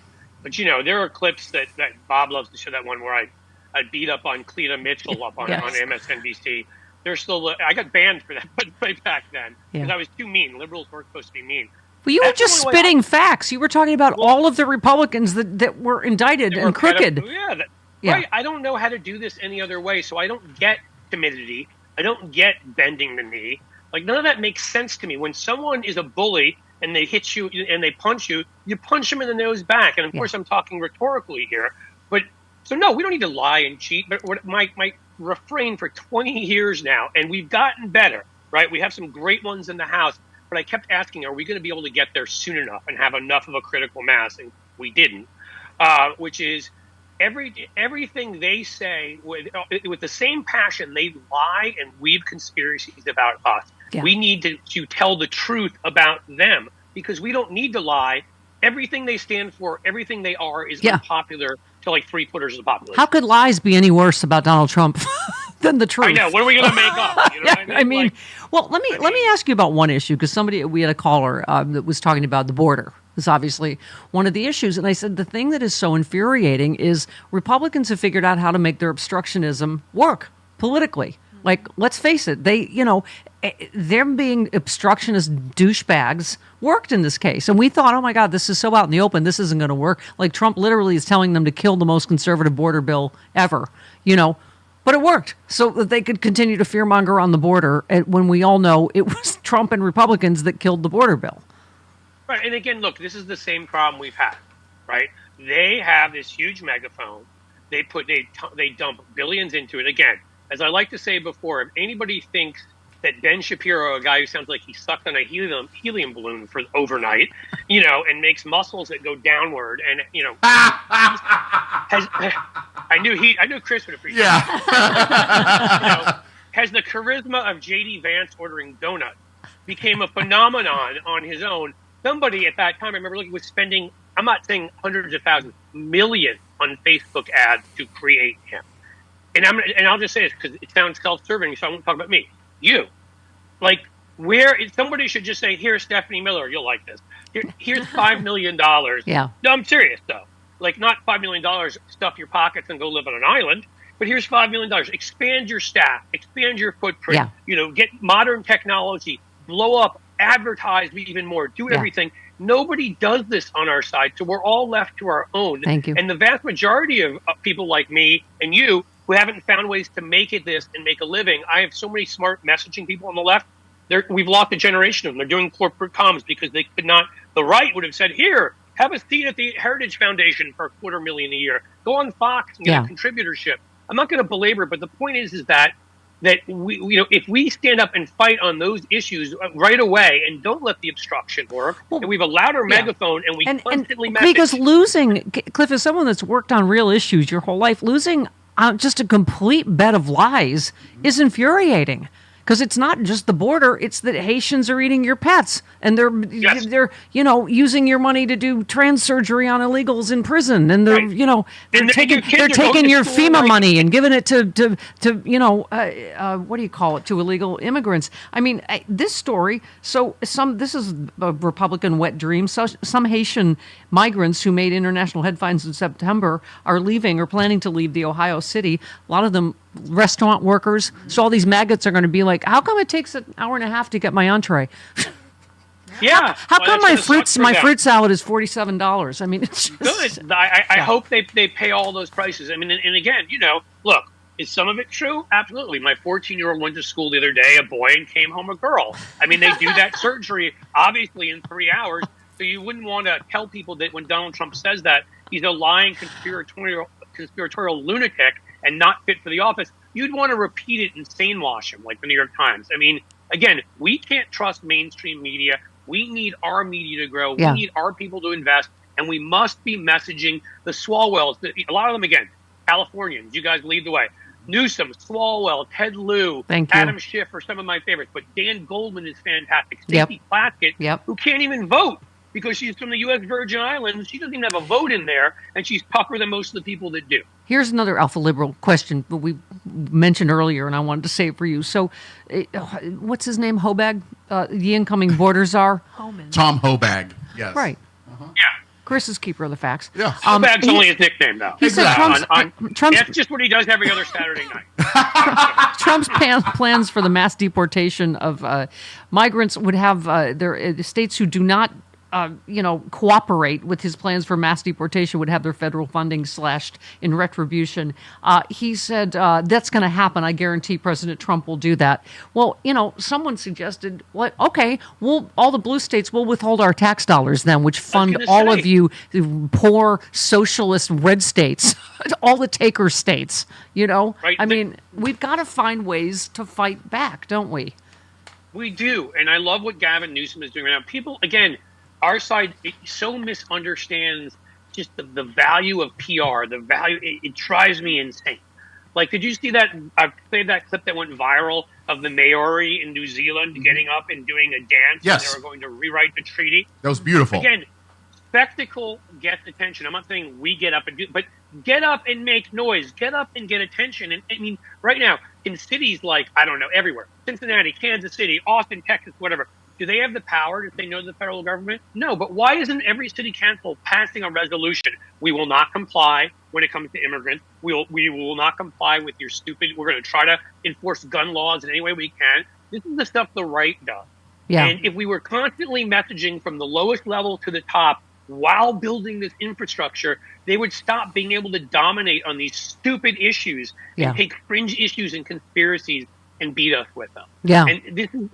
Speaker 6: But, there are clips that Bob loves to show, that one where I beat up on Cleta Mitchell up on MSNBC. There's still, I got banned for that way back then because I was too mean. Liberals weren't supposed to be mean.
Speaker 1: Well, you were just spitting facts. You were talking about all of the Republicans that were indicted and crooked.
Speaker 6: Right. I don't know how to do this any other way, so I don't get timidity. I don't get bending the knee. Like, none of that makes sense to me. When someone is a bully and they hit you and they punch you, you punch them in the nose back. And, of course, I'm talking rhetorically here. But, so, no, we don't need to lie and cheat. But what my refrain for 20 years now, and we've gotten better, right? We have some great ones in the House. But I kept asking, are we going to be able to get there soon enough and have enough of a critical mass? And we didn't, which is everything they say with the same passion, they lie and weave conspiracies about us. Yeah. We need to tell the truth about them because we don't need to lie. Everything they stand for, everything they are is unpopular to like 3/4 of the population.
Speaker 1: How could lies be any worse about Donald Trump than the truth?
Speaker 6: I know. What are we going to make up? You know what
Speaker 1: I mean? Well, let me ask you about one issue because we had a caller that was talking about the border. It's obviously one of the issues, and I said the thing that is so infuriating is Republicans have figured out how to make their obstructionism work politically. Like, let's face it, them being obstructionist douchebags worked in this case. And we thought, oh my God, this is so out in the open. This isn't going to work. Like, Trump literally is telling them to kill the most conservative border bill ever, But it worked so that they could continue to fearmonger on the border when we all know it was Trump and Republicans that killed the border bill.
Speaker 6: Right. And again, look, this is the same problem we've had, right? They have this huge megaphone. They dump billions into it. Again, as I like to say before, if anybody thinks that Ben Shapiro, a guy who sounds like he sucked on a helium balloon for overnight, and makes muscles that go downward, and I knew Chris would appreciate. Has the charisma of J.D. Vance ordering donuts, became a phenomenon on his own. Somebody at that time, I remember looking, was spending, I'm not saying hundreds of thousands, millions on Facebook ads to create him. And I'll just say this because it sounds self-serving, so I won't talk about me. You, somebody should just say, "Here's Stephanie Miller. You'll like this. Here's $5 million."
Speaker 1: Yeah.
Speaker 6: No, I'm serious though. Like, not $5 million, stuff your pockets and go live on an island. But here's $5 million. Expand your staff. Expand your footprint.
Speaker 1: Yeah.
Speaker 6: Get modern technology. Blow up. Advertise even more. Do everything. Nobody does this on our side, so we're all left to our own.
Speaker 1: Thank you.
Speaker 6: And the vast majority of people like me and you who haven't found ways to make it this and make a living. I have so many smart messaging people on the left. We've lost a generation of them. They're doing corporate comms because they could not. The right would have said, "Here, have a seat at the Heritage Foundation for $250,000 a year. Go on Fox and get a contributorship." I'm not going to belabor it, but the point is that that if we stand up and fight on those issues right away and don't let the obstruction work, and we have a louder megaphone and we constantly message.
Speaker 1: Because losing, Cliff, as someone that's worked on real issues your whole life, losing just a complete bed of lies is infuriating. Because it's not just the border; it's that Haitians are eating your pets, and they're using your money to do trans surgery on illegals in prison, and they're they're taking your FEMA money and giving it to what do you call it, to illegal immigrants. I mean, this story. So this is a Republican wet dream. So some Haitian migrants who made international headlines in September are leaving or planning to leave the Ohio city. A lot of them restaurant workers. So all these maggots are going to be like, how come it takes an hour and a half to get my entree?
Speaker 6: Yeah.
Speaker 1: How come my fruit salad is $47? I mean, it's just,
Speaker 6: good. I hope they pay all those prices. I mean, and again, look, is some of it true? Absolutely. My 14-year-old went to school the other day, a boy, and came home a girl. I mean, they do that surgery obviously in 3 hours. So you wouldn't want to tell people that when Donald Trump says that he's a lying conspiratorial lunatic and not fit for the office. You'd want to repeat it and sane wash him, like the New York Times. I mean, again, we can't trust mainstream media. We need our media to grow.
Speaker 1: Yeah.
Speaker 6: We need our people to invest, and we must be messaging the Swalwells. A lot of them, again, Californians. You guys lead the way. Newsom, Swalwell, Ted Lieu, Adam Schiff are some of my favorites, but Dan Goldman is fantastic. Stacey Plaskett, who can't even vote because she's from the U.S. Virgin Islands. She doesn't even have a vote in there, and she's tougher than most of the people that do.
Speaker 1: Here's another alpha liberal question that we mentioned earlier, and I wanted to say it for you. So, what's his name? Hobag, the incoming border czar?
Speaker 3: Tom Hobag. Yes.
Speaker 1: Right.
Speaker 6: Yeah.
Speaker 1: Chris is keeper of the facts.
Speaker 3: Yeah.
Speaker 6: Hobag's only his nickname, though.
Speaker 1: He said
Speaker 6: that's just what he does every other Saturday night.
Speaker 1: Trump's plans for the mass deportation of migrants would have their states who do not cooperate with his plans for mass deportation would have their federal funding slashed in retribution. He said that's going to happen. I guarantee President Trump will do that. Well, someone suggested, all the blue states will withhold our tax dollars then, which fund all of you poor socialist red states, all the taker states.
Speaker 6: Right.
Speaker 1: I mean, we've got to find ways to fight back, don't we?
Speaker 6: We do, and I love what Gavin Newsom is doing right now. People, again. Our side so misunderstands just the value of PR, the value. It drives me insane. Like, did you see that? I've played that clip that went viral of the Maori in New Zealand getting up and doing a dance.
Speaker 3: Yes.
Speaker 6: And they were going to rewrite the treaty.
Speaker 3: That was beautiful.
Speaker 6: Again, spectacle gets attention. I'm not saying we get up and do, but get up and make noise. Get up and get attention. And I mean, right now, in cities like, I don't know, everywhere, Cincinnati, Kansas City, Austin, Texas, whatever, do they have the power to say no to the federal government? No, but why isn't every city council passing a resolution? We will not comply when it comes to immigrants. We will not comply with your stupid, we're going to try to enforce gun laws in any way we can. This is the stuff the right does.
Speaker 1: Yeah.
Speaker 6: And if we were constantly messaging from the lowest level to the top while building this infrastructure, they would stop being able to dominate on these stupid issues and take fringe issues and conspiracies and beat us with them.
Speaker 1: Yeah.
Speaker 6: And this is,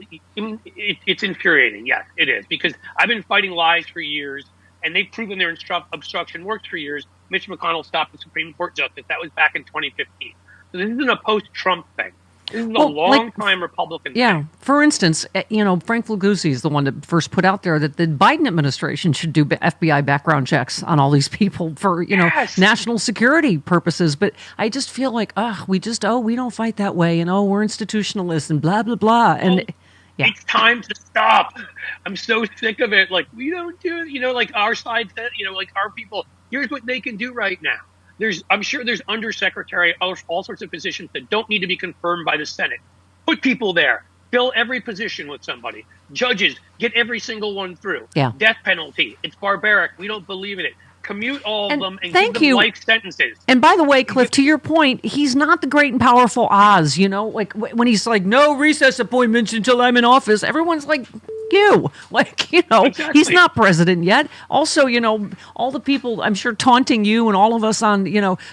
Speaker 6: it's infuriating. Yes, it is. Because I've been fighting lies for years, and they've proven their obstruction works for years. Mitch McConnell stopped the Supreme Court justice. That was back in 2015. So this isn't a post-Trump thing. This is a long-time Republican thing.
Speaker 1: For instance, Frank Fleguzzi is the one that first put out there that the Biden administration should do FBI background checks on all these people for, national security purposes. But I just feel like, we don't fight that way. And, we're institutionalists and blah, blah, blah. And
Speaker 6: it's time to stop. I'm so sick of it. Like, we don't do it. Like our side said, like our people, here's what they can do right now. I'm sure there's undersecretary, all sorts of positions that don't need to be confirmed by the Senate. Put people there. Fill every position with somebody. Judges, get every single one through.
Speaker 1: Yeah.
Speaker 6: Death penalty. It's barbaric. We don't believe in it. Commute all of them and
Speaker 1: thank
Speaker 6: give them
Speaker 1: you.
Speaker 6: life sentences.
Speaker 1: And by the way, Cliff, to your point, he's not the great and powerful Oz, like when he's like, no recess appointments until I'm in office. Everyone's like, you. Like, he's not president yet. Also, all the people, I'm sure, taunting you and all of us on,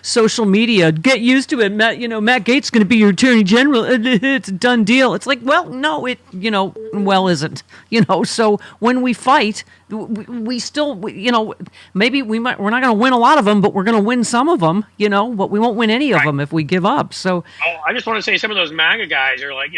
Speaker 1: social media, get used to it. Matt Gaetz is going to be your attorney general. It's a done deal. It's like, well, no, it, isn't. So when we fight, we still, maybe we're not going to win a lot of them, but we're going to win some of them, but we won't win any of them if we give up. So
Speaker 6: I just want to say some of those MAGA guys are like,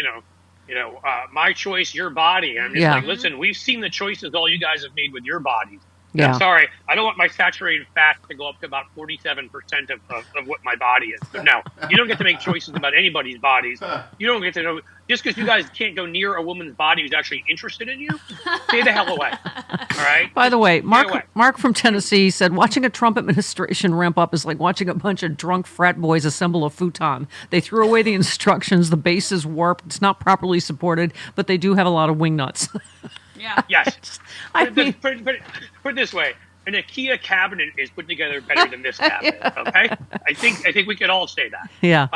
Speaker 6: my choice, your body. And I'm just like, listen, we've seen the choices all you guys have made with your bodies.
Speaker 1: Yeah.
Speaker 6: I'm sorry, I don't want my saturated fat to go up to about 47% of what my body is. So no, you don't get to make choices about anybody's bodies. You don't get to know, just because you guys can't go near a woman's body who's actually interested in you, stay the hell away. All right?
Speaker 1: By the way, Mark from Tennessee said, watching a Trump administration ramp up is like watching a bunch of drunk frat boys assemble a futon. They threw away the instructions, the base is warped, it's not properly supported, but they do have a lot of wing nuts.
Speaker 2: Yeah.
Speaker 6: Yes. Put it this way: an IKEA cabinet is put together better than this cabinet. Okay, I think we could all say that.
Speaker 1: Yeah.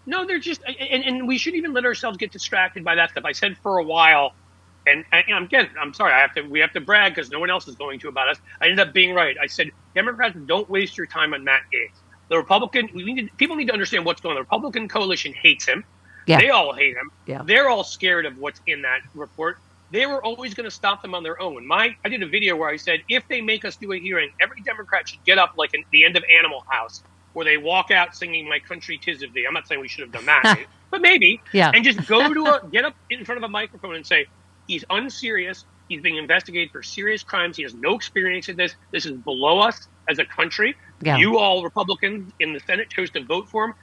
Speaker 6: No, they're just, and we shouldn't even let ourselves get distracted by that stuff. I said for a while, and I'm sorry, we have to brag because no one else is going to about us. I ended up being right. I said, Democrats, don't waste your time on Matt Gaetz. The Republican, people need to understand what's going on. The Republican coalition hates him.
Speaker 1: Yeah.
Speaker 6: They all hate him.
Speaker 1: Yeah.
Speaker 6: They're all scared of what's in that report. They were always going to stop them on their own. I did a video where I said, if they make us do a hearing, every Democrat should get up like at the end of Animal House, where they walk out singing "My Country 'Tis of Thee." I'm not saying we should have done that, but maybe.
Speaker 1: Yeah.
Speaker 6: And just get up in front of a microphone and say, he's unserious. He's being investigated for serious crimes. He has no experience in this. This is below us as a country.
Speaker 1: Yeah.
Speaker 6: You all Republicans in the Senate chose to vote for him,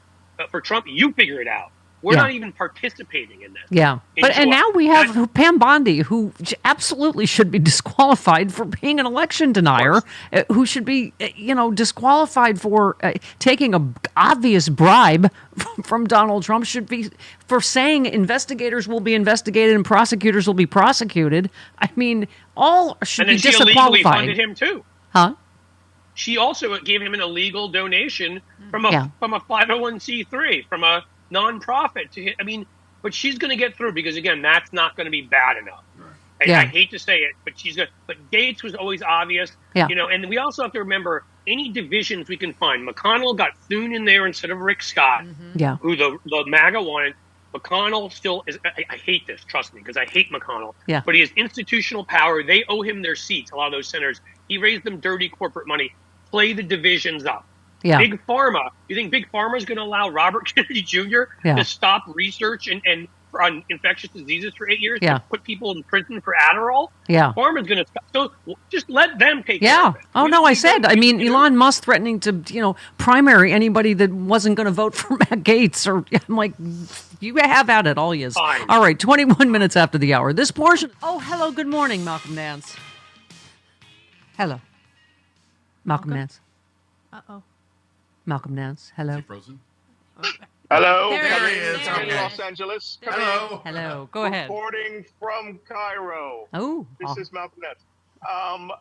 Speaker 6: for Trump. You figure it out. We're not even participating in this.
Speaker 1: Yeah. And now we have Pam Bondi, who absolutely should be disqualified for being an election denier, who should be, disqualified for taking an obvious bribe from Donald Trump, should be for saying investigators will be investigated and prosecutors will be prosecuted. I mean, all should be disqualified.
Speaker 6: And then she illegally funded him too.
Speaker 1: Huh?
Speaker 6: She also gave him an illegal donation from a 501c3, from a nonprofit to hit. I mean, but she's going to get through because again, that's not going to be bad enough. I hate to say it, but but Gaetz was always obvious.
Speaker 1: Yeah.
Speaker 6: And we also have to remember any divisions we can find. McConnell got Thune in there instead of Rick Scott, who the MAGA wanted. McConnell still is. I hate this, trust me, because I hate McConnell.
Speaker 1: Yeah.
Speaker 6: But he has institutional power. They owe him their seats. A lot of those senators. He raised them dirty corporate money. Play the divisions up.
Speaker 1: Yeah.
Speaker 6: Big Pharma. You think Big Pharma is going to allow Robert Kennedy Jr. to stop research and on infectious diseases for 8 years?
Speaker 1: Yeah.
Speaker 6: To put people in prison for Adderall?
Speaker 1: Yeah.
Speaker 6: Pharma's going to stop. So just let them take care of it.
Speaker 1: Oh, no, I said. I mean, Elon Musk threatening to, primary anybody that wasn't going to vote for Matt Gaetz. Or I'm like, you have at it, all yous.
Speaker 6: Fine.
Speaker 1: All right, 21 minutes after the hour. This portion. Oh, hello. Good morning, Malcolm Nance. Hello. Malcolm Nance.
Speaker 2: Uh-oh.
Speaker 1: Malcolm Nance. Hello.
Speaker 3: Is he frozen?
Speaker 7: Hello.
Speaker 6: There he
Speaker 3: is.
Speaker 7: From
Speaker 3: Okay.
Speaker 7: Los Angeles.
Speaker 3: Hello.
Speaker 1: Hello. Go ahead.
Speaker 7: Reporting from Cairo.
Speaker 1: Oh.
Speaker 7: This is Malcolm Nance.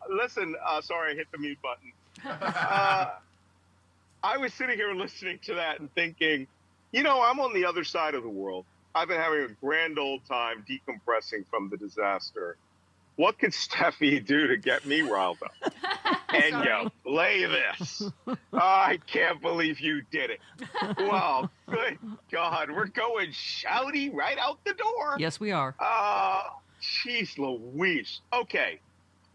Speaker 7: Listen, sorry I hit the mute button. I was sitting here listening to that and thinking, I'm on the other side of the world. I've been having a grand old time decompressing from the disaster. What could Steffi do to get me riled up? And play this. I can't believe you did it. Well, good God, we're going shouty right out the door.
Speaker 1: Yes, we are.
Speaker 7: Jeez Louise. Okay.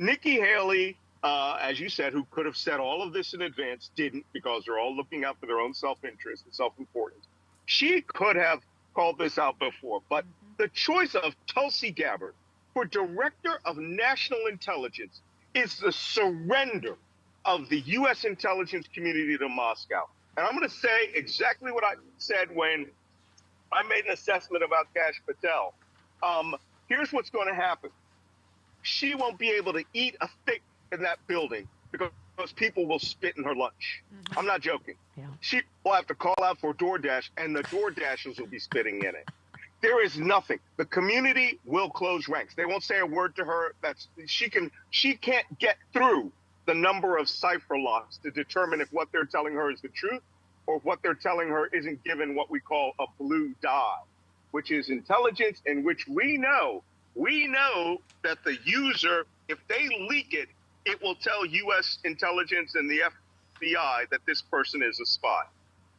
Speaker 7: Nikki Haley, as you said, who could have said all of this in advance, didn't, because they're all looking out for their own self-interest and self-importance. She could have called this out before, but the choice of Tulsi Gabbard for Director of National Intelligence is the surrender of the U.S. intelligence community to Moscow. And I'm going to say exactly what I said when I made an assessment about Kash Patel. Here's what's going to happen. She won't be able to eat a thing in that building because people will spit in her lunch. I'm not joking.
Speaker 1: Yeah.
Speaker 7: She will have to call out for DoorDash, and the DoorDashers will be spitting in it. There is nothing. The community will close ranks. They won't say a word to her. She can't get through the number of cipher locks to determine if what they're telling her is the truth or if what they're telling her isn't given what we call a blue dye, which is intelligence in which we know We know that the user, if they leak it, it will tell U.S. intelligence and the FBI that this person is a spy.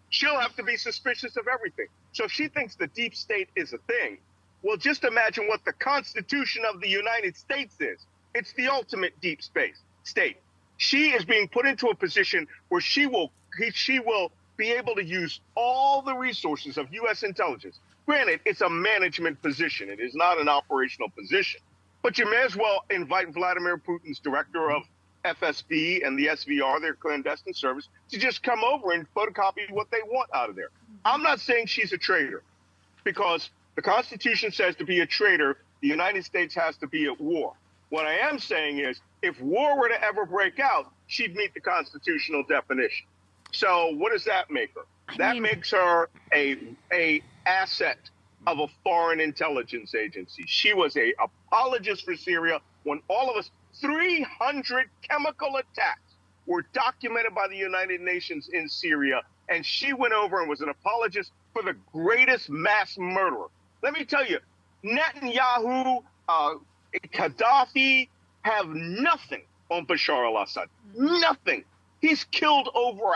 Speaker 7: She'll have to be suspicious of everything. So if she thinks the deep state is a thing, well, just imagine what the Constitution of the United States is. It's the ultimate deep state. She is being put into a position where she will be able to use all the resources of U.S. intelligence. Granted, it's a management position. It is not an operational position. But you may as well invite Vladimir Putin's director of FSB and the SVR, their clandestine service, to just come over and photocopy what they want out of there. I'm not saying she's a traitor, because the Constitution says to be a traitor, the United States has to be at war. What I am saying is, if war were to ever break out, she'd meet the constitutional definition. So what does that make her? That makes her a asset of a foreign intelligence agency. She was a apologist for Syria when all of us, 300 chemical attacks were documented by the United Nations in Syria, and she went over and was an apologist for the greatest mass murderer. Let me tell you, Netanyahu, Gaddafi have nothing on Bashar al-Assad. Nothing. He's killed over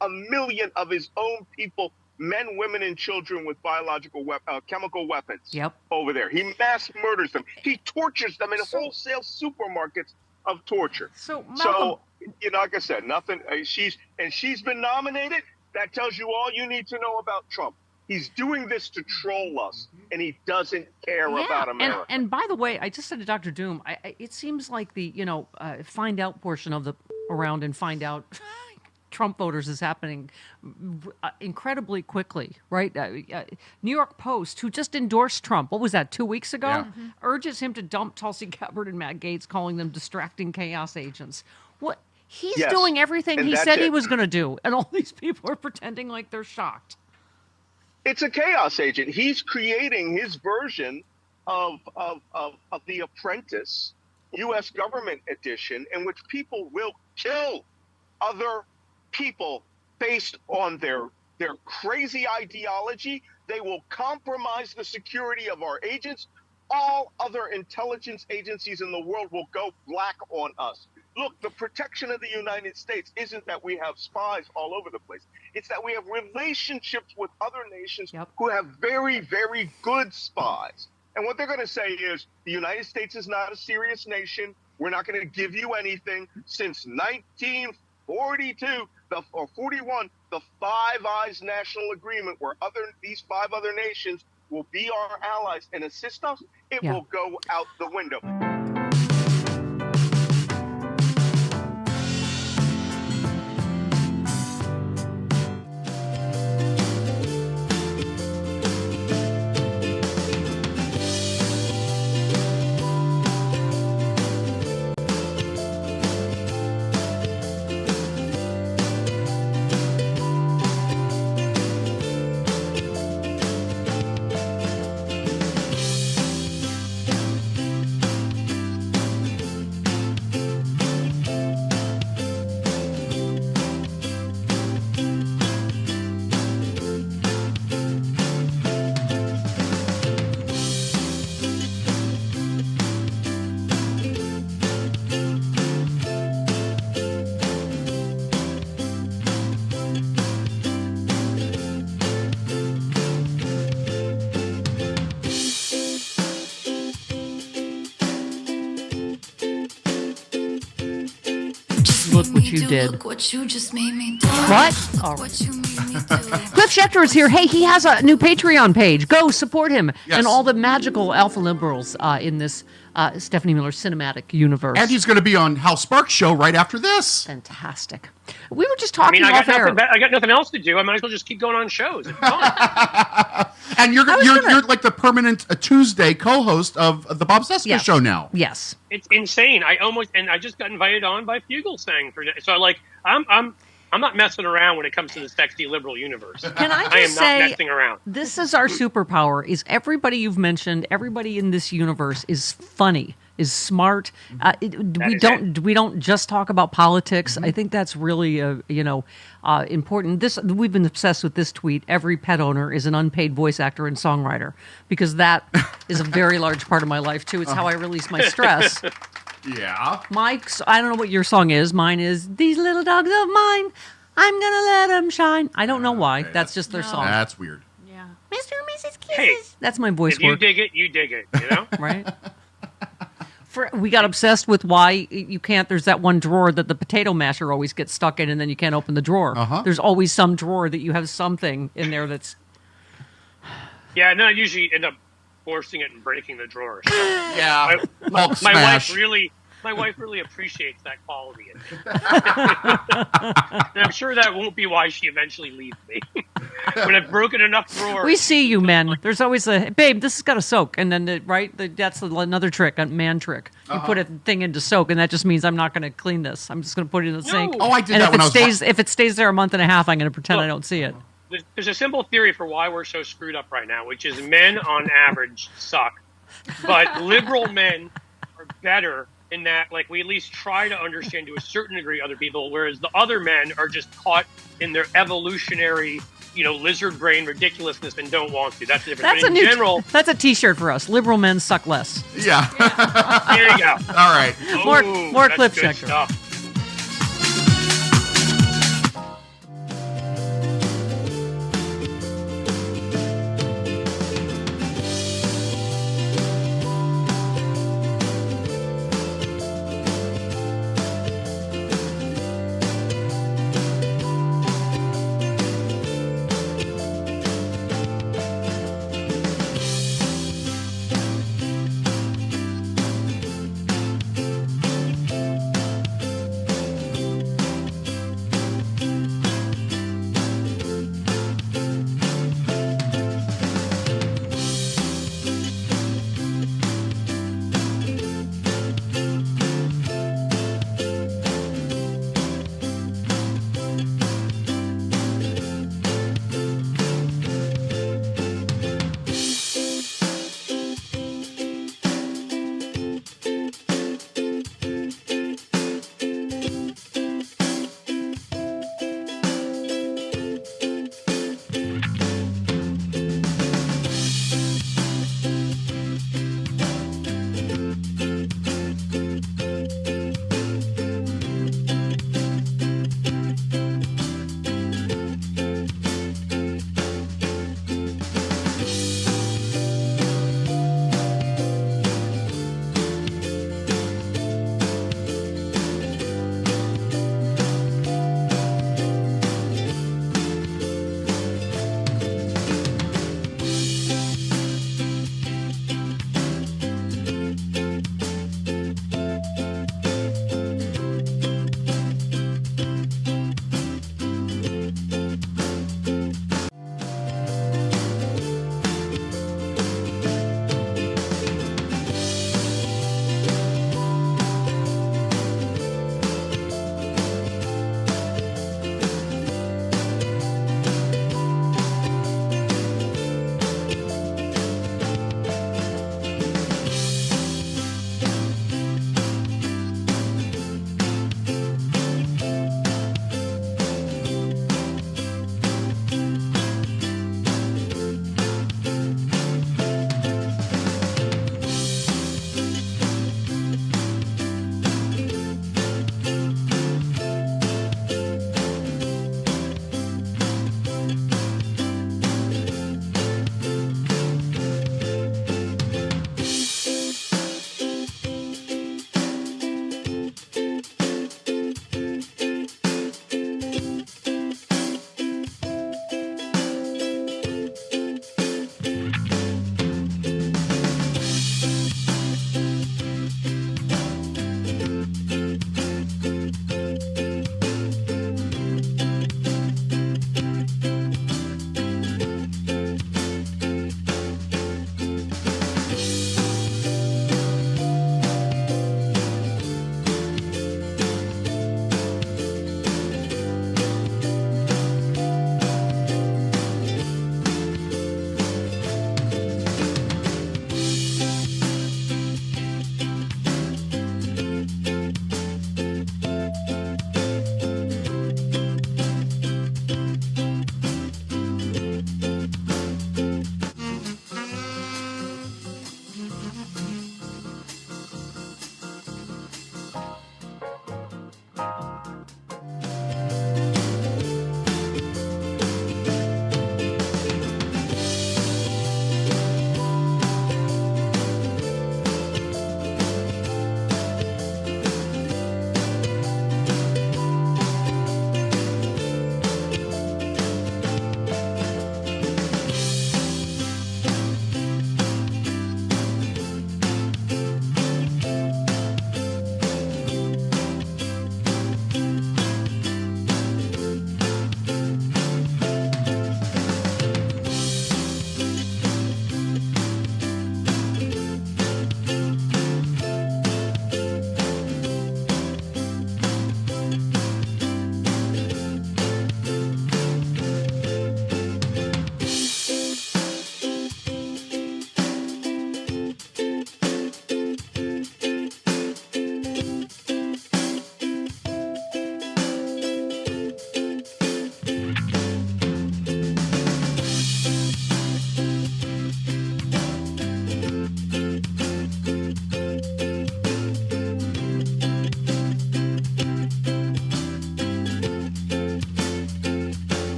Speaker 7: 500,000 of his own people, men, women, and children with biological chemical weapons over there. He mass murders them. He tortures them in wholesale supermarkets of torture.
Speaker 1: So
Speaker 7: you know, like I said, nothing. She's been nominated. That tells you all you need to know about Trump. He's doing this to troll us, and he doesn't care about America.
Speaker 1: And by the way, I just said to Dr. Doom, it seems like the find out portion of the around and find out Trump voters is happening incredibly quickly, right? New York Post, who just endorsed Trump, what was that, 2 weeks ago? Urges him to dump Tulsi Gabbard and Matt Gaetz, calling them distracting chaos agents. What? He's doing everything he said he was going to do, and all these people are pretending like they're shocked.
Speaker 7: It's a chaos agent. He's creating his version of The Apprentice, U.S. government edition, in which people will kill other people based on their crazy ideology. They will compromise the security of our agents. All other intelligence agencies in the world will go black on us. Look, the protection of the United States isn't that we have spies all over the place. It's that we have relationships with other nations who have very, very good spies. And what they're going to say is, the United States is not a serious nation. We're not going to give you anything. Since 1942 or 41, the Five Eyes National Agreement, where these 5 other nations will be our allies and assist us, it will go out the window.
Speaker 1: Look what you did.
Speaker 13: Look what you just made me do.
Speaker 1: What? All right.
Speaker 13: What you made me do.
Speaker 1: Cliff Schecter is here. Hey, he has a new Patreon page. Go support him and all the magical alpha liberals in this Stephanie Miller cinematic universe.
Speaker 3: And he's going to be on Hal Sparks' show right after this.
Speaker 1: Fantastic. We were just talking
Speaker 6: I
Speaker 1: off air.
Speaker 6: got nothing else to do. I might as well just keep going on shows. It's fun.
Speaker 3: And you're like the permanent Tuesday co-host of the Bob Cesca show now.
Speaker 1: Yes.
Speaker 6: It's insane. I just got invited on by Fugelsang for so I'm not messing around when it comes to the sexy liberal universe.
Speaker 1: Can I just
Speaker 6: am
Speaker 1: say,
Speaker 6: not messing around.
Speaker 1: This is our superpower, is everybody you've mentioned, everybody in this universe is funny. is smart. We don't just talk about politics. I think that's really important. We've been obsessed with this tweet. Every pet owner is an unpaid voice actor and songwriter, because that is a very large part of my life too. It's how I release my stress.
Speaker 3: Yeah.
Speaker 1: Mike's, I don't know what your song is. Mine is These Little Dogs of Mine, I'm gonna let them shine. I don't know why. That's just their song.
Speaker 3: That's weird.
Speaker 2: Yeah.
Speaker 19: Mr. and Mrs. Kisses.
Speaker 6: Hey,
Speaker 1: that's my voice
Speaker 6: if you
Speaker 1: work.
Speaker 6: dig it, you dig it. You know.
Speaker 1: Right. We got obsessed with why you can't. There's that one drawer that the potato masher always gets stuck in, and then you can't open the drawer. There's always some drawer that you have something in there that's.
Speaker 6: Yeah, no, I usually end up forcing it and breaking the drawer. So
Speaker 3: Yeah.
Speaker 6: my
Speaker 3: Smash.
Speaker 6: wife really appreciates that quality. And I'm sure that won't be why she eventually leaves me. When I've broken enough drawers.
Speaker 1: We see you, men. There's always babe, this has got to soak. And then, that's another trick, a man trick. You put a thing into soak, and that just means I'm not going to clean this. I'm just going to put it in the sink.
Speaker 3: Oh, I did
Speaker 1: and
Speaker 3: that when I was...
Speaker 1: if it stays there a month and a half, I'm going to pretend I don't see it.
Speaker 6: There's a simple theory for why we're so screwed up right now, which is men on average suck. But liberal men are better in that, like, we at least try to understand to a certain degree other people, whereas the other men are just caught in their evolutionary, lizard brain ridiculousness and don't want to. That's the difference. But in general,
Speaker 1: that's a T-shirt for us. Liberal men suck less.
Speaker 3: Yeah.
Speaker 6: There you go.
Speaker 3: All right.
Speaker 1: More
Speaker 6: that's
Speaker 1: clip
Speaker 6: good
Speaker 1: checker.
Speaker 6: stuff.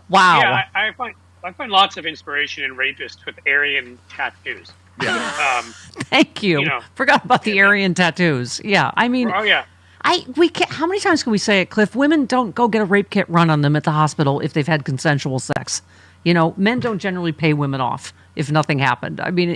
Speaker 1: Wow.
Speaker 6: Yeah, I find lots of inspiration in rapists with Aryan tattoos.
Speaker 3: Yeah.
Speaker 1: Thank you. Forgot about the Aryan tattoos. Yeah, I mean,
Speaker 6: Oh yeah.
Speaker 1: we can't, how many times can we say it, Cliff? Women don't go get a rape kit run on them at the hospital if they've had consensual sex. Men don't generally pay women off if nothing happened. I mean,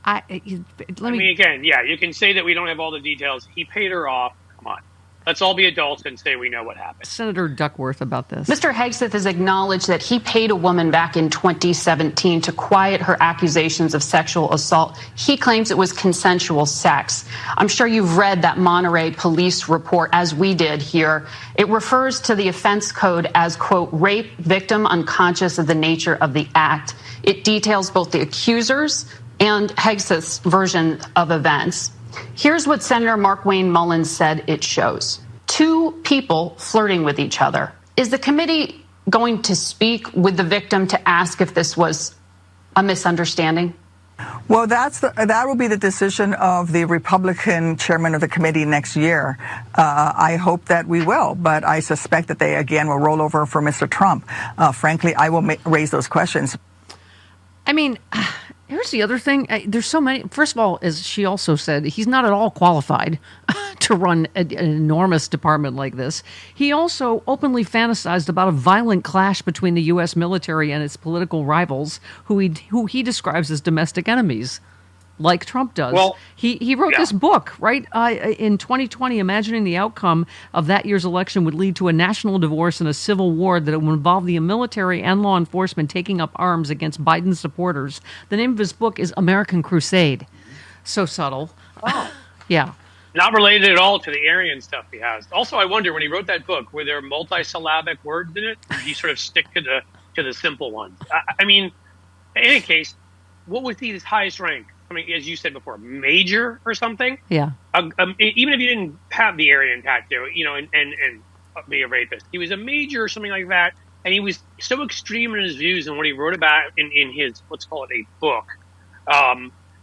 Speaker 6: Again, yeah, you can say that we don't have all the details. He paid her off. Come on. Let's all be adults and say we know what happened.
Speaker 1: Senator Duckworth about this.
Speaker 15: Mr. Hegseth has acknowledged that he paid a woman back in 2017 to quiet her accusations of sexual assault. He claims it was consensual sex. I'm sure you've read that Monterey police report, as we did here. It refers to the offense code as, quote, rape victim unconscious of the nature of the act. It details both the accusers and Hegseth's version of events. Here's what Senator Mark Wayne Mullins said it shows. 2 people flirting with each other. Is the committee going to speak with the victim to ask if this was a misunderstanding?
Speaker 12: Well, that will be the decision of the Republican chairman of the committee next year. I hope that we will, but I suspect that they, again, will roll over for Mr. Trump. Frankly, I will raise those questions.
Speaker 1: I mean, here's the other thing. There's so many. First of all, as she also said, he's not at all qualified to run an enormous department like this. He also openly fantasized about a violent clash between the U.S. military and its political rivals, who he describes as domestic enemies, like Trump does.
Speaker 6: Well,
Speaker 1: he wrote this book, right, in 2020, imagining the outcome of that year's election would lead to a national divorce and a civil war that would involve the military and law enforcement taking up arms against Biden's supporters. The name of his book is American Crusade. So subtle.
Speaker 6: Oh.
Speaker 1: Yeah.
Speaker 6: Not related at all to the Aryan stuff he has. Also, I wonder, when he wrote that book, were there multisyllabic words in it? Or did he sort of stick to the simple ones? I mean, in any case, what was his highest rank? I mean, as you said before, major or something?
Speaker 1: Yeah.
Speaker 6: Even if he didn't have the Aryan tattoo, and be a rapist, he was a major or something like that. And he was so extreme in his views and what he wrote about in his, let's call it a book,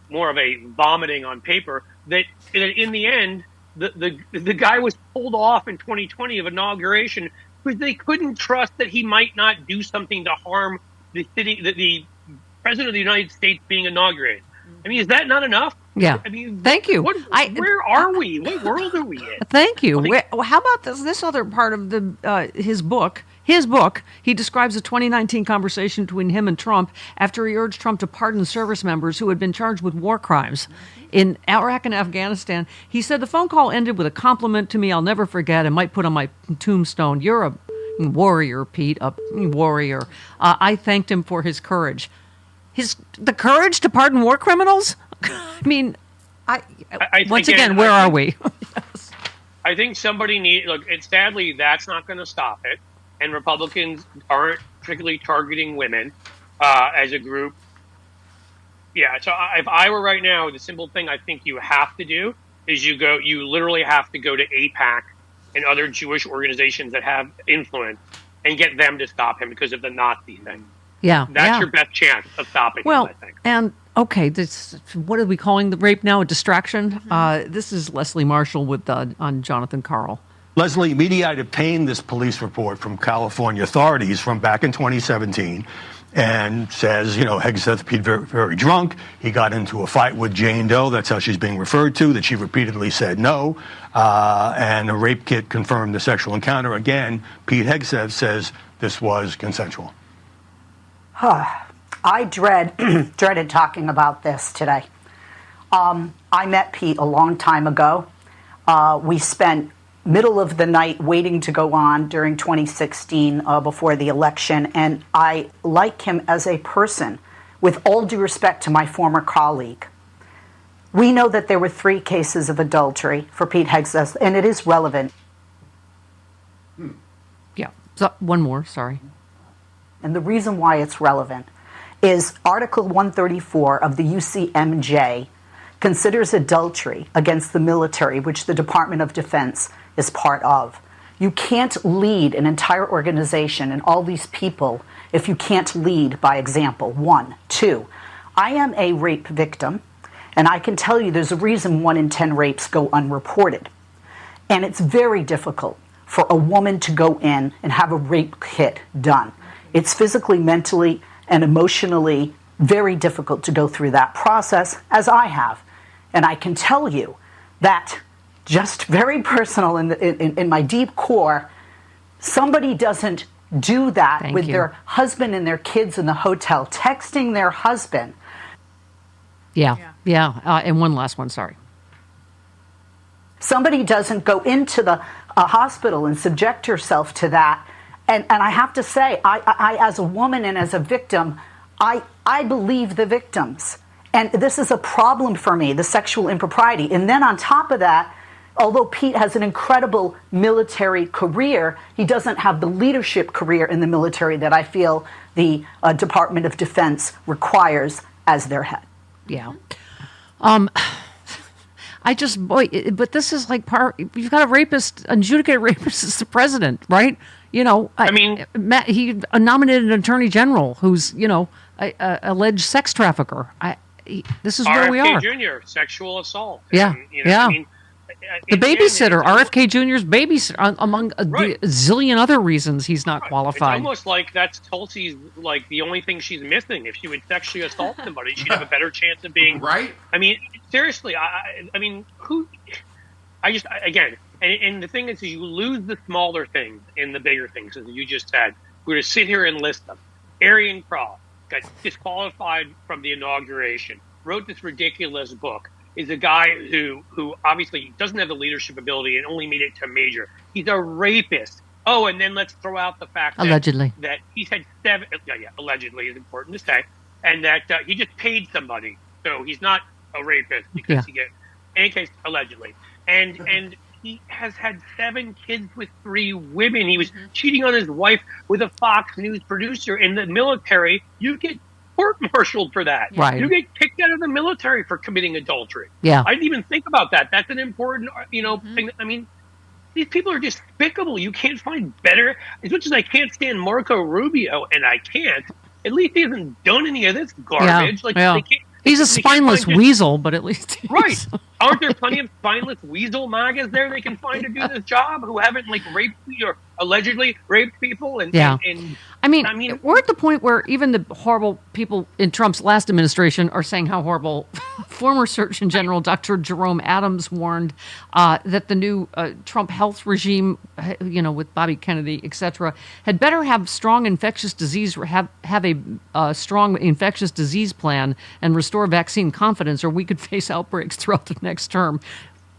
Speaker 6: more of a vomiting on paper, that in the end, the guy was pulled off in 2020 of inauguration because they couldn't trust that he might not do something to harm the president of the United States being inaugurated. I mean, is that not enough?
Speaker 1: Yeah.
Speaker 6: I mean,
Speaker 1: thank you.
Speaker 6: Where are we? What world are we in?
Speaker 1: Thank you. How about this other part of his book? His book, he describes a 2019 conversation between him and Trump after he urged Trump to pardon service members who had been charged with war crimes in Iraq and Afghanistan. He said, the phone call ended with a compliment to me I'll never forget and might put on my tombstone. You're a warrior, Pete, a warrior. I thanked him for his courage. The courage to pardon war criminals? I mean, once again, where are we?
Speaker 6: Yes. I think somebody sadly, that's not going to stop it. And Republicans aren't particularly targeting women as a group. Yeah, so if I were right now, the simple thing I think you have to do is you literally have to go to AIPAC and other Jewish organizations that have influence and get them to stop him because of the Nazi thing.
Speaker 1: Yeah.
Speaker 6: That's your best chance of stopping him, I think.
Speaker 1: And okay, what are we calling the rape now? A distraction? This is Leslie Marshall on Jonathan Karl.
Speaker 9: Leslie, Mediaite obtained this police report from California authorities from back in 2017 and says, Hegseth appeared very, very drunk. He got into a fight with Jane Doe. That's how she's being referred to, that she repeatedly said no. And a rape kit confirmed the sexual encounter. Again, Pete Hegseth says this was consensual.
Speaker 10: I dreaded talking about this today. I met Pete a long time ago. We spent middle of the night waiting to go on during 2016 before the election, and I like him as a person, with all due respect to my former colleague. We know that there were 3 cases of adultery for Pete Hegseth, and it is relevant.
Speaker 1: Yeah, so, one more, sorry.
Speaker 10: And the reason why it's relevant is Article 134 of the UCMJ considers adultery against the military, which the Department of Defense is part of. You can't lead an entire organization and all these people if you can't lead by example. 1. 2, I am a rape victim, and I can tell you there's a reason 1 in 10 rapes go unreported. And it's very difficult for a woman to go in and have a rape kit done. It's physically, mentally, and emotionally very difficult to go through that process, as I have. And I can tell you that, just very personal in my deep core, somebody doesn't do that with their husband and their kids in the hotel, texting their husband.
Speaker 1: Yeah. And one last one, sorry.
Speaker 10: Somebody doesn't go into the hospital and subject yourself to that. And I have to say, I as a woman and as a victim, I believe the victims. And this is a problem for me, the sexual impropriety. And then on top of that, although Pete has an incredible military career, he doesn't have the leadership career in the military that I feel the Department of Defense requires as their head.
Speaker 1: Yeah. But this is like you've got a rapist, adjudicated rapist is the president, right? He nominated an attorney general who's, a alleged sex trafficker. This is where we are.
Speaker 6: RFK Jr., sexual assault.
Speaker 1: Yeah. The babysitter, RFK Jr.'s babysitter, among a zillion other reasons he's not qualified.
Speaker 6: It's almost like that's Tulsi's, the only thing she's missing. If she would sexually assault somebody, she'd have a better chance of being...
Speaker 3: Right?
Speaker 6: Seriously, and the thing is, you lose the smaller things in the bigger things, as you just said. We're to sit here and list them. Arian Cross got disqualified from the inauguration, wrote this ridiculous book, is a guy who obviously doesn't have the leadership ability and only made it to major. He's a rapist. Oh, and then let's throw out the fact that he's had allegedly is important to say, and that he just paid somebody. So he's not a rapist because he gets, in any case, allegedly. And he has had 7 kids with 3 women. He was cheating on his wife with a Fox News producer. In the military, you get court-martialed for that.
Speaker 1: Right.
Speaker 6: You get kicked out of the military for committing adultery.
Speaker 1: Yeah.
Speaker 6: I didn't even think about that. That's an important, thing. These people are despicable. You can't find better. As much as I can't stand Marco Rubio, and I can't, at least he hasn't done any of this garbage.
Speaker 1: He's a spineless weasel, but at least
Speaker 6: right. Aren't there plenty of spineless weasel MAGAs there they can find to do this job who haven't raped or allegedly raped people? And
Speaker 1: we're at the point where even the horrible people in Trump's last administration are saying how horrible. Former Surgeon General Dr. Jerome Adams warned that the new Trump health regime, with Bobby Kennedy, etc., had better have strong infectious disease, have a strong infectious disease plan and restore vaccine confidence, or we could face outbreaks throughout the next term.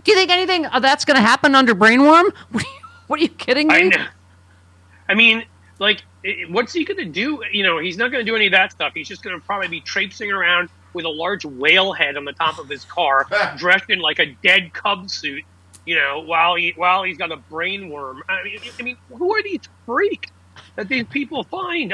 Speaker 1: Do you think anything of that's going to happen under Brainworm? What are you kidding me?
Speaker 6: I know. What's he going to do? He's not going to do any of that stuff. He's just going to probably be traipsing around with a large whale head on the top of his car, dressed in like a dead cub suit, while he's got a brain worm. Who are these freaks that these people find?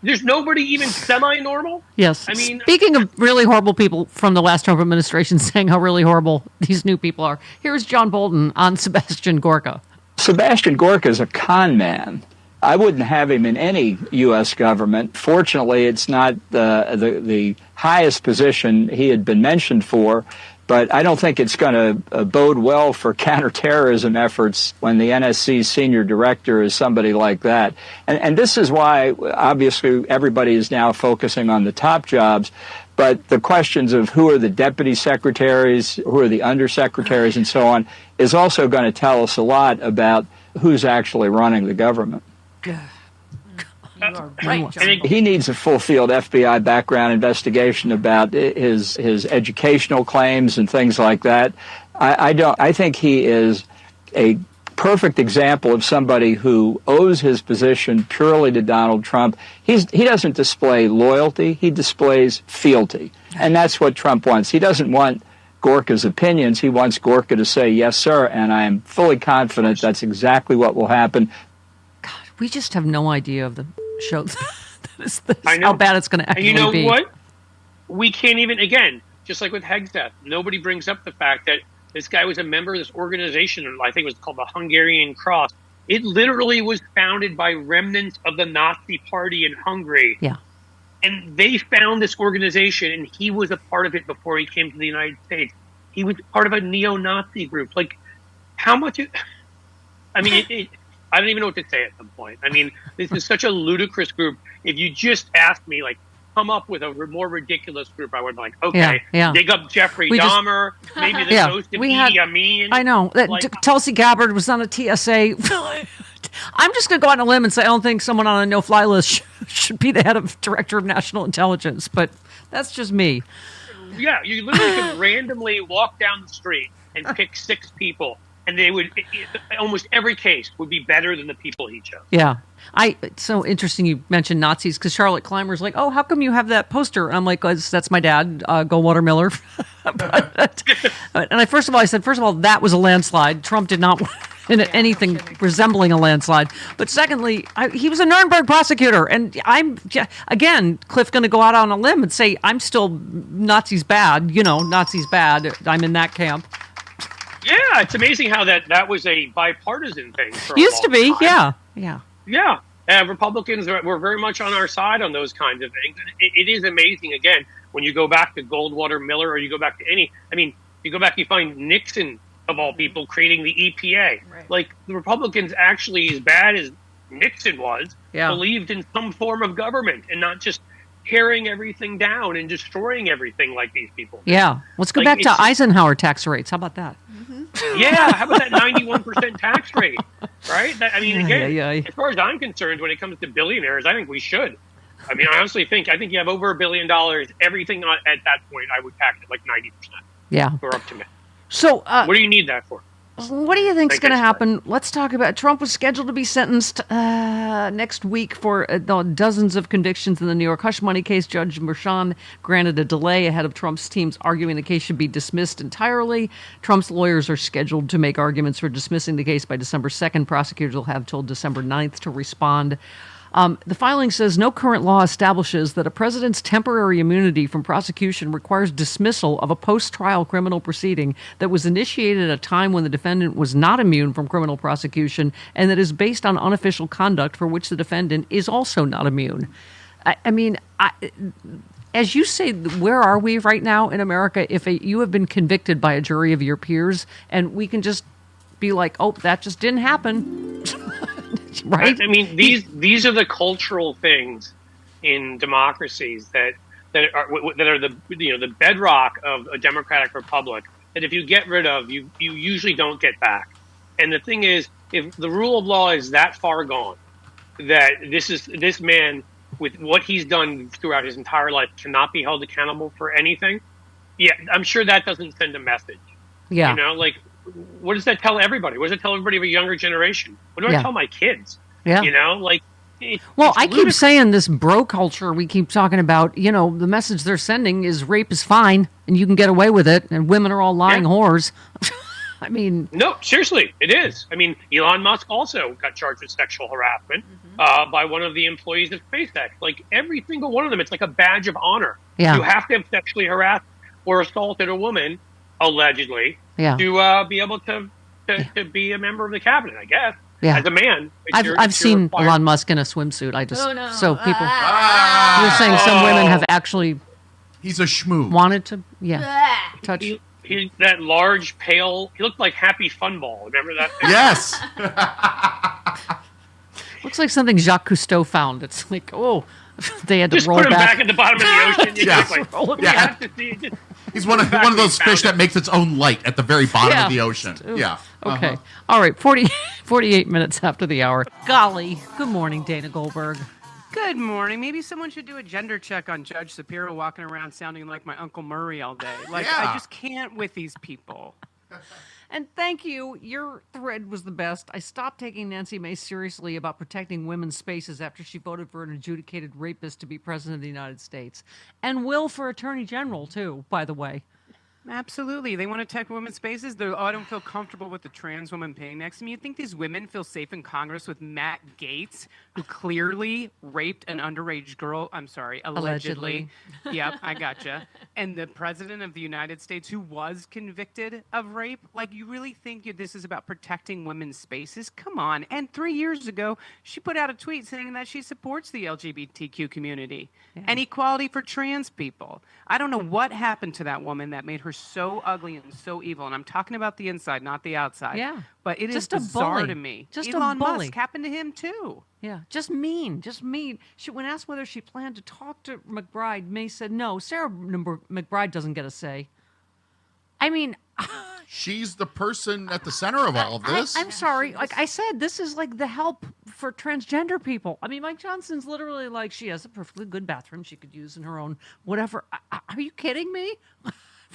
Speaker 6: There's nobody even semi-normal?
Speaker 1: Yes. Speaking of really horrible people from the last Trump administration saying how really horrible these new people are, here's John Bolton on Sebastian Gorka.
Speaker 11: Sebastian Gorka is a con man. I wouldn't have him in any U.S. government. Fortunately, it's not the highest position he had been mentioned for, but I don't think it's going to bode well for counterterrorism efforts when the NSC's senior director is somebody like that. And this is why, obviously, everybody is now focusing on the top jobs, but the questions of who are the deputy secretaries, who are the undersecretaries, and so on, is also going to tell us a lot about who's actually running the government. He needs a full-field FBI background investigation about his educational claims and things like that. I think he is a perfect example of somebody who owes his position purely to Donald Trump. He doesn't display loyalty; he displays fealty, and that's what Trump wants. He doesn't want Gorka's opinions. He wants Gorka to say yes, sir, and I am fully confident that's exactly what will happen.
Speaker 1: We just have no idea of the show. How bad it's going to actually be.
Speaker 6: And you know what? We can't even, again, just like with Hegseth, nobody brings up the fact that this guy was a member of this organization, I think it was called the Hungarian Cross. It literally was founded by remnants of the Nazi Party in Hungary.
Speaker 1: Yeah.
Speaker 6: And they found this organization, and he was a part of it before he came to the United States. He was part of a neo-Nazi group. How much... I don't even know what to say at some point. I mean, this is such a ludicrous group. If you just asked me, like, come up with a more ridiculous group, I would be like, okay,
Speaker 1: Yeah.
Speaker 6: dig up Jeffrey
Speaker 1: We just-
Speaker 6: Dahmer, maybe the
Speaker 1: Yeah,
Speaker 6: ghost of
Speaker 1: we
Speaker 6: Idi
Speaker 1: had-
Speaker 6: Amin.
Speaker 1: I know that
Speaker 6: Like,
Speaker 1: Tulsi Gabbard was on a TSA. I'm just going to go on a limb and say I don't think someone on a no-fly list should be the head of director of national intelligence, but that's just me.
Speaker 6: yeah, you literally could randomly walk down the street and pick 6 people, and they would almost every case would be better than the people he chose.
Speaker 1: Yeah. It's so interesting you mentioned Nazis because Charlotte Clymer's like, oh, how come you have that poster? And I'm like, that's my dad, Goldwater Miller. And first of all, that was a landslide. Trump did not in anything resembling a landslide. But secondly, he was a Nuremberg prosecutor. And again, Cliff going to go out on a limb and say, I'm still Nazis bad. Nazis bad. I'm in that camp.
Speaker 6: Yeah, it's amazing how that was a bipartisan thing. For a
Speaker 1: Used to
Speaker 6: long
Speaker 1: be,
Speaker 6: time.
Speaker 1: yeah.
Speaker 6: Yeah, Republicans were very much on our side on those kinds of things. And it is amazing, again, when you go back to Goldwater Miller or you go back to you go back, you find Nixon, of all people, creating the EPA. Right. Like, the Republicans actually, as bad as Nixon was, believed in some form of government and not just tearing everything down and destroying everything like these people did.
Speaker 1: Yeah. Let's go back to Eisenhower tax rates. How about that?
Speaker 6: Yeah, how about that 91% tax rate, right? As far as I'm concerned, when it comes to billionaires, I think we should. I mean, I honestly think you have over $1 billion. Everything at that point, I would tax it like 90%.
Speaker 1: Yeah.
Speaker 6: Or up to me.
Speaker 1: So,
Speaker 6: what do you need that for?
Speaker 1: What do you think's going to happen? Let's talk about Trump was scheduled to be sentenced next week for dozens of convictions in the New York hush money case. Judge Merchan granted a delay ahead of Trump's team's arguing the case should be dismissed entirely. Trump's lawyers are scheduled to make arguments for dismissing the case by December 2nd. Prosecutors will have till December 9th to respond. The filing says no current law establishes that a president's temporary immunity from prosecution requires dismissal of a post-trial criminal proceeding that was initiated at a time when the defendant was not immune from criminal prosecution and that is based on unofficial conduct for which the defendant is also not immune. As you say, where are we right now in America if you have been convicted by a jury of your peers and we can just be like, oh, that just didn't happen? Right?
Speaker 6: I mean, these are the cultural things in democracies that are the bedrock of a democratic republic that if you get rid of, you usually don't get back. And the thing is, if the rule of law is that far gone, that this man with what he's done throughout his entire life cannot be held accountable for anything. Yeah, I'm sure that doesn't send a message.
Speaker 1: Yeah,
Speaker 6: what does that tell everybody? What does it tell everybody of a younger generation? What do I tell my kids?
Speaker 1: Yeah. I keep saying this bro culture we keep talking about, the message they're sending is rape is fine and you can get away with it and women are all lying whores. I mean... No,
Speaker 6: seriously, it is. I mean, Elon Musk also got charged with sexual harassment by one of the employees of SpaceX. Like, every single one of them, it's like a badge of honor.
Speaker 1: Yeah.
Speaker 6: You have to have sexually harassed or assaulted a woman, allegedly, to be able to be a member of the cabinet, I guess.
Speaker 1: Yeah.
Speaker 6: As a man.
Speaker 1: I've seen
Speaker 6: required.
Speaker 1: Elon Musk in a swimsuit. So people... You're saying
Speaker 6: Oh.
Speaker 1: some women have actually...
Speaker 3: He's a schmoo.
Speaker 1: Wanted to, touch...
Speaker 6: He that large, pale... He looked like Happy Funball. Remember that?
Speaker 3: Yes!
Speaker 1: Looks like something Jacques Cousteau found. It's like, they had to roll
Speaker 6: put him
Speaker 1: back.
Speaker 6: back at the bottom of the ocean.
Speaker 3: He's one of those fish that makes its own light at the very bottom of the ocean. Yeah.
Speaker 1: Okay. All right. 48 minutes after the hour. Golly. Good morning, Dana Goldberg.
Speaker 14: Good morning. Maybe someone should do a gender check on Judge Shapiro walking around sounding like my Uncle Murray all day. I just can't with these people.
Speaker 1: And thank you. Your thread was the best. I stopped taking Nancy Mace seriously about protecting women's spaces after she voted for an adjudicated rapist to be president of the United States. And will for attorney general, too, by the way.
Speaker 14: Absolutely. They want to protect women's spaces. I don't feel comfortable with the trans woman paying next to me. You think these women feel safe in Congress with Matt Gaetz, who clearly raped an underage girl? I'm sorry, allegedly. Yep, I gotcha. And the president of the United States, who was convicted of rape? Like, you really think this is about protecting women's spaces? Come on. And 3 years ago, she put out a tweet saying that she supports the LGBTQ community and equality for trans people. I don't know what happened to that woman that made her her so ugly and so evil. And I'm talking about the inside, not the outside.
Speaker 1: Yeah.
Speaker 14: But it is
Speaker 1: Just a
Speaker 14: bizarre
Speaker 1: bully.
Speaker 14: to me.
Speaker 1: Just a
Speaker 14: Elon
Speaker 1: bully.
Speaker 14: Musk happened to him too.
Speaker 1: Yeah, just mean. She, when asked whether she planned to talk to McBride, May said no. Sarah McBride doesn't get a say. I mean,
Speaker 3: she's the person at the center of all of this.
Speaker 1: I'm sorry. Like I said, this is like the help for transgender people. I mean, Mike Johnson's literally like, she has a perfectly good bathroom she could use in her own whatever. Are you kidding me?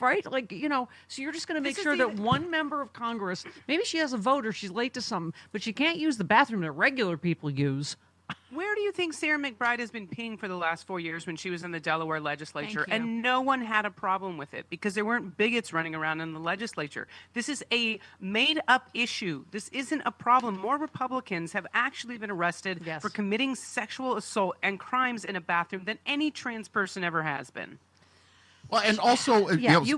Speaker 1: Right? Like, so you're just going to make sure that one member of Congress, maybe she has a vote or she's late to something, but she can't use the bathroom that regular people use.
Speaker 14: Where do you think Sarah McBride has been peeing for the last 4 years when she was in the Delaware legislature?
Speaker 2: Thank you.
Speaker 14: And no one had a problem with it because there weren't bigots running around in the legislature. This is a made-up issue. This isn't a problem. More Republicans have actually been arrested for committing sexual assault and crimes in a bathroom than any trans person ever has been.
Speaker 3: Well, and also,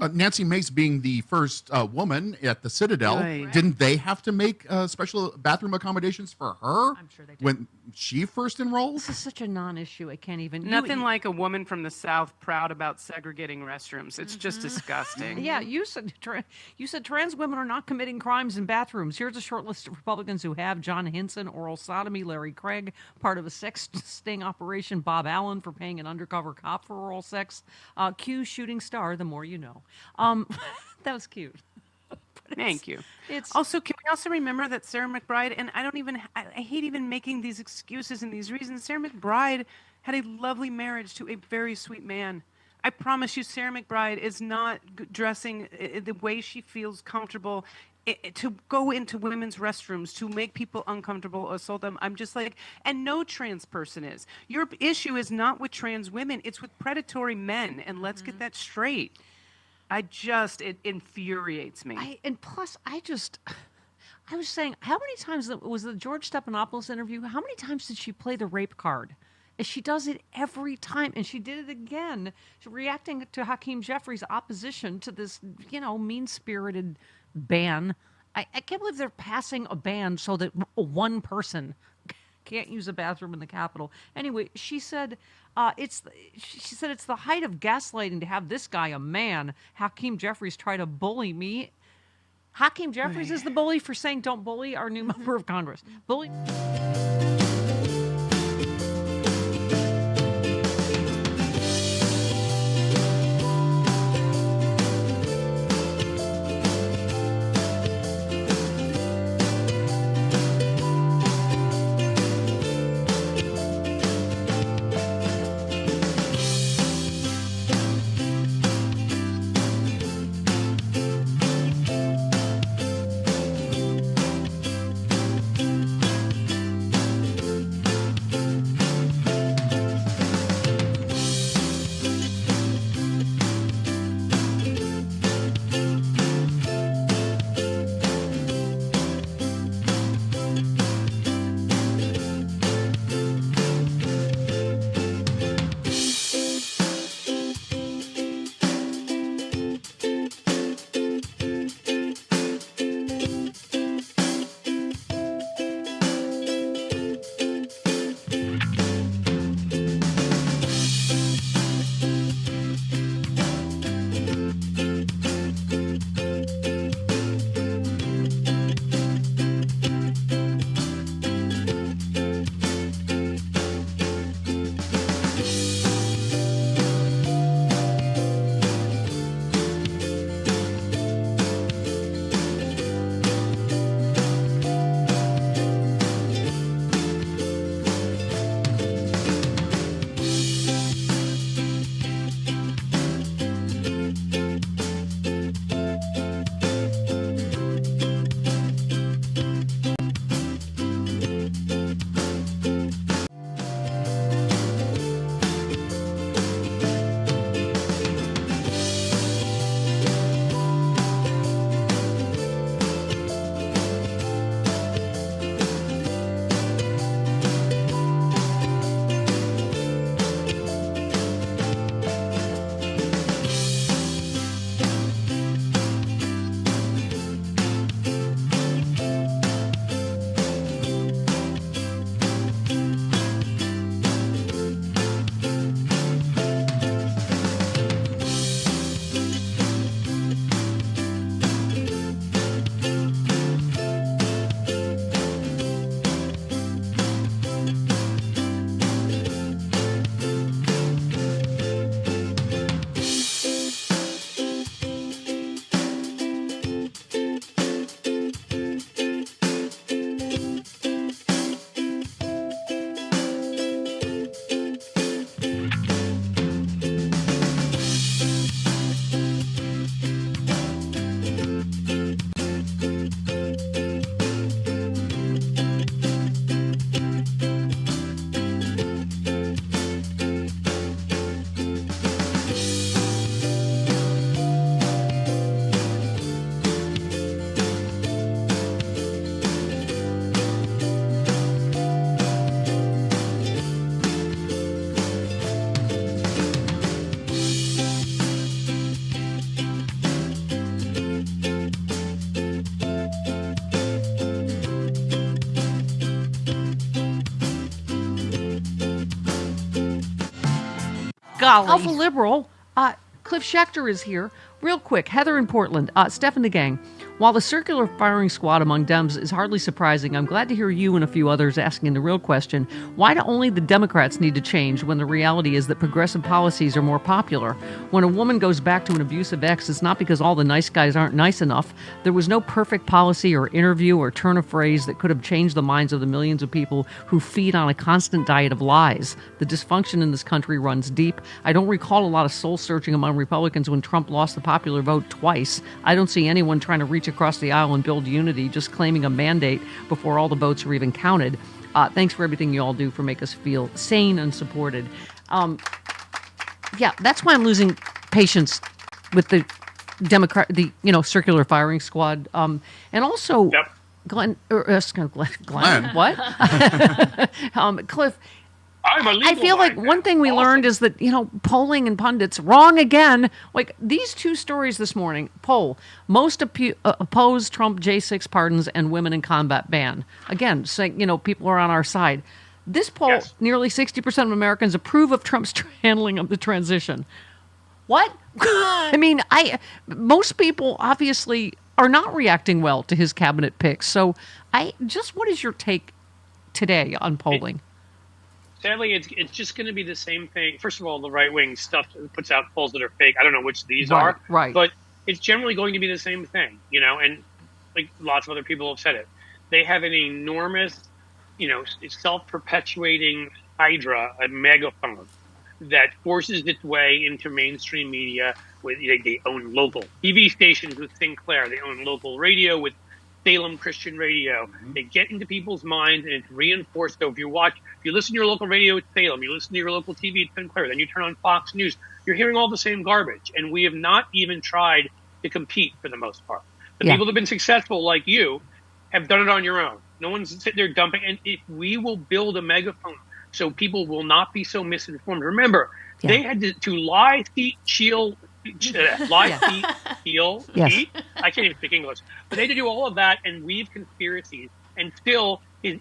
Speaker 3: Nancy Mace being the first woman at the Citadel, didn't they have to make special bathroom accommodations for her? I'm sure they did. When she first enrolled?
Speaker 1: This is such a non-issue. I can't even.
Speaker 14: Nothing like a woman from the South proud about segregating restrooms. It's just disgusting.
Speaker 1: Yeah, you said trans women are not committing crimes in bathrooms. Here's a short list of Republicans who have: John Hinson, oral sodomy; Larry Craig, part of a sex sting operation; Bob Allen for paying an undercover cop for oral sex; Q shooting star, the more you know. That was cute.
Speaker 14: Thank you. Also, can we also remember that Sarah McBride, and I hate even making these excuses and these reasons, Sarah McBride had a lovely marriage to a very sweet man. I promise you, Sarah McBride is not dressing the way she feels comfortable to go into women's restrooms, to make people uncomfortable, assault them. I'm just like, and no trans person is. Your issue is not with trans women, it's with predatory men, and let's get that straight. It infuriates me.
Speaker 1: And plus, I was saying, how many times was the George Stephanopoulos interview? How many times did she play the rape card? And she does it every time, and she did it again, reacting to Hakeem Jeffries' opposition to this, mean-spirited ban. I can't believe they're passing a ban so that one person can't use a bathroom in the Capitol. Anyway, she said it's the height of gaslighting to have this guy, a man, Hakeem Jeffries, try to bully me. Hakeem Jeffries is the bully for saying don't bully our new member of Congress. Bully. Golly. Alpha Liberal, Cliff Schechter is here. Real quick, Heather in Portland, Steph and the gang. While the circular firing squad among Dems is hardly surprising, I'm glad to hear you and a few others asking the real question, why do only the Democrats need to change when the reality is that progressive policies are more popular? When a woman goes back to an abusive ex, it's not because all the nice guys aren't nice enough. There was no perfect policy or interview or turn of phrase that could have changed the minds of the millions of people who feed on a constant diet of lies. The dysfunction in this country runs deep. I don't recall a lot of soul-searching among Republicans when Trump lost the popular vote twice. I don't see anyone trying to reach across the aisle and build unity, just claiming a mandate before all the votes are even counted. Thanks for everything you all do for make us feel sane and supported. Yeah, that's why I'm losing patience with the circular firing squad. And also, Glenn, what? Cliff, I feel like one thing we learned is that, polling and pundits, wrong again. Like these two stories this morning, poll, most oppose Trump J6 pardons and women in combat ban. Again, saying, people are on our side. This poll, nearly 60% of Americans approve of Trump's handling of the transition. What? I mean, most people obviously are not reacting well to his cabinet picks. So what is your take today on polling?
Speaker 6: Sadly, it's just going to be the same thing. First of all, the right-wing stuff puts out polls that are fake. I don't know which these are.
Speaker 1: Right.
Speaker 6: But it's generally going to be the same thing, and like lots of other people have said it. They have an enormous, self-perpetuating hydra, a megaphone, that forces its way into mainstream media. They own local TV stations with Sinclair. They own local radio with Salem Christian Radio. They get into people's minds, and it's reinforced. So if you listen to your local radio, it's Salem. You listen to your local TV, it's Sinclair. Then you turn on Fox News. You're hearing all the same garbage. And we have not even tried to compete for the most part. The people that have been successful, like you, have done it on your own. No one's sitting there dumping. And if we will build a megaphone so people will not be so misinformed. Remember, they had to lie, heat, shield, lie, heat. I can't even speak English. But they had to do all of that and weave conspiracies. And still, his,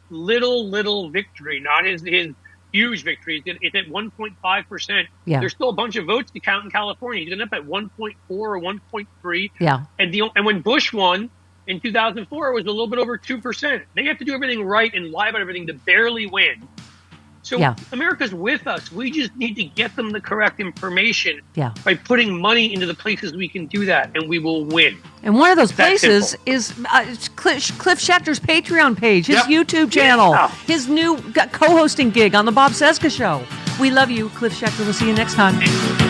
Speaker 6: little victory, not his huge victory. It's at 1.5%.
Speaker 1: Yeah.
Speaker 6: There's still a bunch of votes to count in California. He's ended up at 1.4 or 1.3.
Speaker 1: Yeah.
Speaker 6: And when Bush won in 2004, it was a little bit over 2%. They have to do everything right and lie about everything to barely win. So America's with us. We just need to get them the correct information by putting money into the places we can do that, and we will win.
Speaker 1: And one of those places is Cliff Schechter's Patreon page, his YouTube channel, his new co-hosting gig on the Bob Cesca Show. We love you, Cliff Schechter. We'll see you next time.